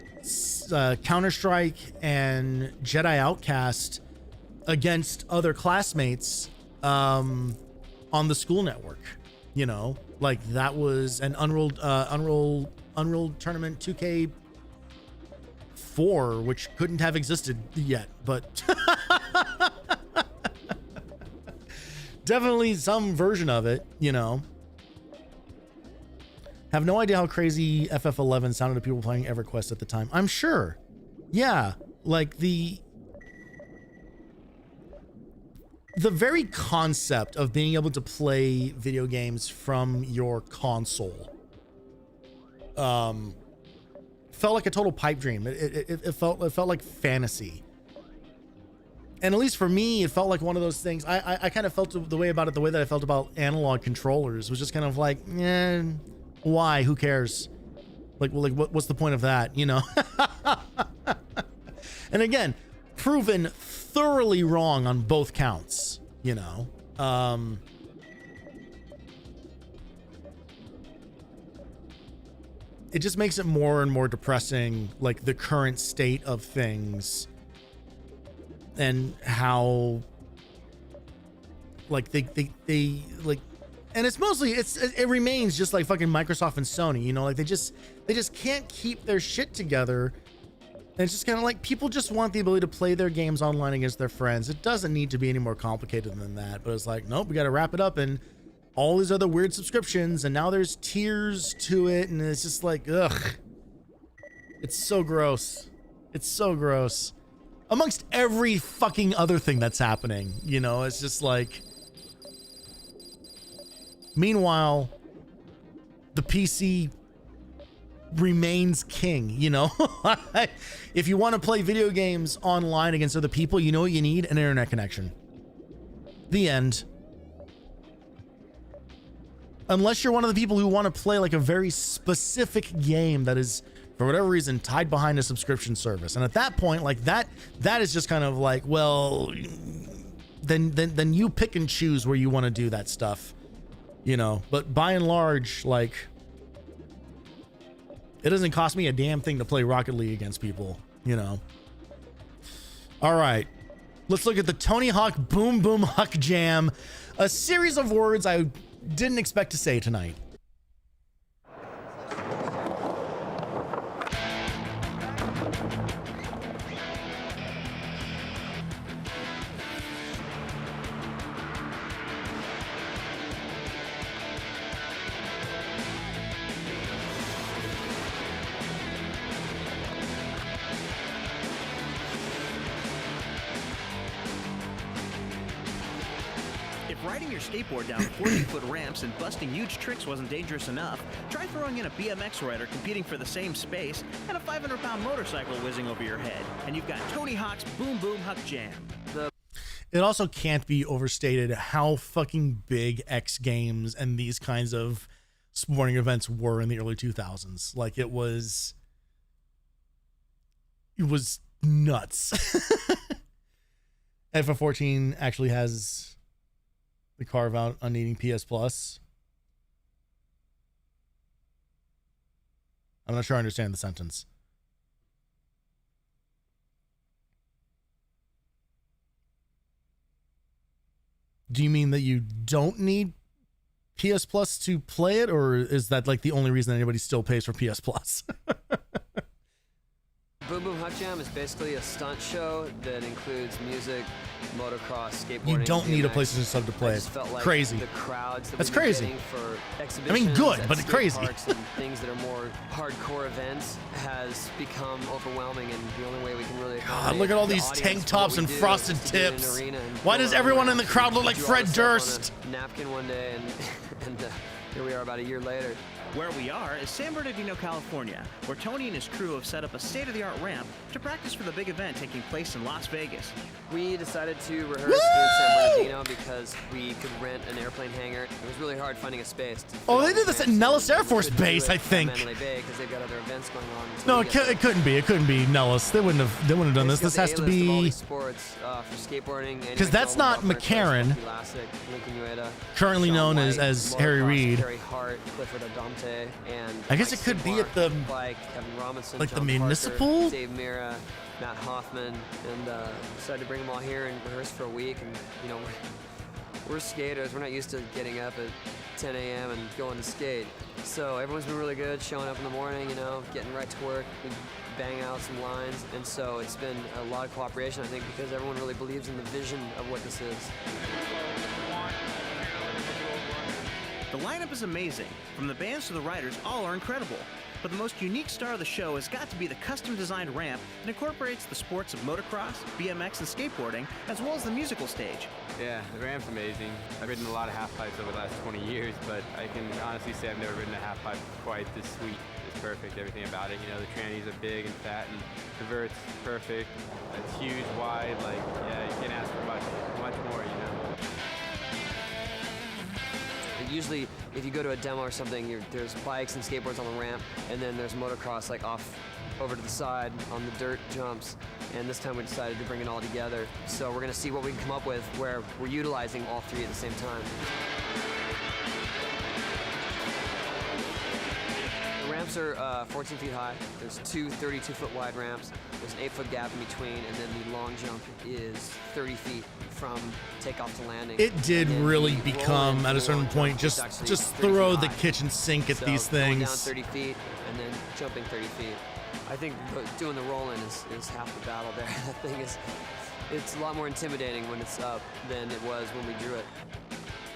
Counter-Strike and Jedi Outcast against other classmates on the school network. Like that was an Unreal Tournament 2K4, which couldn't have existed yet, but definitely some version of it, Have no idea how crazy FF11 sounded to people playing EverQuest at the time. I'm sure. Yeah, like the very concept of being able to play video games from your console felt like a total pipe dream. It felt like fantasy. And at least for me, it felt like one of those things. I kind of felt the way about it, the way that I felt about analog controllers, was just kind of like, why? Who cares? Like, well, what's the point of that? You know? And again, proven thoroughly wrong on both counts, you know? It just makes it more and more depressing, like the current state of things and how like they like, and it's mostly it remains just like fucking Microsoft and Sony, you know, like they just can't keep their shit together. And it's just kind of like people just want the ability to play their games online against their friends. It doesn't need to be any more complicated than that, but it's like, nope, we got to wrap it up in all these other weird subscriptions, and now there's tiers to it, and it's just like, ugh. It's so gross. It's so gross. Amongst every fucking other thing that's happening, you know, it's just like... Meanwhile, the PC remains king, you know? If you want to play video games online against other people, you know what you need? An internet connection. The end. Unless you're one of the people who want to play like a very specific game that is, for whatever reason, tied behind a subscription service. And at that point, like that is just kind of like, well, then you pick and choose where you want to do that stuff, you know? But by and large, like, it doesn't cost me a damn thing to play Rocket League against people, you know? All right, let's look at the Tony Hawk Boom Boom Huck Jam, a series of words I didn't expect to say tonight. Riding your skateboard down 40-foot ramps and busting huge tricks wasn't dangerous enough, try throwing in a BMX rider competing for the same space and a 500-pound motorcycle whizzing over your head, and you've got Tony Hawk's Boom Boom Huck Jam. It also can't be overstated how fucking big X Games and these kinds of sporting events were in the early 2000s. Like, it was nuts. FIFA 14 actually has the carve out on needing PS Plus. I'm not sure I understand the sentence. Do you mean that you don't need PS Plus to play it, or is that like the only reason anybody still pays for PS Plus? Boom Boom Huck Jam is basically a stunt show that includes music, motocross, skateboarding. You don't need a PlayStation sub to play it. Like crazy. The crowds that That's we've been crazy. getting for exhibitions, I mean, good, but skate crazy. parks and things that are more hardcore events has become overwhelming, and the only way we can really God, look at all the these audience tank for tops what and we do frosted is to get in an tips. arena and Why go does around everyone in the and crowd look do like all Fred this stuff on Durst? a napkin one day, and here we are about a year later. Where we are is San Bernardino, California, where Tony and his crew have set up a state-of-the-art ramp to practice for the big event taking place in Las Vegas. We decided to rehearse in San Bernardino because we could rent an airplane hangar. It was really hard finding a space. To Oh, they did this at Nellis Air Force Base, I think. Mandalay Bay because they've got other events going on. No, it couldn't be. It couldn't be Nellis. They wouldn't have done this. This has to be sports for skateboarding. because that's not McCarran, currently known as Harry Reid. Harry Hart, Clifford Adamte, and I guess it could be at the Kevin Robinson, like John the municipal. Parker, Dave Mira, Matt Hoffman, and decided to bring them all here and rehearse for a week. And you know, we're skaters. We're not used to getting up at 10 a.m. and going to skate. So everyone's been really good, showing up in the morning. You know, getting right to work. We bang out some lines, and so it's been a lot of cooperation. I think because everyone really believes in the vision of what this is. The lineup is amazing. From the bands to the riders, all are incredible. But the most unique star of the show has got to be the custom-designed ramp that incorporates the sports of motocross, BMX, and skateboarding, as well as the musical stage. Yeah, the ramp's amazing. I've ridden a lot of half-pipes over the last 20 years, but I can honestly say I've never ridden a half-pipe quite this sweet. It's perfect, everything about it. You know, the trannies are big and fat, and the vert's perfect. It's huge, wide, like, yeah, you can't ask for much more, you know. Usually, if you go to a demo or something, there's bikes and skateboards on the ramp, and then there's motocross like off over to the side on the dirt jumps. And this time we decided to bring it all together. So we're gonna see what we can come up with where we're utilizing all three at the same time. The ramps are 14 feet high. There's two 32-foot wide ramps. There's an 8-foot gap in between, and then the long jump is 30 feet from takeoff to landing. It did really become, at a certain point, just throw the kitchen sink at these things. Going down 30 feet and then jumping 30 feet. I think doing the roll-in is half the battle there. That thing it's a lot more intimidating when it's up than it was when we drew it.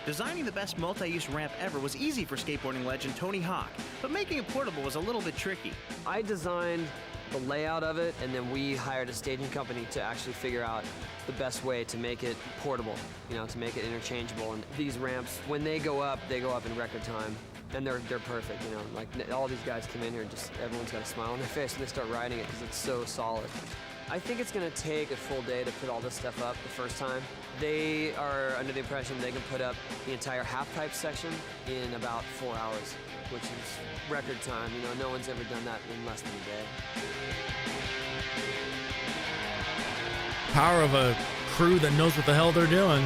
Designing the best multi-use ramp ever was easy for skateboarding legend Tony Hawk, but making it portable was a little bit tricky. I designed the layout of it, and then we hired a staging company to actually figure out the best way to make it portable, you know, to make it interchangeable. And these ramps, when they go up in record time. And they're perfect, you know, like all these guys come in here and just everyone's got a smile on their face when they start riding it because it's so solid. I think it's gonna take a full day to put all this stuff up the first time. They are under the impression they can put up the entire half-pipe section in about 4 hours, which is record time. You know, no one's ever done that in less than a day. Power of a crew that knows what the hell they're doing.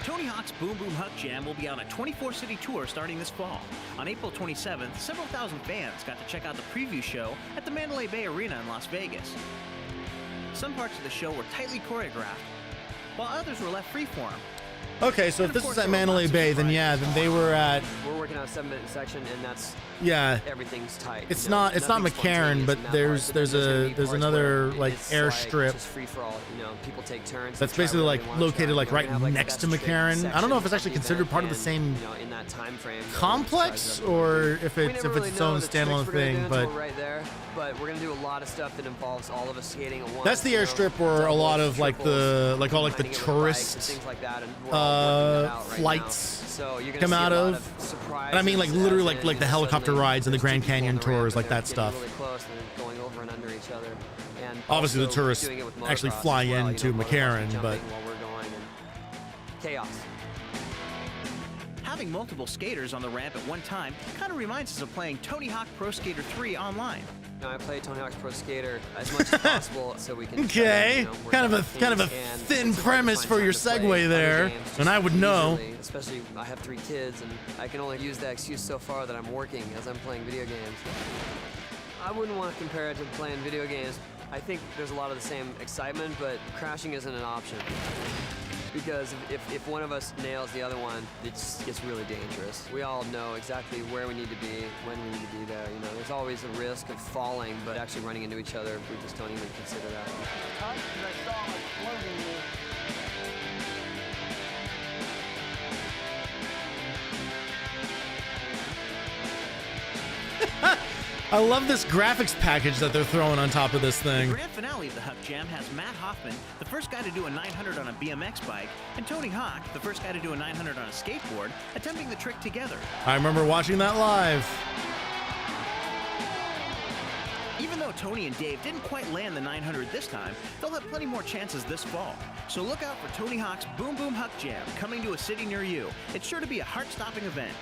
Tony Hawk's Boom Boom Huck Jam will be on a 24-city tour starting this fall. On April 27th, several thousand fans got to check out the preview show at the Mandalay Bay Arena in Las Vegas. Some parts of the show were tightly choreographed, while others were left freeform. Okay, so if this is at Mandalay Bay, then yeah, then they were at... We're working on a 7-minute section, and that's... Yeah. Everything's tight. It's not McCarran, but there's another like airstrip. Just free for all, you know, people take turns. That's basically like located like right next to McCarran. I don't know if it's actually considered part of the same in that time frame complex or if it's its own standalone thing, but right there. But we're gonna do a lot of stuff that involves all of us skating at once. That's the airstrip where a lot of like all the tourist flights come out of. And I mean like literally like the helicopter rides and the Grand Canyon tours, like that stuff. Really close and going over and under each other. And obviously the tourists actually fly into McCarran, but while we're going and chaos. Having multiple skaters on the ramp at one time kind of reminds us of playing Tony Hawk Pro Skater 3 online. I play Tony Hawk's Pro Skater as much as possible so we can okay, kind of a thin premise for your segue there, and I would know. Especially I have 3 kids, and I can only use that excuse so far that I'm working as I'm playing video games. I wouldn't want to compare it to playing video games. I think there's a lot of the same excitement, but crashing isn't an option. Because if one of us nails the other one, it just gets really dangerous. We all know exactly where we need to be, when we need to be there. You know, there's always a risk of falling, but actually running into each other, we just don't even consider that. I love this graphics package that they're throwing on top of this thing. The grand finale of the Huck Jam has Matt Hoffman, the first guy to do a 900 on a BMX bike, and Tony Hawk, the first guy to do a 900 on a skateboard, attempting the trick together. I remember watching that live. Even though Tony and Dave didn't quite land the 900 this time, they'll have plenty more chances this fall. So look out for Tony Hawk's Boom Boom Huck Jam coming to a city near you. It's sure to be a heart-stopping event.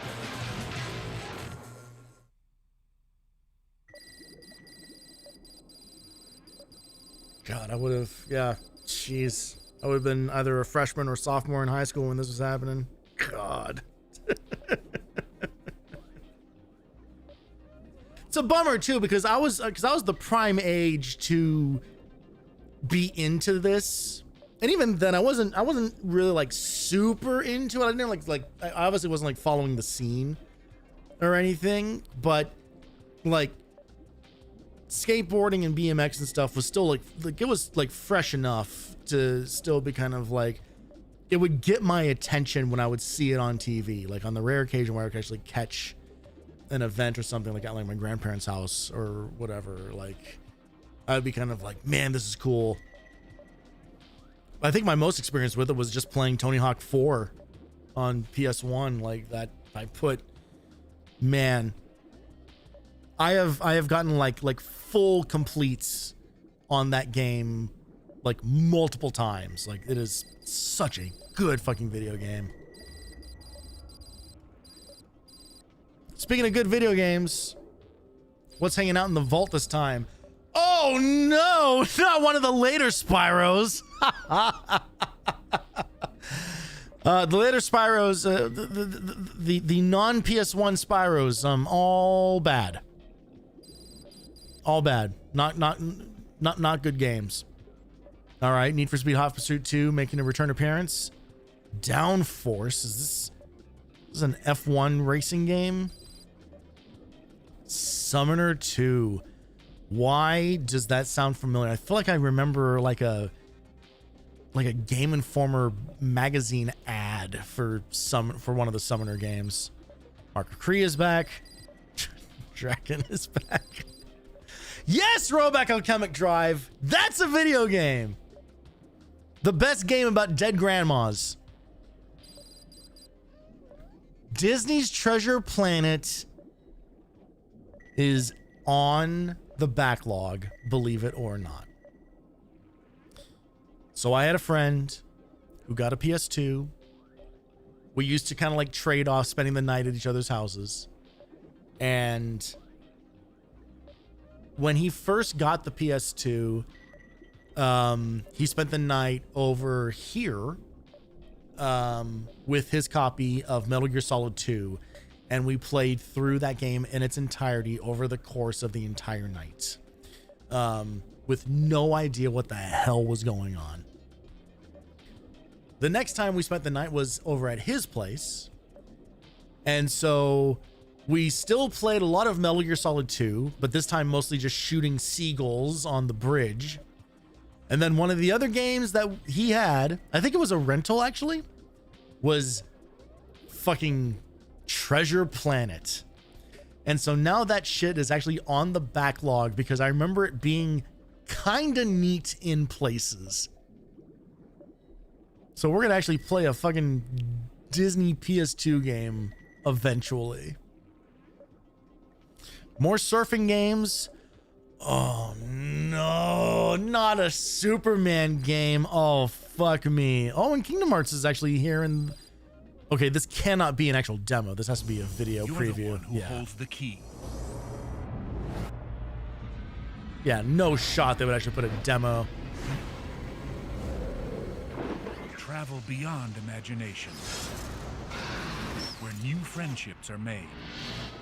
God, I would have, yeah, jeez. I would have been either a freshman or sophomore in high school when this was happening. God. It's a bummer too, because I was the prime age to be into this. And even then I wasn't really like super into it. I didn't like I obviously wasn't like following the scene or anything, but like skateboarding and BMX and stuff was still like it was like fresh enough to still be kind of like, it would get my attention when I would see it on TV, like on the rare occasion where I could actually catch an event or something like at like my grandparents' house or whatever. Like I would be kind of like, man, this is cool. I think my most experience with it was just playing Tony Hawk 4 on PS1. Like that, man, I have gotten like full completes on that game like multiple times. Like it is such a good fucking video game. Speaking of good video games, what's hanging out in the vault this time? Oh no, not one of the later Spyros. The later Spyros, the non PS1 Spyros, all bad. All bad. Not good games. All right, Need for Speed Hot Pursuit 2 making a return appearance. Downforce, is this an F1 racing game? Summoner 2. Why does that sound familiar? I feel like I remember like a Game Informer magazine ad for one of the Summoner games. Mark Cree is back. Draken is back. Yes, Rollback Alchemic Drive. That's a video game. The best game about dead grandmas. Disney's Treasure Planet is on the backlog, believe it or not. So I had a friend who got a PS2. We used to kind of like trade off spending the night at each other's houses. And when he first got the PS2, he spent the night over here with his copy of Metal Gear Solid 2. And we played through that game in its entirety over the course of the entire night. With no idea what the hell was going on. The next time we spent the night was over at his place. And so we still played a lot of Metal Gear Solid 2, but this time mostly just shooting seagulls on the bridge. And then one of the other games that he had, I think it was a rental actually, was fucking Treasure Planet. And so now that shit is actually on the backlog because I remember it being kind of neat in places. So we're gonna actually play a fucking Disney PS2 game eventually. More surfing games. Oh no, not a Superman game. Oh fuck me. Oh, and Kingdom Hearts is actually here in... Okay, this cannot be an actual demo. This has to be a video preview. The one who holds the key. Yeah, no shot they would actually put a demo. Travel beyond imagination, where new friendships are made,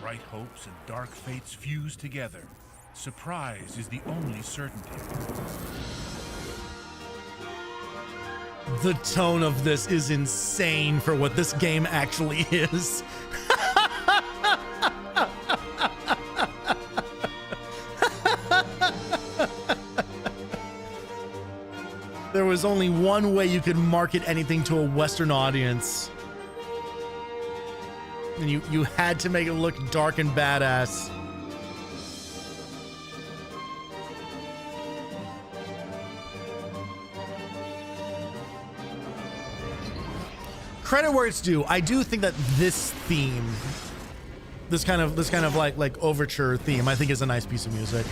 bright hopes and dark fates fuse together. Surprise is the only certainty. The tone of this is insane for what this game actually is. There was only one way you could market anything to a Western audience. And you had to make it look dark and badass. Credit where it's due. I do think that this theme, this kind of like overture theme, I think is a nice piece of music.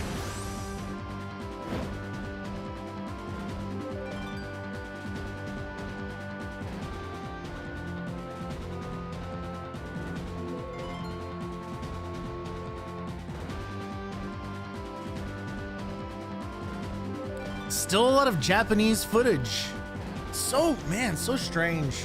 Still a lot of Japanese footage. So, man, so strange.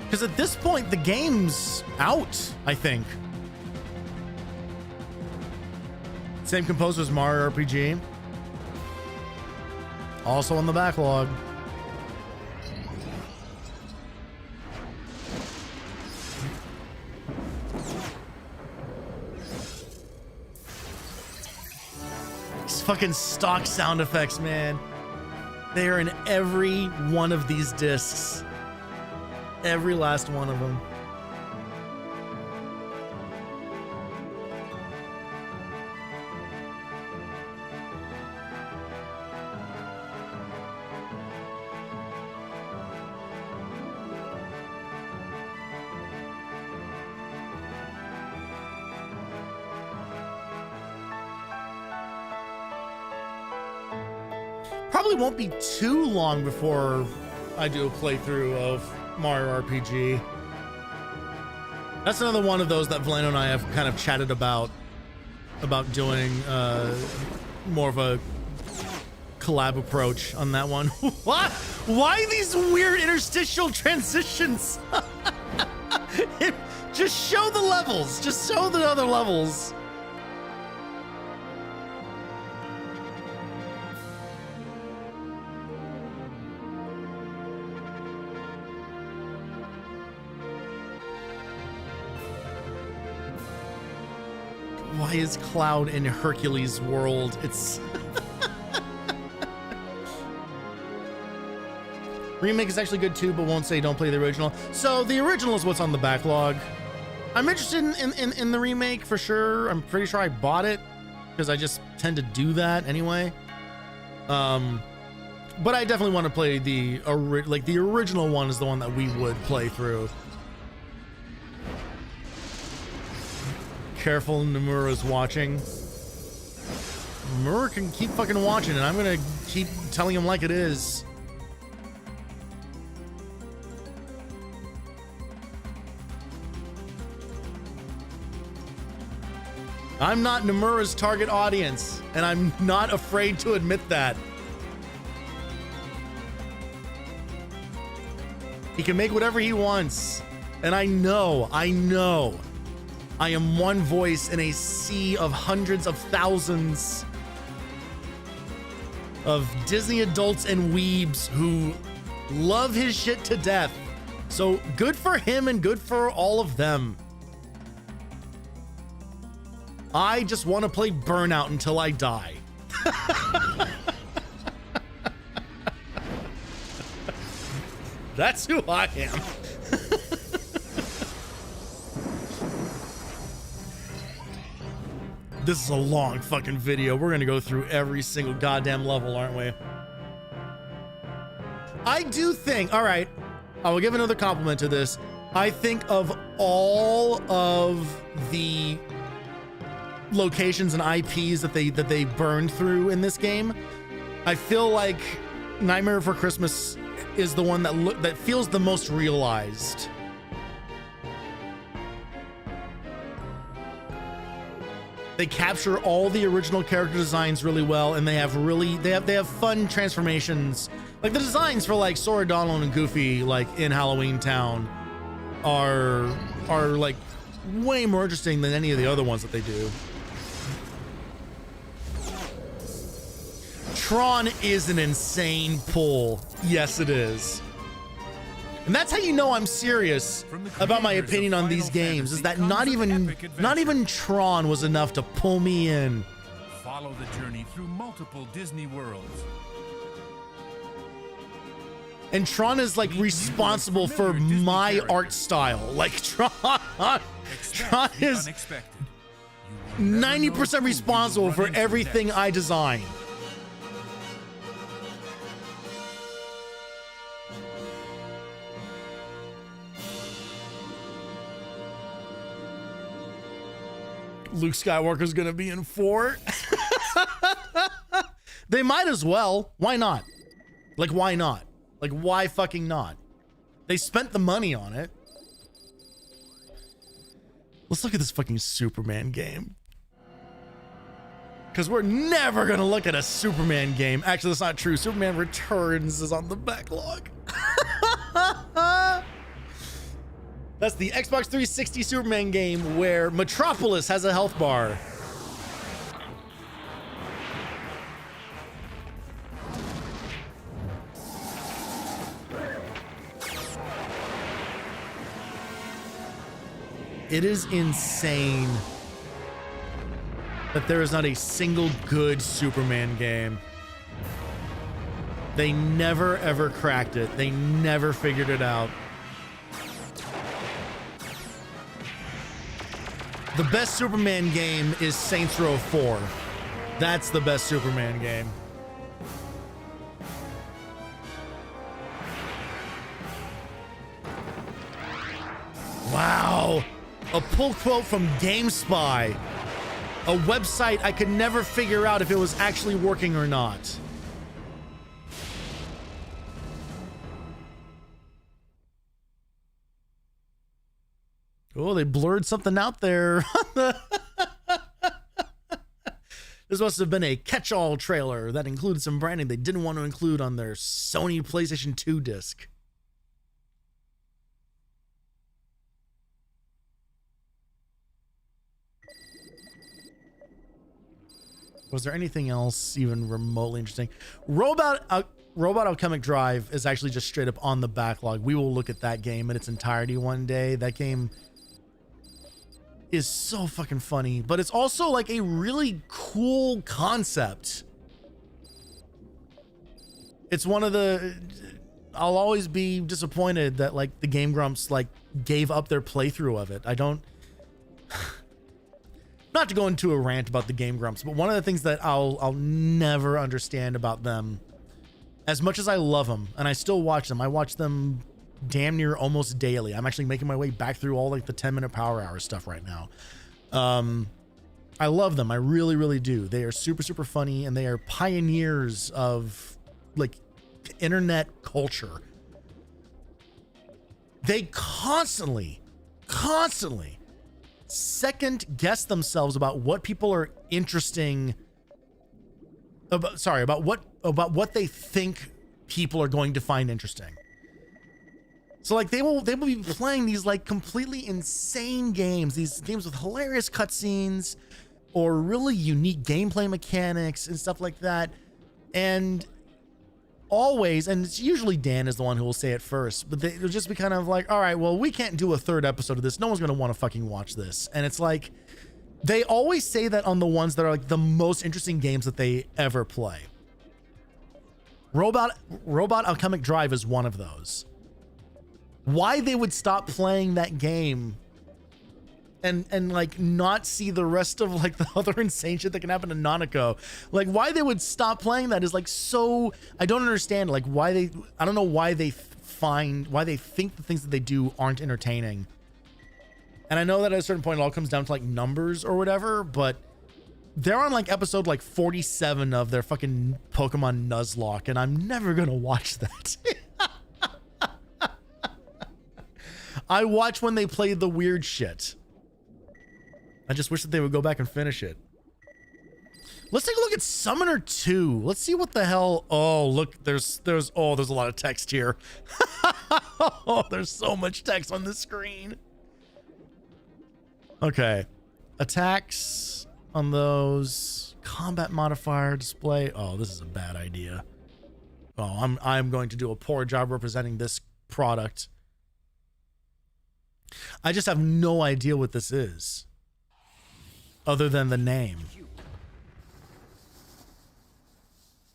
Because at this point, the game's out, I think. Same composer as Mario RPG. Also on the backlog. fucking stock sound effects, man. They are in every one of these discs. Every last one of them. Probably won't be too long before I do a playthrough of Mario RPG. That's another one of those that Valeno and I have kind of chatted about doing more of a collab approach on that one. What? Why these weird interstitial transitions? Just show the levels. Just show the other levels. Why is Cloud in Hercules' world? It's remake is actually good too, but won't say don't play the original. So the original is what's on the backlog. I'm interested in the remake for sure. I'm pretty sure I bought it because I just tend to do that anyway. But I definitely want to play the original one is the one that we would play through. Careful, Nomura's watching. Nomura can keep fucking watching, and I'm gonna keep telling him like it is. I'm not Nomura's target audience, and I'm not afraid to admit that. He can make whatever he wants, and I know. I am one voice in a sea of hundreds of thousands of Disney adults and weebs who love his shit to death. So good for him and good for all of them. I just want to play Burnout until I die. That's who I am. This is a long fucking video. We're gonna go through every single goddamn level, aren't we? I do think, all right, I will give another compliment to this. I think of all of the locations and IPs that they burned through in this game, I feel like Nightmare Before Christmas is the one that feels the most realized. They capture all the original character designs really well, and they have fun transformations. Like the designs for like Sora, Donald, and Goofy, like in Halloween Town, are like way more interesting than any of the other ones that they do. Tron is an insane pull. Yes, it is. And that's how you know I'm serious about my opinion on these games, is that not even Tron was enough to pull me in. Follow the journey through multiple Disney worlds. And Tron is like responsible for my art style. Like Tron is 90% responsible for everything I design. Luke Skywalker's gonna be in 4. They might as well. Why not? Like, why not? Like, why fucking not? They spent the money on it. Let's look at this fucking Superman game. Because we're never gonna look at a Superman game. Actually, that's not true. Superman Returns is on the backlog. That's the Xbox 360 Superman game where Metropolis has a health bar. It is insane. that there is not a single good Superman game. They never ever cracked it. They never figured it out. The best Superman game is Saints Row 4. That's the best Superman game. Wow. A pull quote from GameSpy. A website I could never figure out if it was actually working or not. Oh, they blurred something out there. This must have been a catch-all trailer that included some branding they didn't want to include on their Sony PlayStation 2 disc. Was there anything else even remotely interesting? Robot Alchemic Drive is actually just straight up on the backlog. We will look at that game in its entirety one day. That game is so fucking funny, but it's also like a really cool concept. It's one of the... I'll always be disappointed that like the Game Grumps like gave up their playthrough of it. I don't... Not to go into a rant about the Game Grumps, but one of the things that I'll never understand about them, as much as I love them, and I still watch them, I watch them damn near almost daily. I'm actually making my way back through all like the 10-minute Power Hour stuff right now. I love them. I really, really do. They are super, super funny, and they are pioneers of like internet culture. They constantly second guess themselves about what people are interesting about what they think people are going to find interesting. So like they will be playing these like completely insane games, these games with hilarious cutscenes or really unique gameplay mechanics and stuff like that. And always, and it's usually Dan is the one who will say it first, but they'll just be kind of like, all right, well, we can't do a third episode of this. No one's going to want to fucking watch this. And it's like, they always say that on the ones that are like the most interesting games that they ever play. Robot Alchemic Drive is one of those. Why they would stop playing that game and like not see the rest of like the other insane shit that can happen to Nanako, like why they would stop playing that is like so, I don't understand like I don't know why they think the things that they do aren't entertaining. And I know that at a certain point it all comes down to like numbers or whatever, but they're on like episode like 47 of their fucking Pokemon Nuzlocke, and I'm never gonna watch that. I watch when they play the weird shit. I just wish that they would go back and finish it. Let's take a look at Summoner 2. Let's see what the hell. Oh, look, there's a lot of text here. Oh, there's so much text on this screen. Okay. Attacks on those. Combat modifier display. Oh, this is a bad idea. Oh, I'm going to do a poor job representing this product. I just have no idea what this is, other than the name.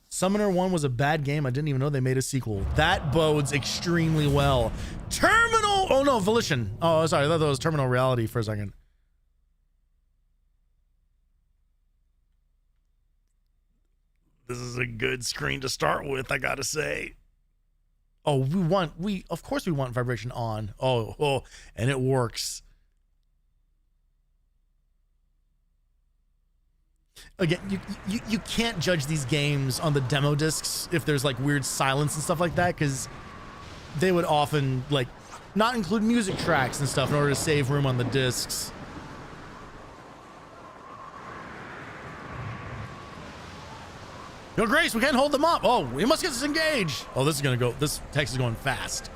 Summoner 1 was a bad game. I didn't even know they made a sequel. That bodes extremely well. Terminal! Oh no, Volition. Oh, sorry. I thought that was Terminal Reality for a second. This is a good screen to start with, I gotta say. Oh, of course we want vibration on. Oh, and it works. Again, you can't judge these games on the demo discs if there's like weird silence and stuff like that, because they would often like not include music tracks and stuff in order to save room on the discs. Yo, Grace, we can't hold them up. Oh, we must get disengaged. Oh, this text is going fast.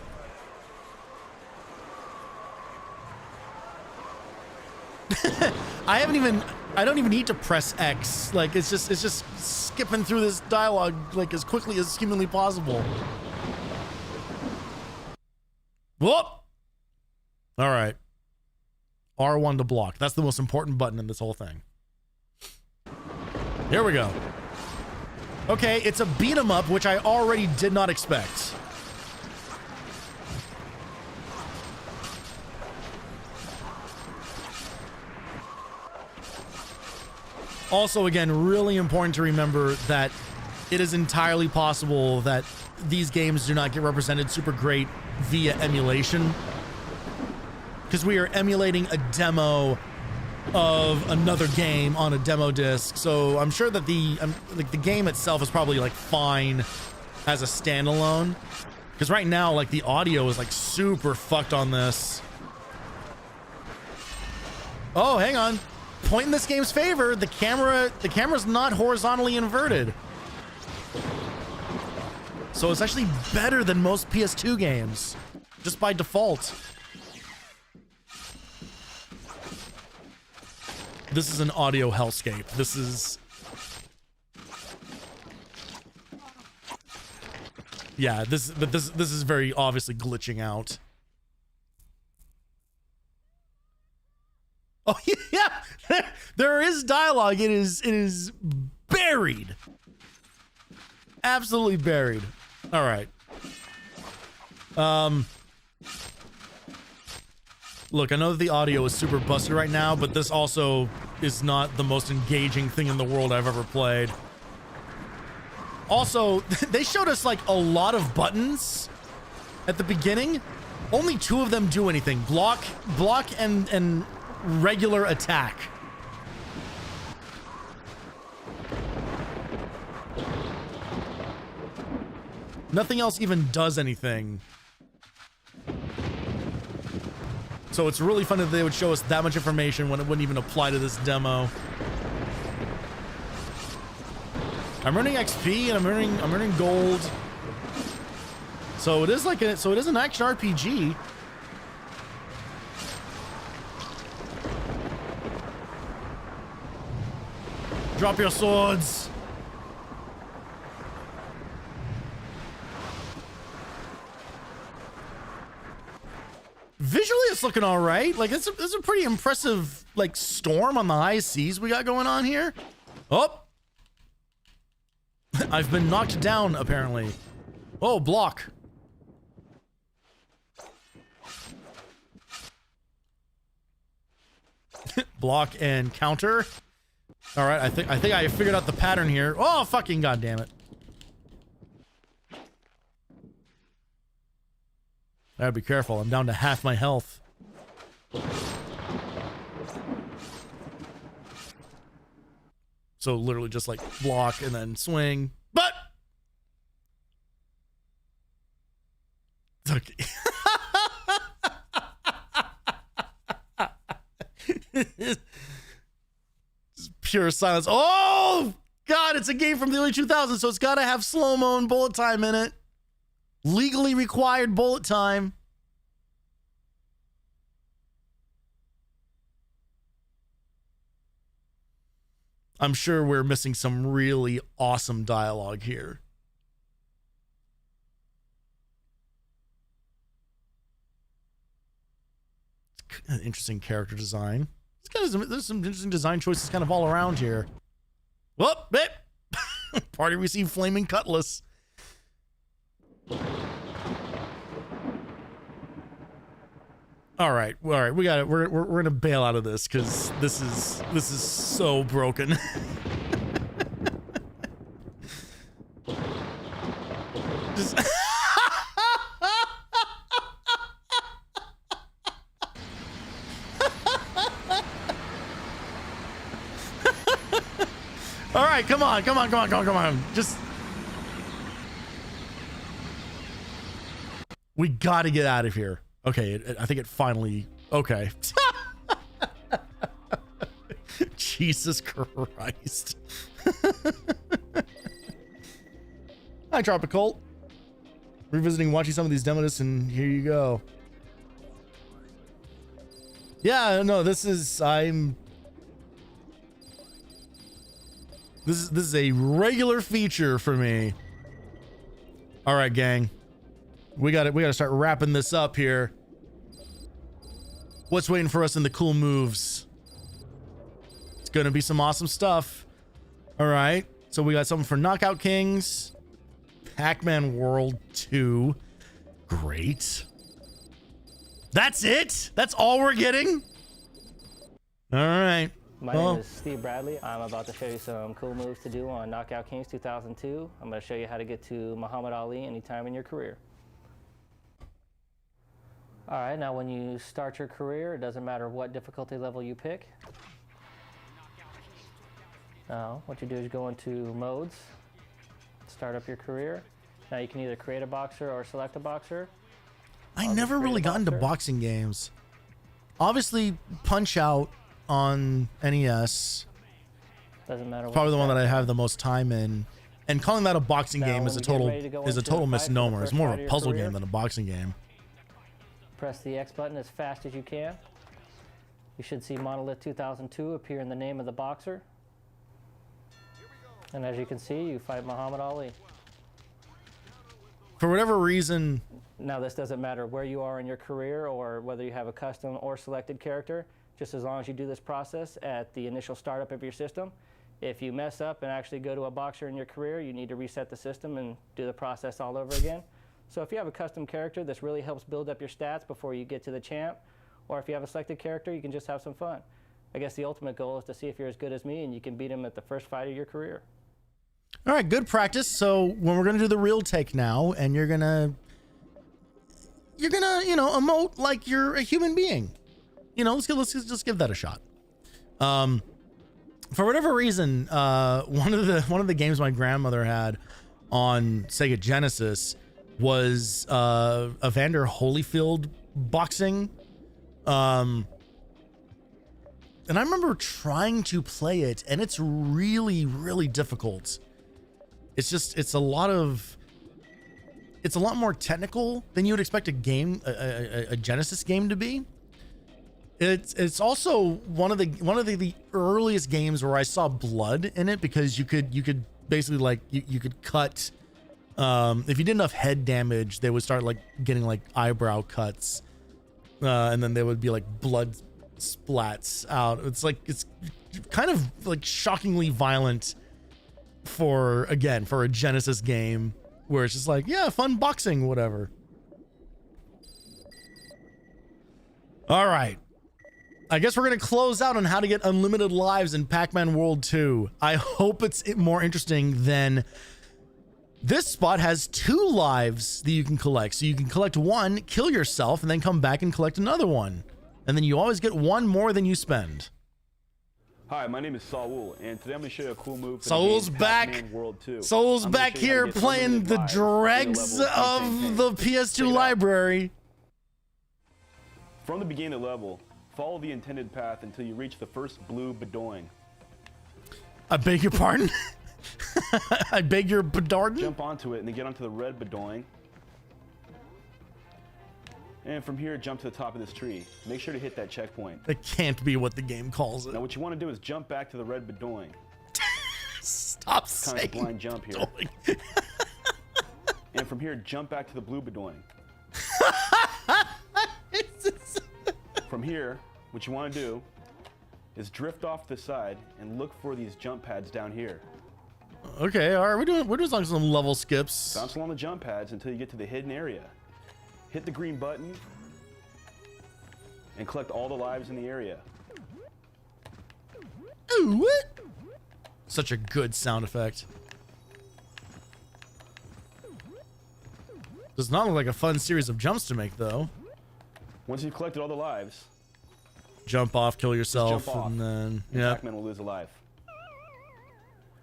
I don't even need to press X. Like, it's just skipping through this dialogue like as quickly as humanly possible. Whoop. All right. R1 to block. That's the most important button in this whole thing. Here we go. Okay, it's a beat 'em up, which I already did not expect. Also, again, really important to remember that it is entirely possible that these games do not get represented super great via emulation, because we are emulating a demo of another game on a demo disc. So I'm sure that like the game itself is probably like fine as a standalone, because right now like the audio is like super fucked on this. Oh, hang on. Point in this game's favor, the camera's not horizontally inverted. So it's actually better than most PS2 games, just by default. This is an audio hellscape. This is... Yeah, this is very obviously glitching out. Oh yeah, there is dialogue. It is buried, absolutely buried. All right. Look, I know that the audio is super busted right now, but this also is not the most engaging thing in the world I've ever played. Also, they showed us like a lot of buttons at the beginning. Only 2 of them do anything: block, and regular attack. Nothing else even does anything. So it's really fun that they would show us that much information when it wouldn't even apply to this demo. I'm earning XP and I'm earning gold. So it is like it is an action RPG. Drop your swords. Visually, it's looking all right. Like, it's a pretty impressive, like, storm on the high seas we got going on here. Oh! I've been knocked down, apparently. Oh, block. Block and counter. All right, I think I figured out the pattern here. Oh, fucking goddamn it! I gotta be careful. I'm down to half my health. So literally just like block and then swing. But okay. Pure silence. Oh God, it's a game from the early 2000s, so it's got to have slow-mo and bullet time in it. Legally required bullet time. I'm sure we're missing some really awesome dialogue here. It's kind of interesting character design. There's some interesting design choices kind of all around here. Whoop, bit. Party received flaming cutlass. All right, we got it. We're gonna bail out of this because this is so broken. Just all right, come on. Just we got to get out of here. Okay, I think it finally... Okay. Jesus Christ. Hi, Tropical. Revisiting, watching some of these demo discs, and here you go. Yeah, no, this is... This is a regular feature for me. All right, gang. We got to start wrapping this up here. What's waiting for us in the cool moves? It's going to be some awesome stuff. All right. So we got something for Knockout Kings. Pac-Man World 2. Great. That's it? That's all we're getting? All right. My name is Steve Bradley. I'm about to show you some cool moves to do on Knockout Kings 2002. I'm going to show you how to get to Muhammad Ali anytime in your career. All right, now when you start your career, it doesn't matter what difficulty level you pick. Now, what you do is go into modes, start up your career. Now you can either create a boxer or select a boxer. I never really got into boxing games. Obviously, Punch-Out on NES. Doesn't matter. Probably the one that I have the most time in. And calling that a boxing game is a total misnomer. It's more of a puzzle game than a boxing game. Press the X button as fast as you can. You should see Monolith 2002 appear in the name of the boxer. And as you can see, you fight Muhammad Ali. For whatever reason... Now, this doesn't matter where you are in your career or whether you have a custom or selected character. Just as long as you do this process at the initial startup of your system. If you mess up and actually go to a boxer in your career, you need to reset the system and do the process all over again. So if you have a custom character, this really helps build up your stats before you get to the champ. Or if you have a selected character, you can just have some fun. I guess the ultimate goal is to see if you're as good as me and you can beat him at the first fight of your career. All right, good practice. So when we're going to do the real take now, and you're going to, you know, emote like you're a human being. You know, let's just give that a shot. For whatever reason, one of the games my grandmother had on Sega Genesis was Evander Holyfield boxing. And I remember trying to play it, and it's really, really difficult. It's a lot more technical than you would expect a game, a Genesis game to be. It's also one of the earliest games where I saw blood in it, because you could basically, like, you could cut, if you did enough head damage, they would start like getting like eyebrow cuts, and then there would be like blood splats out. It's kind of like shockingly violent for a Genesis game, where it's just like, yeah, fun boxing, whatever. All right. I guess we're going to close out on how to get unlimited lives in Pac-Man World 2. I hope it's more interesting than... This spot has 2 lives that you can collect. So you can collect 1, kill yourself, and then come back and collect another one. And then you always get 1 more than you spend. Hi, my name is Saul, and today I'm going to show you a cool move for Saul's the game back. Pac-Man World 2. Saul's back here playing the dregs of the PS2 library. From the beginning of the level, follow the intended path until you reach the first blue bedoing. I beg your pardon? I beg your pardon? Jump onto it and then get onto the red bedoing. And from here, jump to the top of this tree. Make sure to hit that checkpoint. That can't be what the game calls it. Now what you want to do is jump back to the red bedoing. Stop saying kind of a blind jump here. And from here, jump back to the blue bedoing. From here, what you want to do is drift off the side and look for these jump pads down here. Okay, all right, we're doing some level skips. Bounce along the jump pads until you get to the hidden area. Hit the green button and collect all the lives in the area. Ooh, what? Such a good sound effect. Does not look like a fun series of jumps to make, though. Once you've collected all the lives, jump off, kill yourself, jump off, and then Pac-Man will lose a life.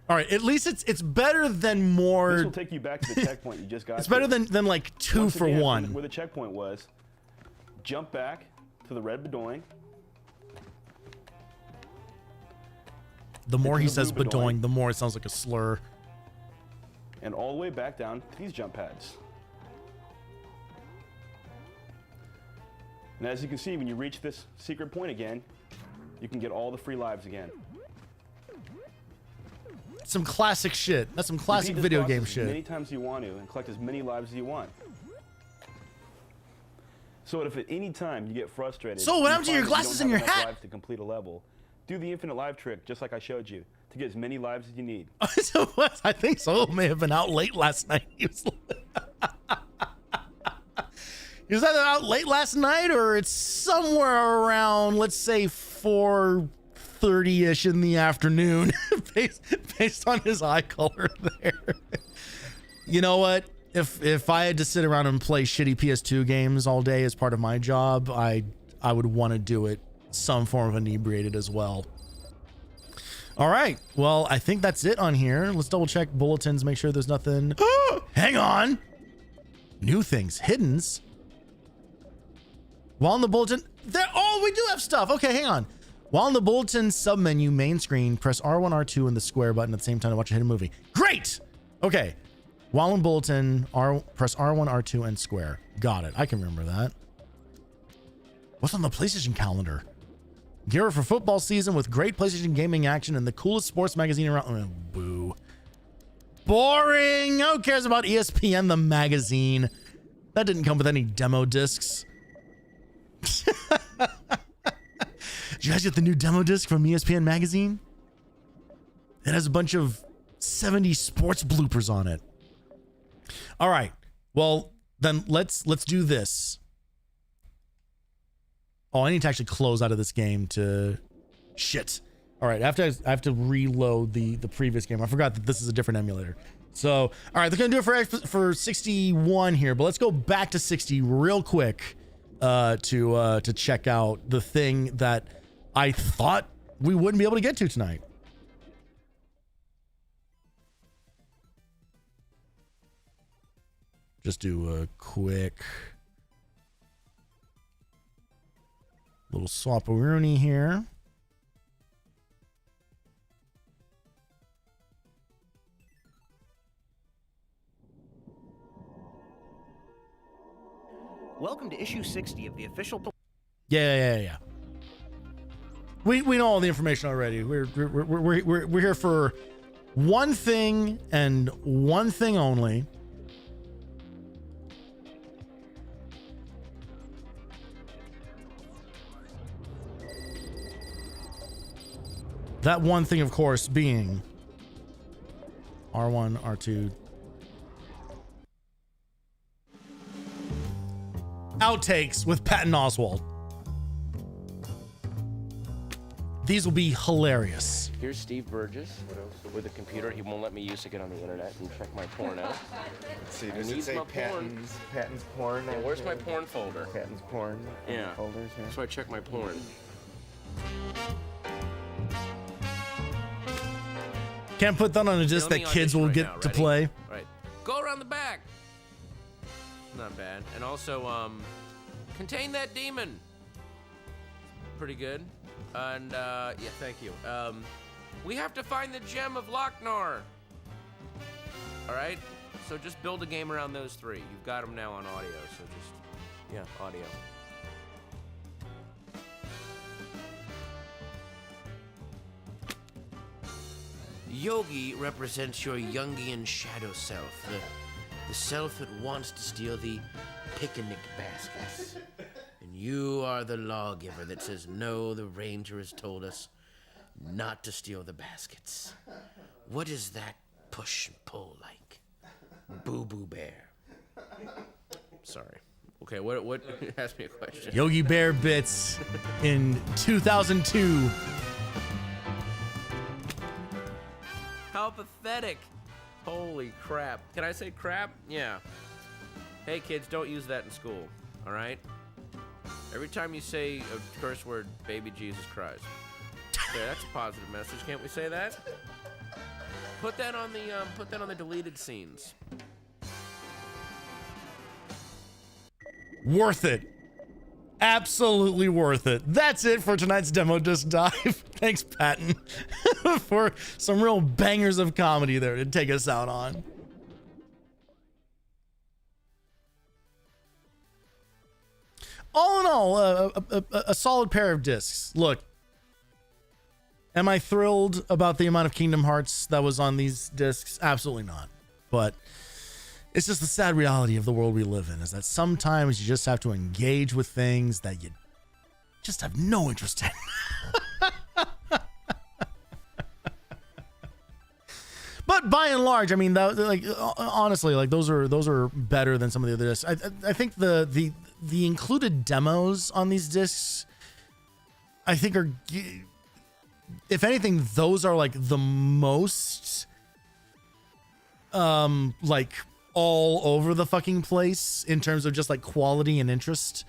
All right, at least it's better than more. This will take you back to the checkpoint you just got. It's better than like 2 for 1. Where the checkpoint was, jump back to the red bedoing. The more he says bedoing, the more it sounds like a slur. And all the way back down to these jump pads. And as you can see, when you reach this secret point again, you can get all the free lives again. Some classic shit. That's some classic video game shit. As many times as you want to and collect as many lives as you want. So if at any time you get frustrated, so what happened to your glasses and your hat? Lives to complete a level, do the infinite live trick just like I showed you. to get as many lives as you need. So what? I think Solo may have been out late last night. He was either out late last night or it's somewhere around, let's say, 4:30-ish in the afternoon, based on his eye color there. You know what? If I had to sit around and play shitty PS2 games all day as part of my job, I would want to do it some form of inebriated as well. All right. Well, I think that's it on here. Let's double check bulletins, make sure there's nothing. Hang on. New things, hiddens. While in the bulletin, we do have stuff. Okay, hang on. While in the bulletin submenu main screen, press R1, R2, and the square button at the same time to watch a hidden movie. Great. Okay. While in bulletin, press R1, R2, and square. Got it. I can remember that. What's on the PlayStation calendar? Gear up for football season with great PlayStation gaming action and the coolest sports magazine around. Oh, boo. Boring. Who cares about ESPN, the magazine? That didn't come with any demo discs. Did you guys get the new demo disc from ESPN magazine? It has a bunch of 70s sports bloopers on it. All right. Well, then let's do this. Oh, I need to actually close out of this game to shit. All right, I have to reload the previous game. I forgot that this is a different emulator. So, all right, they're gonna do it for 61 here, but let's go back to 60 real quick to check out the thing that I thought we wouldn't be able to get to tonight. Just do a quick little swap-a-rooney here. Welcome to issue 60 of the official. Yeah. We know all the information already. We're here for one thing and one thing only. That one thing, of course, being R1, R2. Outtakes with Patton Oswalt. These will be hilarious. Here's Steve Burgess with a computer he won't let me use to get on the internet and check my porn out. Let's see, does it say Patton's porn? Yeah, where's my porn folder? Patton's porn. Yeah. Folders here. So I check my porn. Can't put that on a disc that kids will get to play. Right. Go around the back. Not bad. And also, contain that demon. Pretty good. And, yeah, thank you. We have to find the gem of Lochnar. All right? So just build a game around those three. You've got them now on audio, so just, yeah, audio. Yogi represents your Jungian shadow self, the self that wants to steal the picnic baskets. And you are the lawgiver that says, no, the ranger has told us not to steal the baskets. What is that push and pull like? Boo-boo bear. Sorry. Okay, what? Ask me a question. Yogi Bear bits in 2002. How pathetic. Holy crap. Can I say crap? Yeah. Hey, kids, don't use that in school, all right? Every time you say a curse word, baby Jesus cries. Okay, that's a positive message. Can't we say that? Put that on the deleted scenes. Worth it. Absolutely worth it. That's it for tonight's Demo Disc Dive. Thanks, Patton, for some real bangers of comedy there to take us out on. All in all, a solid pair of discs. Look, am I thrilled about the amount of Kingdom Hearts that was on these discs? Absolutely not. But it's just the sad reality of the world we live in, is that sometimes you just have to engage with things that you just have no interest in. but by and large, I mean, that, like, honestly, like those are better than some of the other discs. I think the included demos on these discs, I think are, if anything, those are like the most like all over the fucking place in terms of just like quality and interest.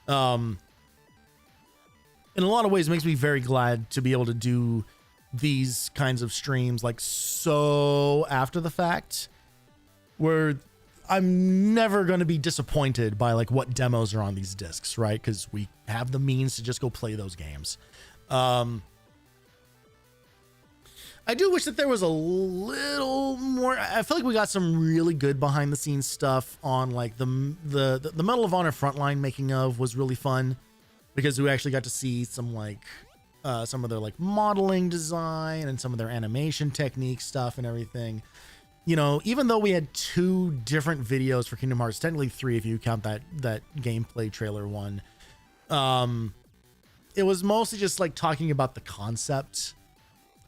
In a lot of ways, it makes me very glad to be able to do these kinds of streams like so after the fact, where I'm never going to be disappointed by like what demos are on these discs, right? Because we have the means to just go play those games. I do wish that there was a little more. I feel like we got some really good behind the scenes stuff on like the Medal of Honor Frontline making of was really fun, because we actually got to see some like some of their like modeling design and some of their animation technique stuff and everything. You know, even though we had 2 different videos for Kingdom Hearts, technically 3 if you count that gameplay trailer one, it was mostly just like talking about the concept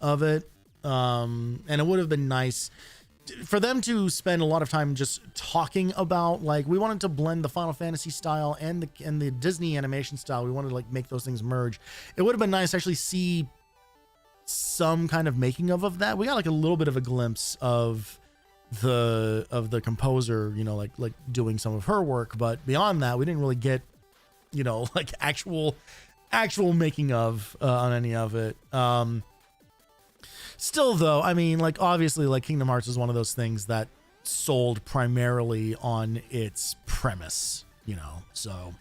of it. And it would have been nice for them to spend a lot of time just talking about, like, we wanted to blend the Final Fantasy style and the Disney animation style. We wanted to like make those things merge. It would have been nice to actually see some kind of making of that. We got like a little bit of a glimpse of the composer, you know, like doing some of her work, but beyond that, we didn't really get, you know, like actual making of on any of it. Still though, I mean, like obviously like Kingdom Hearts is one of those things that sold primarily on its premise, you know, so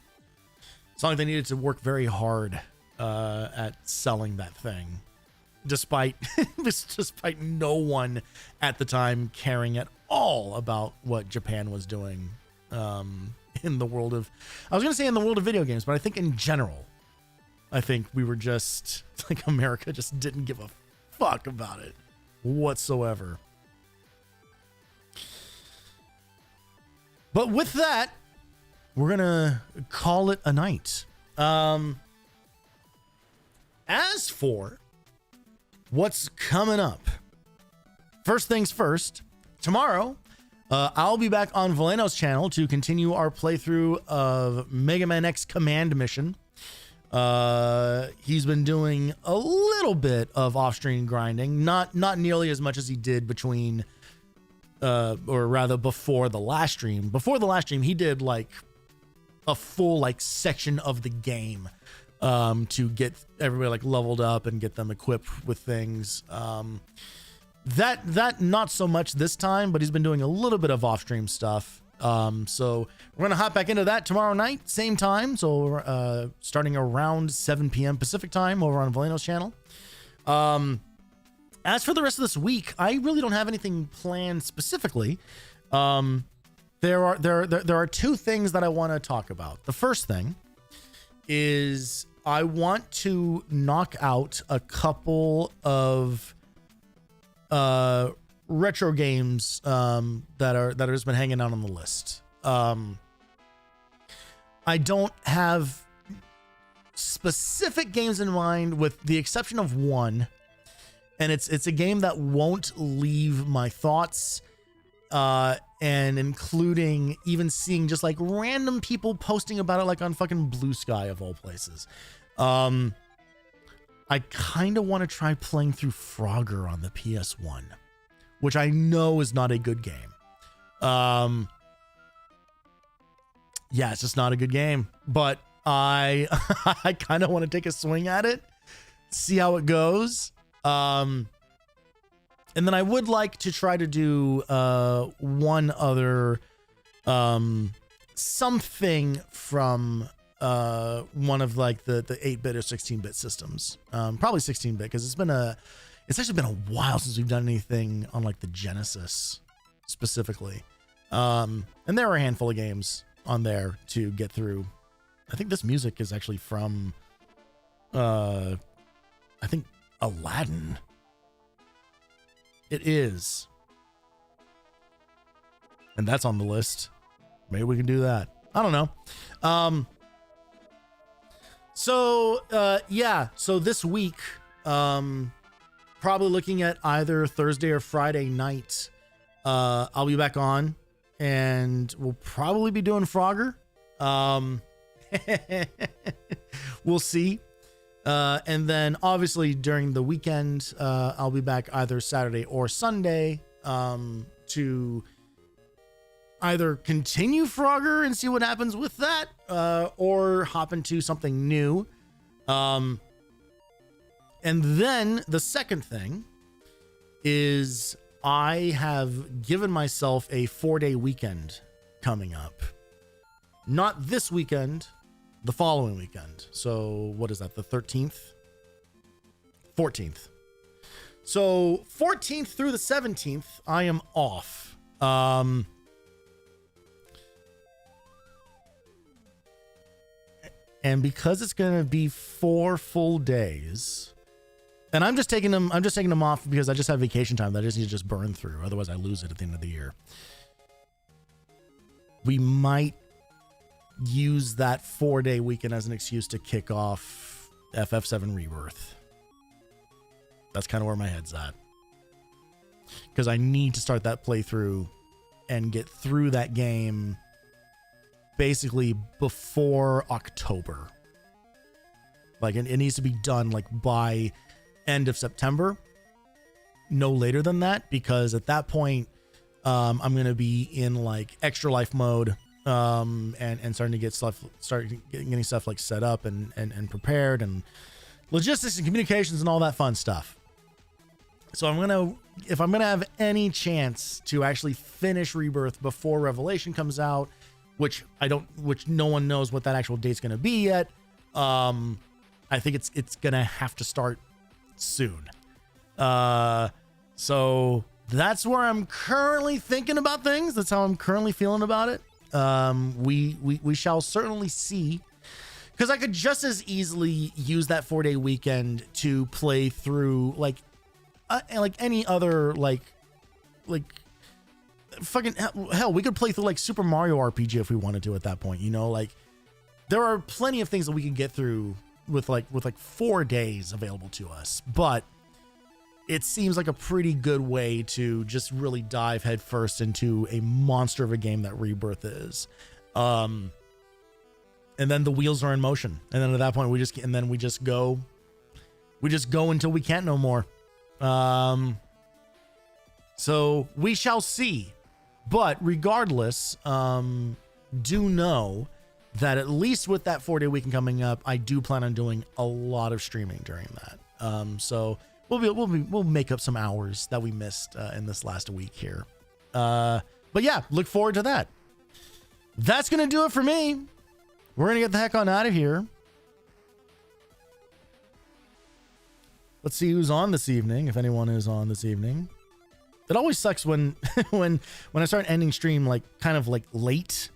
it's not like they needed to work very hard at selling that thing, despite no one at the time caring at all about what Japan was doing in the world of, I was gonna say in the world of video games, but I think in general, I think we were just like, America just didn't give a fuck about it whatsoever. But with that, we're gonna call it a night. As for what's coming up, first things first, tomorrow I'll be back on Valeno's channel to continue our playthrough of Mega Man X Command Mission. He's been doing a little bit of off-stream grinding, not nearly as much as he did between or rather before the last stream. Before the last stream, he did like a full like section of the game to get everybody like leveled up and get them equipped with things. That not so much this time, but he's been doing a little bit of off-stream stuff. So we're gonna hop back into that tomorrow night, same time, so starting around 7 p.m. Pacific time over on Valeno's channel. As for the rest of this week, I really don't have anything planned specifically. There are 2 things that I want to talk about. The first thing is I want to knock out a couple of retro games that have just been hanging out on the list. I don't have specific games in mind, with the exception of one, and it's a game that won't leave my thoughts, and including even seeing just like random people posting about it, like on fucking Blue Sky of all places. I kind of want to try playing through Frogger on the PS1, which I know is not a good game. Yeah, it's just not a good game, but I kind of want to take a swing at it, see how it goes. And then I would like to try to do one other something from one of like the 8-bit or 16-bit systems. Probably 16-bit, because it's actually been a while since we've done anything on like the Genesis specifically. And there are a handful of games on there to get through. I think this music is actually from I think Aladdin. It is. And that's on the list. Maybe we can do that. I don't know. So this week, probably probably looking at either Thursday or Friday night. I'll be back on, and we'll probably be doing Frogger. We'll see. And then obviously during the weekend, I'll be back either Saturday or Sunday to either continue Frogger and see what happens with that, or hop into something new. And then the second thing is I have given myself a 4-day weekend coming up. Not this weekend, the following weekend. So what is that? The 13th? 14th. So 14th through the 17th, I am off. And because it's going to be 4 full days, and I'm just taking them off because I just have vacation time that I just need to just burn through. Otherwise I lose it at the end of the year. We might use that 4-day weekend as an excuse to kick off FF7 Rebirth. That's kind of where my head's at. Because I need to start that playthrough and get through that game basically before October. Like it needs to be done like by end of September. No later than that, because at that point, I'm going to be in like extra life mode. And starting to get getting stuff like set up and prepared, and logistics and communications and all that fun stuff. So if I'm gonna have any chance to actually finish Rebirth before Revelation comes out, which no one knows what that actual date's gonna be yet. I think it's gonna have to start soon. So that's where I'm currently thinking about things. That's how I'm currently feeling about it. We shall certainly see, because I could just as easily use that 4-day weekend to play through like any other like fucking hell, we could play through like Super Mario RPG if we wanted to at that point, you know, like there are plenty of things that we can get through with like 4 days available to us, but it seems like a pretty good way to just really dive headfirst into a monster of a game that Rebirth is. And then the wheels are in motion. And then at that point we just go until we can't no more. So we shall see. But regardless, do know that at least with that 4-day weekend coming up, I do plan on doing a lot of streaming during that. So we'll make up some hours that we missed in this last week here. But yeah, look forward to that. That's going to do it for me. We're going to get the heck on out of here. Let's see who's on this evening, if anyone is on this evening. It always sucks when when I start ending stream like kind of like late.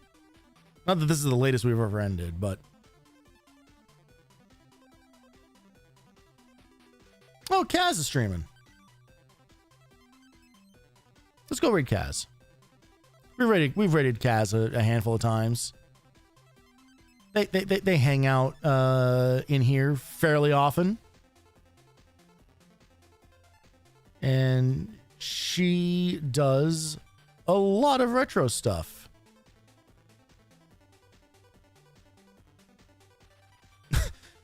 Not that this is the latest we've ever ended, but oh, Kaz is streaming. Let's go raid Kaz. We've raided Kaz a handful of times. They hang out in here fairly often. And she does a lot of retro stuff.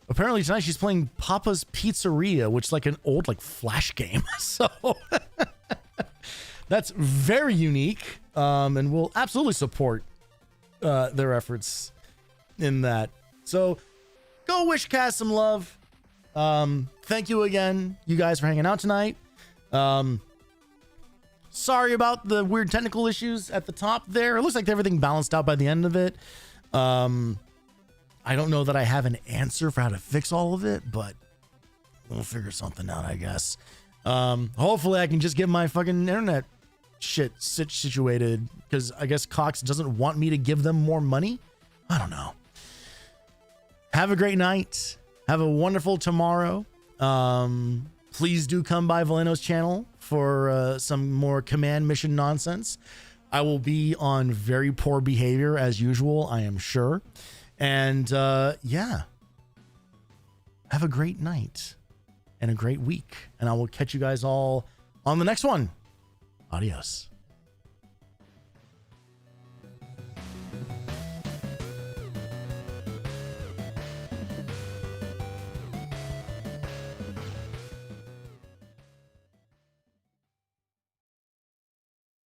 Apparently tonight she's playing Papa's Pizzeria, which is like an old like Flash game. So that's very unique, and we'll absolutely support their efforts in that. So go wish Kaz some love. Thank you again, you guys, for hanging out tonight. Sorry about the weird technical issues at the top there. It looks like everything balanced out by the end of it. I don't know that I have an answer for how to fix all of it, but we'll figure something out, I guess. Hopefully I can just get my fucking internet shit situated, because I guess Cox doesn't want me to give them more money. I don't know. Have a great night. Have a wonderful tomorrow. Please do come by Valeno's channel for some more command mission nonsense. I will be on very poor behavior as usual, I am sure. And yeah, have a great night. and a great week. And I will catch you guys all on the next one. Adios.